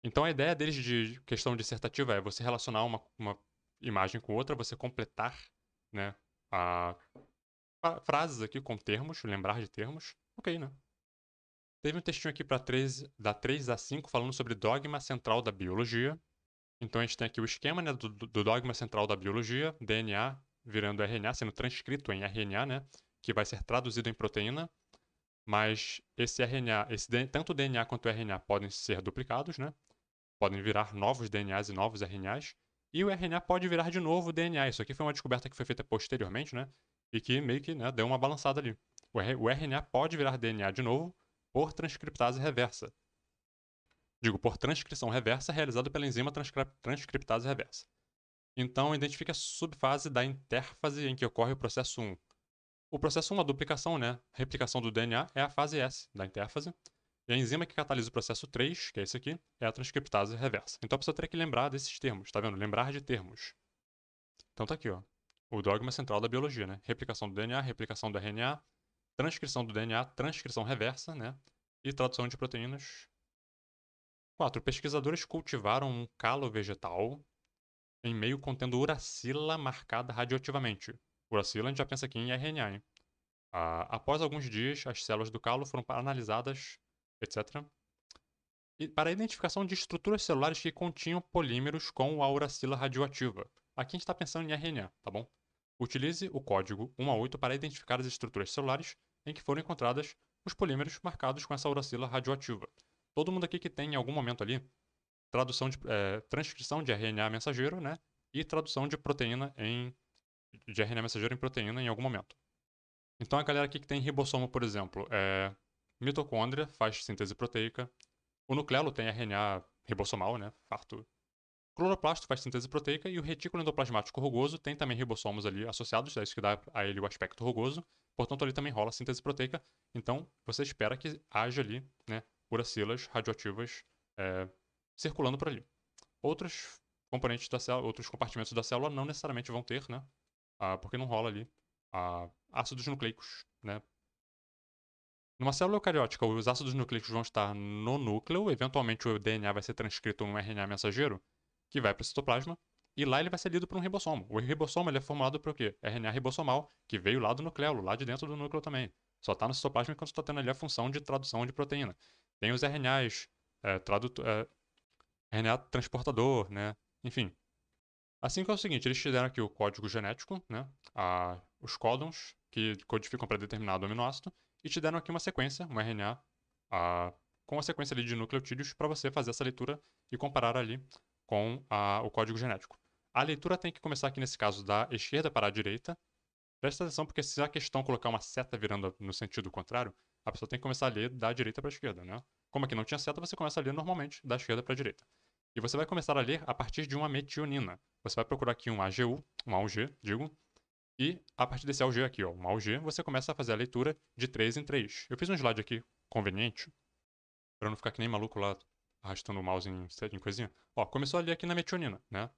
Então a ideia deles de questão dissertativa é você relacionar uma imagem com outra, você completar, né, frases aqui com termos, lembrar de termos. Ok, né? Teve um textinho aqui da 3 a 5 falando sobre dogma central da biologia. Então a gente tem aqui o esquema, né, do dogma central da biologia, DNA virando RNA, sendo transcrito em RNA, né, que vai ser traduzido em proteína. Mas esse RNA, tanto o DNA quanto o RNA podem ser duplicados, né? Podem virar novos DNAs e novos RNAs. E o RNA pode virar de novo DNA. Isso aqui foi uma descoberta que foi feita posteriormente, né? E que meio que, né, deu uma balançada ali. O RNA pode virar DNA de novo por transcriptase reversa. Digo, por transcrição reversa realizada pela enzima transcriptase reversa. Então, identifique a subfase da interfase em que ocorre o processo 1. O processo 1, a duplicação, né? Replicação do DNA, é a fase S da interfase. E a enzima que catalisa o processo 3, que é esse aqui, é a transcriptase reversa. Então a pessoa teria que lembrar desses termos, tá vendo? Lembrar de termos. Então tá aqui, ó. O dogma central da biologia, né? Replicação do DNA, replicação do RNA, transcrição do DNA, transcrição reversa, né? E tradução de proteínas. 4. Pesquisadores cultivaram um calo vegetal em meio contendo uracila marcada radioativamente. Uracila a gente já pensa aqui em RNA, hein? Após alguns dias, as células do calo foram analisadas, etc. E para a identificação de estruturas celulares que continham polímeros com a uracila radioativa. Aqui a gente está pensando em RNA, tá bom? Utilize o código 1 a 8 para identificar as estruturas celulares em que foram encontradas os polímeros marcados com essa uracila radioativa. Todo mundo aqui que tem em algum momento ali transcrição de RNA mensageiro, né? E tradução de de RNA mensageiro em proteína em algum momento. Então a galera aqui que tem ribossomo, por exemplo, mitocôndria faz síntese proteica. O nucleolo tem RNA ribossomal, né? Farto. cloroplasto faz síntese proteica e o retículo endoplasmático rugoso tem também ribossomos ali associados, é isso que dá a ele o aspecto rugoso. Portanto, ali também rola síntese proteica. Então, você espera que haja ali, né, uracilas radioativas circulando por ali. Outros componentes da célula, outros compartimentos da célula não necessariamente vão ter, né, porque não rola ali ácidos nucleicos, né. Numa célula eucariótica, os ácidos nucleicos vão estar no núcleo, eventualmente o DNA vai ser transcrito num RNA mensageiro, que vai para o citoplasma, e lá ele vai ser lido por um ribossomo. O ribossomo ele é formado por quê? RNA ribossomal, que veio lá do nucleolo, lá de dentro do núcleo também. Só está no citoplasma enquanto está tendo ali a função de tradução de proteína. Tem os RNAs, RNA transportador, né? Enfim. Assim que é o seguinte, eles te deram aqui o código genético, né? Os códons que codificam para determinado aminoácido, e te deram aqui uma sequência, um RNA, com a sequência ali de nucleotídeos para você fazer essa leitura e comparar ali com o código genético. A leitura tem que começar aqui nesse caso da esquerda para a direita. Presta atenção porque se a questão colocar uma seta virando no sentido contrário, a pessoa tem que começar a ler da direita para a esquerda, né? Como aqui não tinha seta, você começa a ler normalmente da esquerda para a direita. E você vai começar a ler a partir de uma metionina. Você vai procurar aqui um AGU, um AUG, digo, e a partir desse AUG aqui, ó, um AUG, você começa a fazer a leitura de 3 em 3. Eu fiz um slide aqui conveniente, para não ficar que nem maluco lá arrastando o mouse em coisinha. Ó, começou a ler aqui na metionina, né?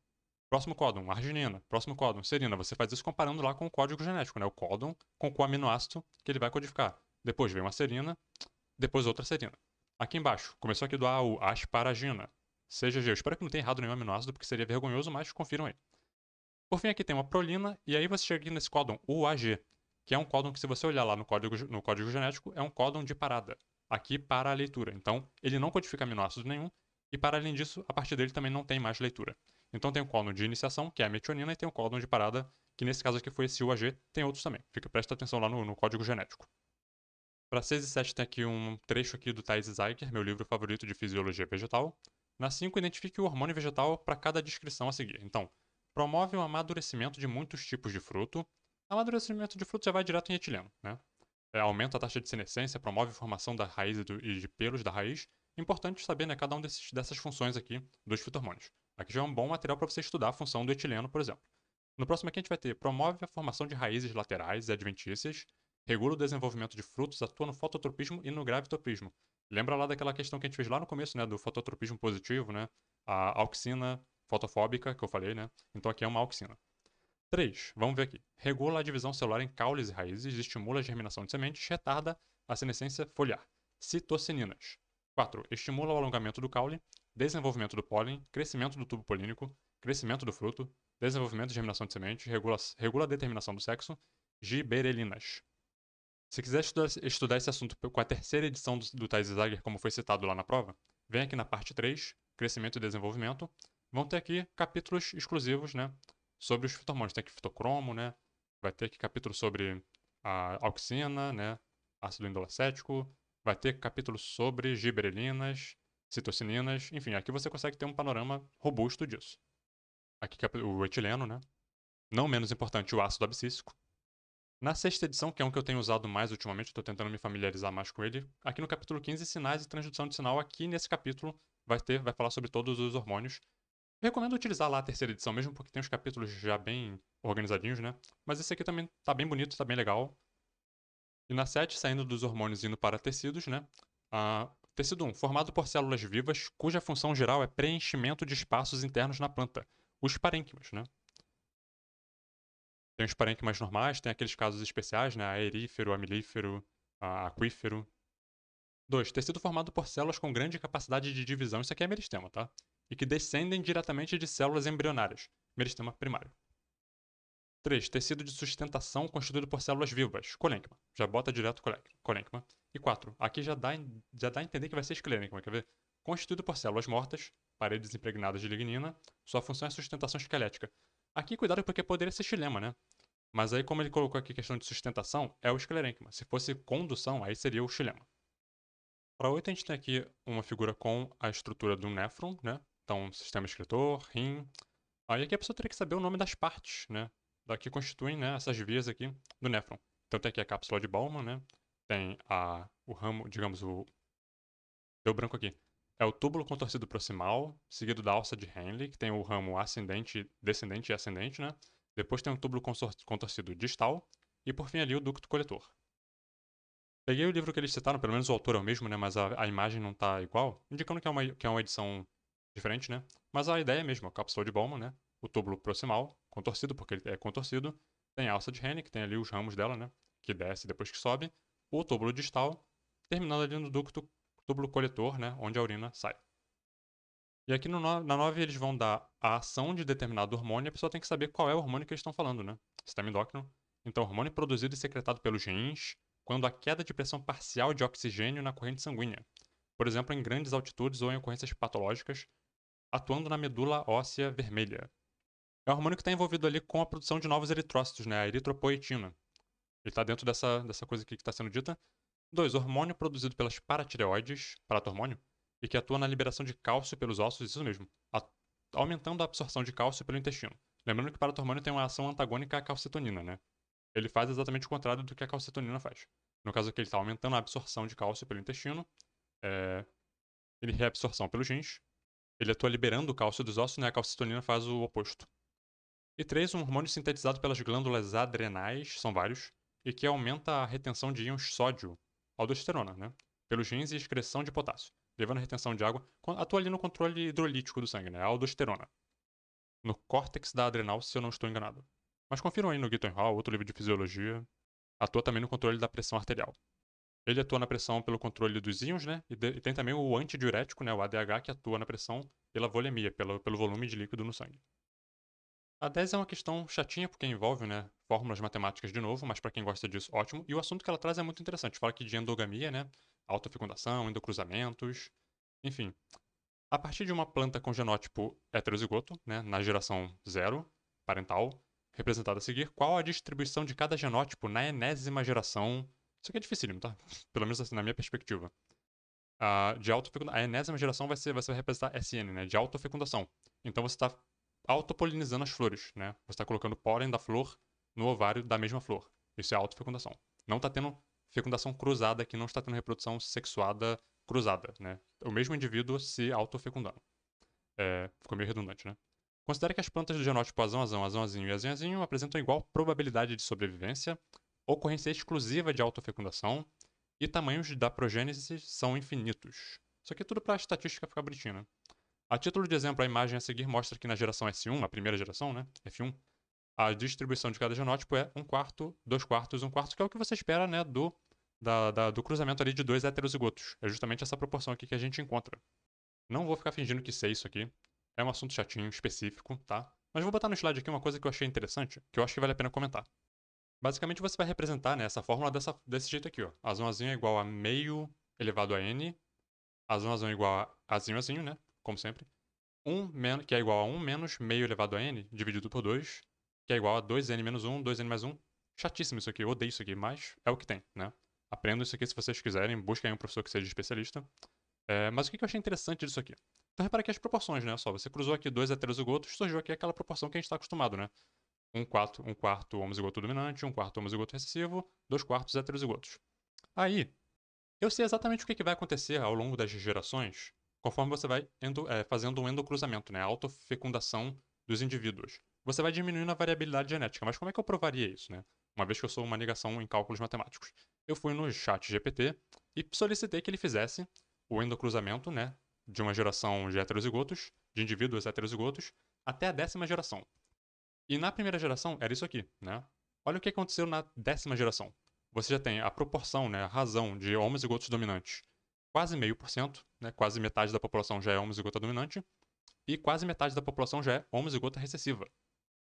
Próximo códon, arginina. Próximo códon, serina. Você faz isso comparando lá com o código genético, né? O códon com o aminoácido que ele vai codificar. Depois vem uma serina, depois outra serina. Aqui embaixo, começou aqui do A o asparagina. CGG. Eu espero que não tenha errado nenhum aminoácido, porque seria vergonhoso, mas confiram aí. Por fim, aqui tem uma prolina, e aí você chega aqui nesse códon UAG, que é um códon que, se você olhar lá no código genético, é um códon de parada. Aqui para a leitura. Então, ele não codifica aminoácido nenhum, e para além disso, a partir dele também não tem mais leitura. Então tem o códon de iniciação, que é a metionina, e tem o códon de parada, que nesse caso aqui foi esse UAG, tem outros também. Presta atenção lá no código genético. Para 6 e 7 tem aqui um trecho aqui do Thais Zeiger, meu livro favorito de fisiologia vegetal. Na 5, identifique o hormônio vegetal para cada descrição a seguir. Então, promove o amadurecimento de muitos tipos de fruto. Amadurecimento de fruto já vai direto em etileno, né? Aumenta a taxa de senescência, promove a formação da raiz e de pelos da raiz. Importante saber, né, cada dessas funções aqui dos fitohormônios. Aqui já é um bom material para você estudar a função do etileno, por exemplo. No próximo aqui a gente vai ter promove a formação de raízes laterais e adventícias, regula o desenvolvimento de frutos, atua no fototropismo e no gravitopismo. Lembra lá daquela questão que a gente fez lá no começo, né, do fototropismo positivo, né? A auxina fotofóbica que eu falei, né? Então aqui é uma auxina. 3. Vamos ver aqui. Regula a divisão celular em caules e raízes, estimula a germinação de sementes, retarda a senescência foliar. Citocininas. 4. Estimula o alongamento do caule, desenvolvimento do pólen, crescimento do tubo polínico, crescimento do fruto, desenvolvimento e germinação de sementes, regula a determinação do sexo, giberelinas. Se quiser estudar esse assunto com a terceira edição do Thais Zeiger, como foi citado lá na prova, vem aqui na parte 3, crescimento e desenvolvimento. Vão ter aqui capítulos exclusivos, né, sobre os fitohormônios. Tem aqui fitocromo, né, vai ter aqui capítulo sobre a auxina, né, ácido indolacético, vai ter capítulo sobre giberelinas, citocininas, enfim, aqui você consegue ter um panorama robusto disso. Aqui o etileno, né, não menos importante o ácido abscíssico. Na sexta edição, que é um que eu tenho usado mais ultimamente, estou tentando me familiarizar mais com ele, aqui no capítulo 15, sinais e transdução de sinal, aqui nesse capítulo vai falar sobre todos os hormônios. Eu recomendo utilizar lá a terceira edição mesmo, porque tem os capítulos já bem organizadinhos, né? Mas esse aqui também tá bem bonito, tá bem legal. E na 7, saindo dos hormônios e indo para tecidos, né? Tecido 1, formado por células vivas, cuja função geral é preenchimento de espaços internos na planta, os parênquimas, né? Tem os parênquimas normais, tem aqueles casos especiais, né? Aerífero, amilífero, aquífero. 2. Tecido formado por células com grande capacidade de divisão, isso aqui é meristema, tá? E que descendem diretamente de células embrionárias, meristema primário. 3. Tecido de sustentação constituído por células vivas, colênquima. Já bota direto colênquima. E 4. Aqui já dá a entender que vai ser esclênquima, quer ver? Constituído por células mortas, paredes impregnadas de lignina, sua função é sustentação esquelética. Aqui cuidado porque poderia ser xilema, né? Mas aí, como ele colocou aqui questão de sustentação, é o esclerênquima. Se fosse condução, aí seria o xilema. Para 8, a gente tem aqui uma figura com a estrutura do néfron, né? Então, sistema excretor, rim. Aí aqui a pessoa teria que saber o nome das partes, né? Que constituem, né, essas vias aqui do néfron. Então tem aqui a cápsula de Bowman, né? Tem o ramo, digamos, Deu branco aqui. é o túbulo contorcido proximal, seguido da alça de Henle, que tem o ramo ascendente, descendente e ascendente, né? Depois tem o túbulo contorcido distal e por fim ali o ducto coletor. Peguei o livro que eles citaram, pelo menos o autor é o mesmo, né? Mas a imagem não tá igual, indicando que é uma edição diferente, né? Mas a ideia é a mesma, a cápsula de Bowman, né? O túbulo proximal, contorcido, porque ele é contorcido. Tem a alça de Henle, que tem ali os ramos dela, né? Que desce depois que sobe. O túbulo distal, terminando ali no ducto túbulo coletor, né? Onde a urina sai. E aqui na 9 eles vão dar a ação de determinado hormônio e a pessoa tem que saber qual é o hormônio que eles estão falando, né? Sistema endócrino. Então, hormônio produzido e secretado pelos rins quando há queda de pressão parcial de oxigênio na corrente sanguínea. Por exemplo, em grandes altitudes ou em ocorrências patológicas, atuando na medula óssea vermelha. É um hormônio que está envolvido ali com a produção de novos eritrócitos, né? A eritropoetina. Ele está dentro dessa coisa aqui que está sendo dita. 2. Hormônio produzido pelas paratireoides, paratormônio, e que atua na liberação de cálcio pelos ossos, isso mesmo, aumentando a absorção de cálcio pelo intestino. Lembrando que o paratormônio tem uma ação antagônica à calcitonina, né? Ele faz exatamente o contrário do que a calcitonina faz. No caso aqui, ele está aumentando a absorção de cálcio pelo intestino, ele reabsorção pelos rins, ele atua liberando o cálcio dos ossos, né? A calcitonina faz o oposto. E 3. Um hormônio sintetizado pelas glândulas adrenais, são vários, e que aumenta a retenção de íons sódio, aldosterona, né? Pelos rins e excreção de potássio, levando a retenção de água, atua ali no controle hidrolítico do sangue, né? A aldosterona. No córtex da adrenal, se eu não estou enganado. Mas confiram aí no Gitton Hall, outro livro de fisiologia. Atua também no controle da pressão arterial. Ele atua na pressão pelo controle dos íons, né? E tem também o antidiurético, né? O ADH, que atua na pressão pela volemia, pelo volume de líquido no sangue. A 10 é uma questão chatinha porque envolve, né, fórmulas matemáticas de novo, mas para quem gosta disso, ótimo. E o assunto que ela traz é muito interessante. Fala aqui de endogamia, né, autofecundação, endocruzamentos, enfim. A partir de uma planta com genótipo heterozigoto, né, na geração 0, parental, representada a seguir, qual a distribuição de cada genótipo na enésima geração? Isso aqui é dificílimo, tá? Pelo menos assim, na minha perspectiva. A enésima geração vai representar SN, né, de autofecundação. Então você está autopolinizando as flores, né? Você está colocando pólen da flor no ovário da mesma flor. Isso é autofecundação. Não está tendo fecundação cruzada aqui, não está tendo reprodução sexuada cruzada, né? O mesmo indivíduo se autofecundando. Ficou meio redundante, né? Considere que as plantas do genótipo azão-azão, azão-azinho e azinho-azinho apresentam igual probabilidade de sobrevivência, ocorrência exclusiva de autofecundação e tamanhos da progênese são infinitos. Isso aqui é tudo para a estatística ficar bonitinha, né? A título de exemplo, a imagem a seguir mostra que na geração S1, a primeira geração, né, F1, a distribuição de cada genótipo é 1/4, 2/4, 1/4, que é o que você espera, né, do cruzamento ali de dois heterozigotos. É justamente essa proporção aqui que a gente encontra. Não vou ficar fingindo que sei isso aqui. É um assunto chatinho, específico, tá? Mas vou botar no slide aqui uma coisa que eu achei interessante, que eu acho que vale a pena comentar. Basicamente, você vai representar, né, essa fórmula desse jeito aqui, ó. Azão-azinho é igual a meio elevado a n, azão-azão é igual a azinho-azinho, né, como sempre. Que é igual a 1 menos meio elevado a n, dividido por 2, que é igual a 2n menos 1, 2n mais 1. Chatíssimo isso aqui, eu odeio isso aqui, mas é o que tem, né? Aprendam isso aqui se vocês quiserem, busquem aí um professor que seja especialista. Mas o que eu achei interessante disso aqui? Então repara aqui as proporções, né? Só, você cruzou aqui dois heterozigotos, surgiu aqui aquela proporção que a gente está acostumado, né? Um quarto homozigoto dominante, 1/4 homozigoto recessivo, 2/4 heterozigotos. Aí, eu sei exatamente o que vai acontecer ao longo das gerações, conforme você vai fazendo um endocruzamento, né? A autofecundação dos indivíduos. Você vai diminuindo a variabilidade genética. Mas como é que eu provaria isso, né? Uma vez que eu sou uma negação em cálculos matemáticos. Eu fui no chat GPT e solicitei que ele fizesse o endocruzamento, né? De uma geração de heterozigotos, de indivíduos heterozigotos, até a 10ª geração. E na primeira geração era isso aqui, né? Olha o que aconteceu na 10ª geração. Você já tem a proporção, né, a razão de homozigotos dominantes quase 0,5%, né, quase metade da população já é homozigota dominante, e quase metade da população já é homozigota recessiva.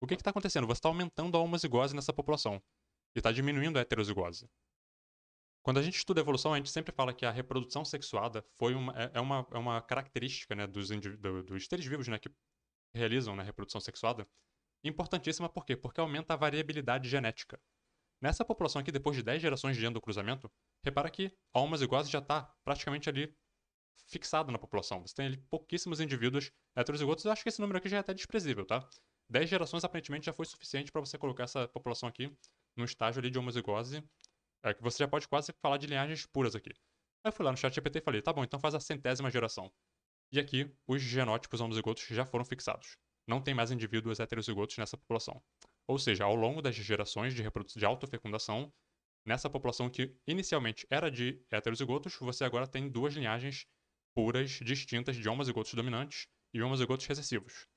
O que está acontecendo? Você está aumentando a homozigose nessa população e está diminuindo a heterozigose. Quando a gente estuda evolução, a gente sempre fala que a reprodução sexuada é uma característica, né, dos seres vivos, né, que realizam, né, reprodução sexuada, importantíssima por quê? Porque aumenta a variabilidade genética. Nessa população aqui, depois de 10 gerações de endocruzamento, repara que a homozigose já está praticamente ali fixado na população. Você tem ali pouquíssimos indivíduos heterozigotos. Eu acho que esse número aqui já é até desprezível, tá? 10 gerações aparentemente já foi suficiente para você colocar essa população aqui num estágio ali de homozigose, que você já pode quase falar de linhagens puras aqui. Aí eu fui lá no chat GPT e falei, tá bom, então faz a 100ª geração. E aqui, os genótipos homozigotos já foram fixados. Não tem mais indivíduos heterozigotos nessa população. Ou seja, ao longo das gerações de autofecundação, nessa população que inicialmente era de heterozigotos, você agora tem duas linhagens puras, distintas de homozigotos dominantes e homozigotos recessivos.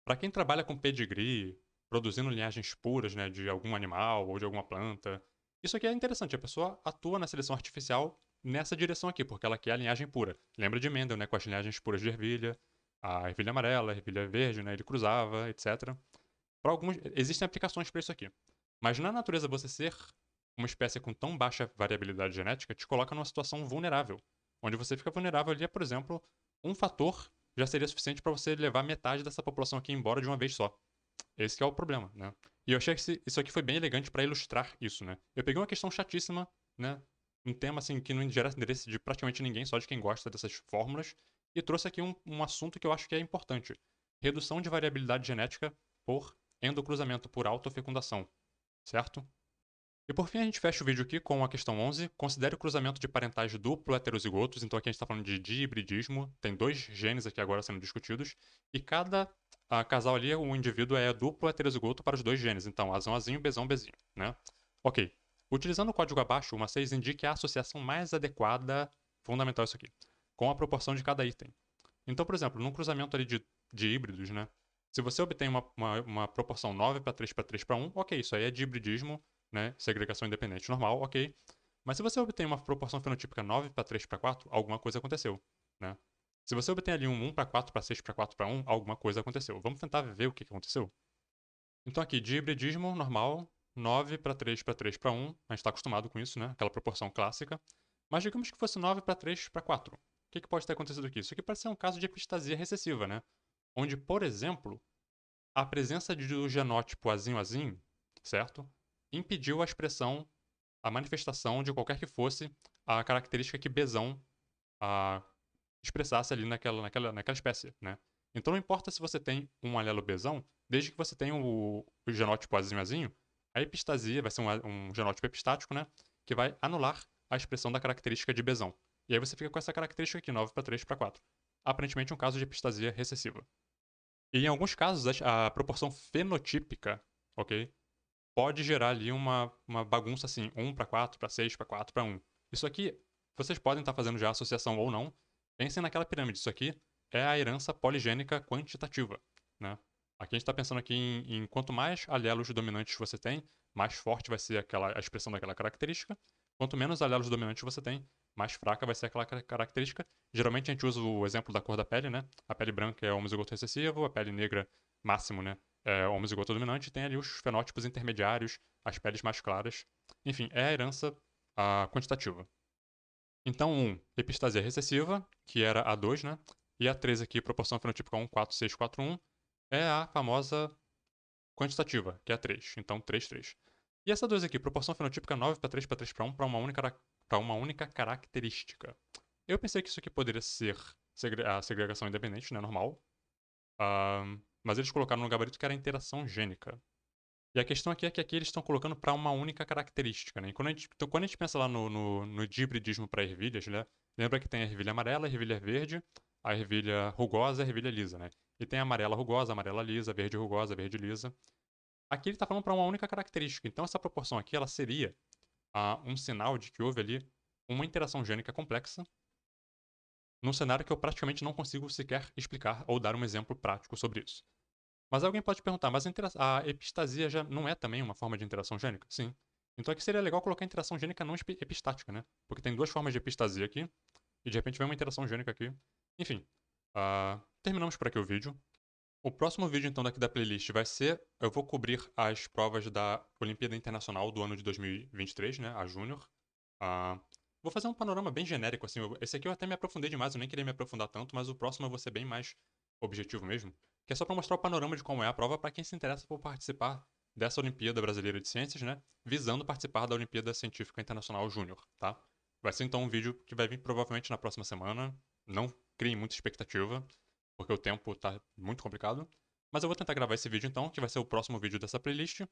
Para quem trabalha com pedigree, produzindo linhagens puras, né, de algum animal ou de alguma planta, isso aqui é interessante. A pessoa atua na seleção artificial nessa direção aqui, porque ela quer a linhagem pura. Lembra de Mendel, né, com as linhagens puras de ervilha, a ervilha amarela, a ervilha verde, né, ele cruzava, etc. Para alguns, existem aplicações para isso aqui. Mas na natureza, você ser uma espécie com tão baixa variabilidade genética te coloca numa situação vulnerável. Onde você fica vulnerável ali é, por exemplo, um fator já seria suficiente para você levar metade dessa população aqui embora de uma vez só. Esse que é o problema, né? E eu achei que isso aqui foi bem elegante para ilustrar isso, né? Eu peguei uma questão chatíssima, né? Um tema assim que não gera interesse de praticamente ninguém, só de quem gosta dessas fórmulas, e trouxe aqui um assunto que eu acho que é importante: redução de variabilidade genética por endocruzamento, por autofecundação, certo? E por fim, a gente fecha o vídeo aqui com a questão 11. Considere o cruzamento de parentais duplo heterozigotos. Então aqui a gente está falando de dihibridismo. Tem dois genes aqui agora sendo discutidos. E cada casal ali, o indivíduo é duplo heterozigoto para os dois genes. Então, azão, azinho, bezão, bezinho, né? Ok. Utilizando o código abaixo, uma 6 indique a associação mais adequada, fundamental isso aqui, com a proporção de cada item. Então, por exemplo, num cruzamento ali de híbridos, né? Se você obtém uma proporção 9 para 3 para 3 para 1, ok, isso aí é dihibridismo, né? Segregação independente normal, ok. Mas se você obtém uma proporção fenotípica 9 para 3 para 4, alguma coisa aconteceu, né? Se você obtém ali um 1 para 4 para 6 para 4 para 1, alguma coisa aconteceu. Vamos tentar ver o que aconteceu? Então aqui, dihibridismo normal, 9 para 3 para 3 para 1, a gente está acostumado com isso, né? Aquela proporção clássica. Mas digamos que fosse 9 para 3 para 4. O que pode ter acontecido aqui? Isso aqui pode ser um caso de epistasia recessiva, né? Onde, por exemplo, a presença do genótipo azinho-azinho, certo? Impediu a expressão, a manifestação de qualquer que fosse a característica que Bzão a, expressasse ali naquela espécie, né? Então não importa se você tem um alelo Bzão, desde que você tenha o genótipo azinho-azinho, a epistasia vai ser um genótipo epistático, né? Que vai anular a expressão da característica de Bzão. E aí você fica com essa característica aqui, 9 para 3 para 4. Aparentemente um caso de epistasia recessiva. E em alguns casos, a proporção fenotípica, ok? Pode gerar ali uma bagunça assim, 1 para 4, para 6, para 4, para 1. Isso aqui, vocês podem estar fazendo já associação ou não. Pensem naquela pirâmide. Isso aqui é a herança poligênica quantitativa, né? Aqui a gente está pensando aqui em quanto mais alelos dominantes você tem, mais forte vai ser a expressão daquela característica. Quanto menos alelos dominantes você tem, mais fraca vai ser aquela característica. Geralmente a gente usa o exemplo da cor da pele, né? A pele branca é homozigoto recessivo, a pele negra, máximo, né? É homozigoto dominante, e tem ali os fenótipos intermediários, as peles mais claras. Enfim, é a herança quantitativa. Então, 1, epistasia recessiva, que era a 2, né? E a 3 aqui, proporção fenotípica 1, 4, 6, 4, 1, é a famosa quantitativa, que é a 3. Então, 3, 3. E essa 2 aqui, proporção fenotípica 9 para 3 para 3 para 1, para uma única característica. Eu pensei que isso aqui poderia ser a segregação independente, né? Normal. Mas eles colocaram no gabarito que era interação gênica. E a questão aqui é que aqui eles estão colocando para uma única característica, né? E quando a gente pensa lá no dihibridismo para ervilhas, né? Lembra que tem a ervilha amarela, a ervilha verde, a ervilha rugosa e a ervilha lisa, né? E tem a amarela rugosa, a amarela lisa, a verde rugosa, a verde lisa. Aqui ele está falando para uma única característica. Então essa proporção aqui ela seria um sinal de que houve ali uma interação gênica complexa num cenário que eu praticamente não consigo sequer explicar ou dar um exemplo prático sobre isso. Mas alguém pode perguntar, mas a epistasia já não é também uma forma de interação gênica? Sim. Então aqui seria legal colocar interação gênica não epistática, né? Porque tem duas formas de epistasia aqui, e de repente vem uma interação gênica aqui. Enfim, terminamos por aqui o vídeo. O próximo vídeo, então, daqui da playlist vai ser... Eu vou cobrir as provas da Olimpíada Internacional do ano de 2023, né? A Júnior. Vou fazer um panorama bem genérico, assim. Esse aqui eu até me aprofundei demais, eu nem queria me aprofundar tanto, mas o próximo eu vou ser bem mais objetivo mesmo. Que é só para mostrar o panorama de como é a prova para quem se interessa por participar dessa Olimpíada Brasileira de Ciências, né? Visando participar da Olimpíada Científica Internacional Júnior, tá? Vai ser então um vídeo que vai vir provavelmente na próxima semana. Não criem muita expectativa, porque o tempo tá muito complicado. Mas eu vou tentar gravar esse vídeo então, que vai ser o próximo vídeo dessa playlist.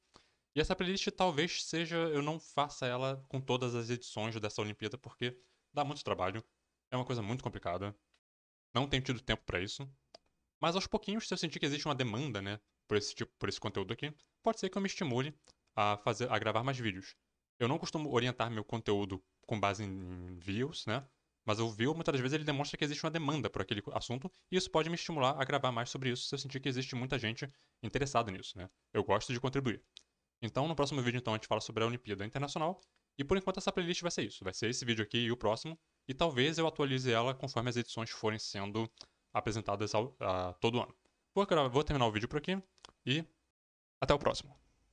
E essa playlist talvez seja. Eu não faça ela com todas as edições dessa Olimpíada, porque dá muito trabalho. É uma coisa muito complicada. Não tenho tido tempo para isso. Mas aos pouquinhos, se eu sentir que existe uma demanda, né, por esse conteúdo aqui, pode ser que eu me estimule a gravar mais vídeos. Eu não costumo orientar meu conteúdo com base em views, né? Mas o view, muitas das vezes, ele demonstra que existe uma demanda por aquele assunto, e isso pode me estimular a gravar mais sobre isso se eu sentir que existe muita gente interessada nisso, né? Eu gosto de contribuir. Então, no próximo vídeo, então, a gente fala sobre a Olimpíada Internacional, e por enquanto essa playlist vai ser isso. Vai ser esse vídeo aqui e o próximo, e talvez eu atualize ela conforme as edições forem sendo apresentadas a todo ano. Vou terminar o vídeo por aqui, e até o próximo.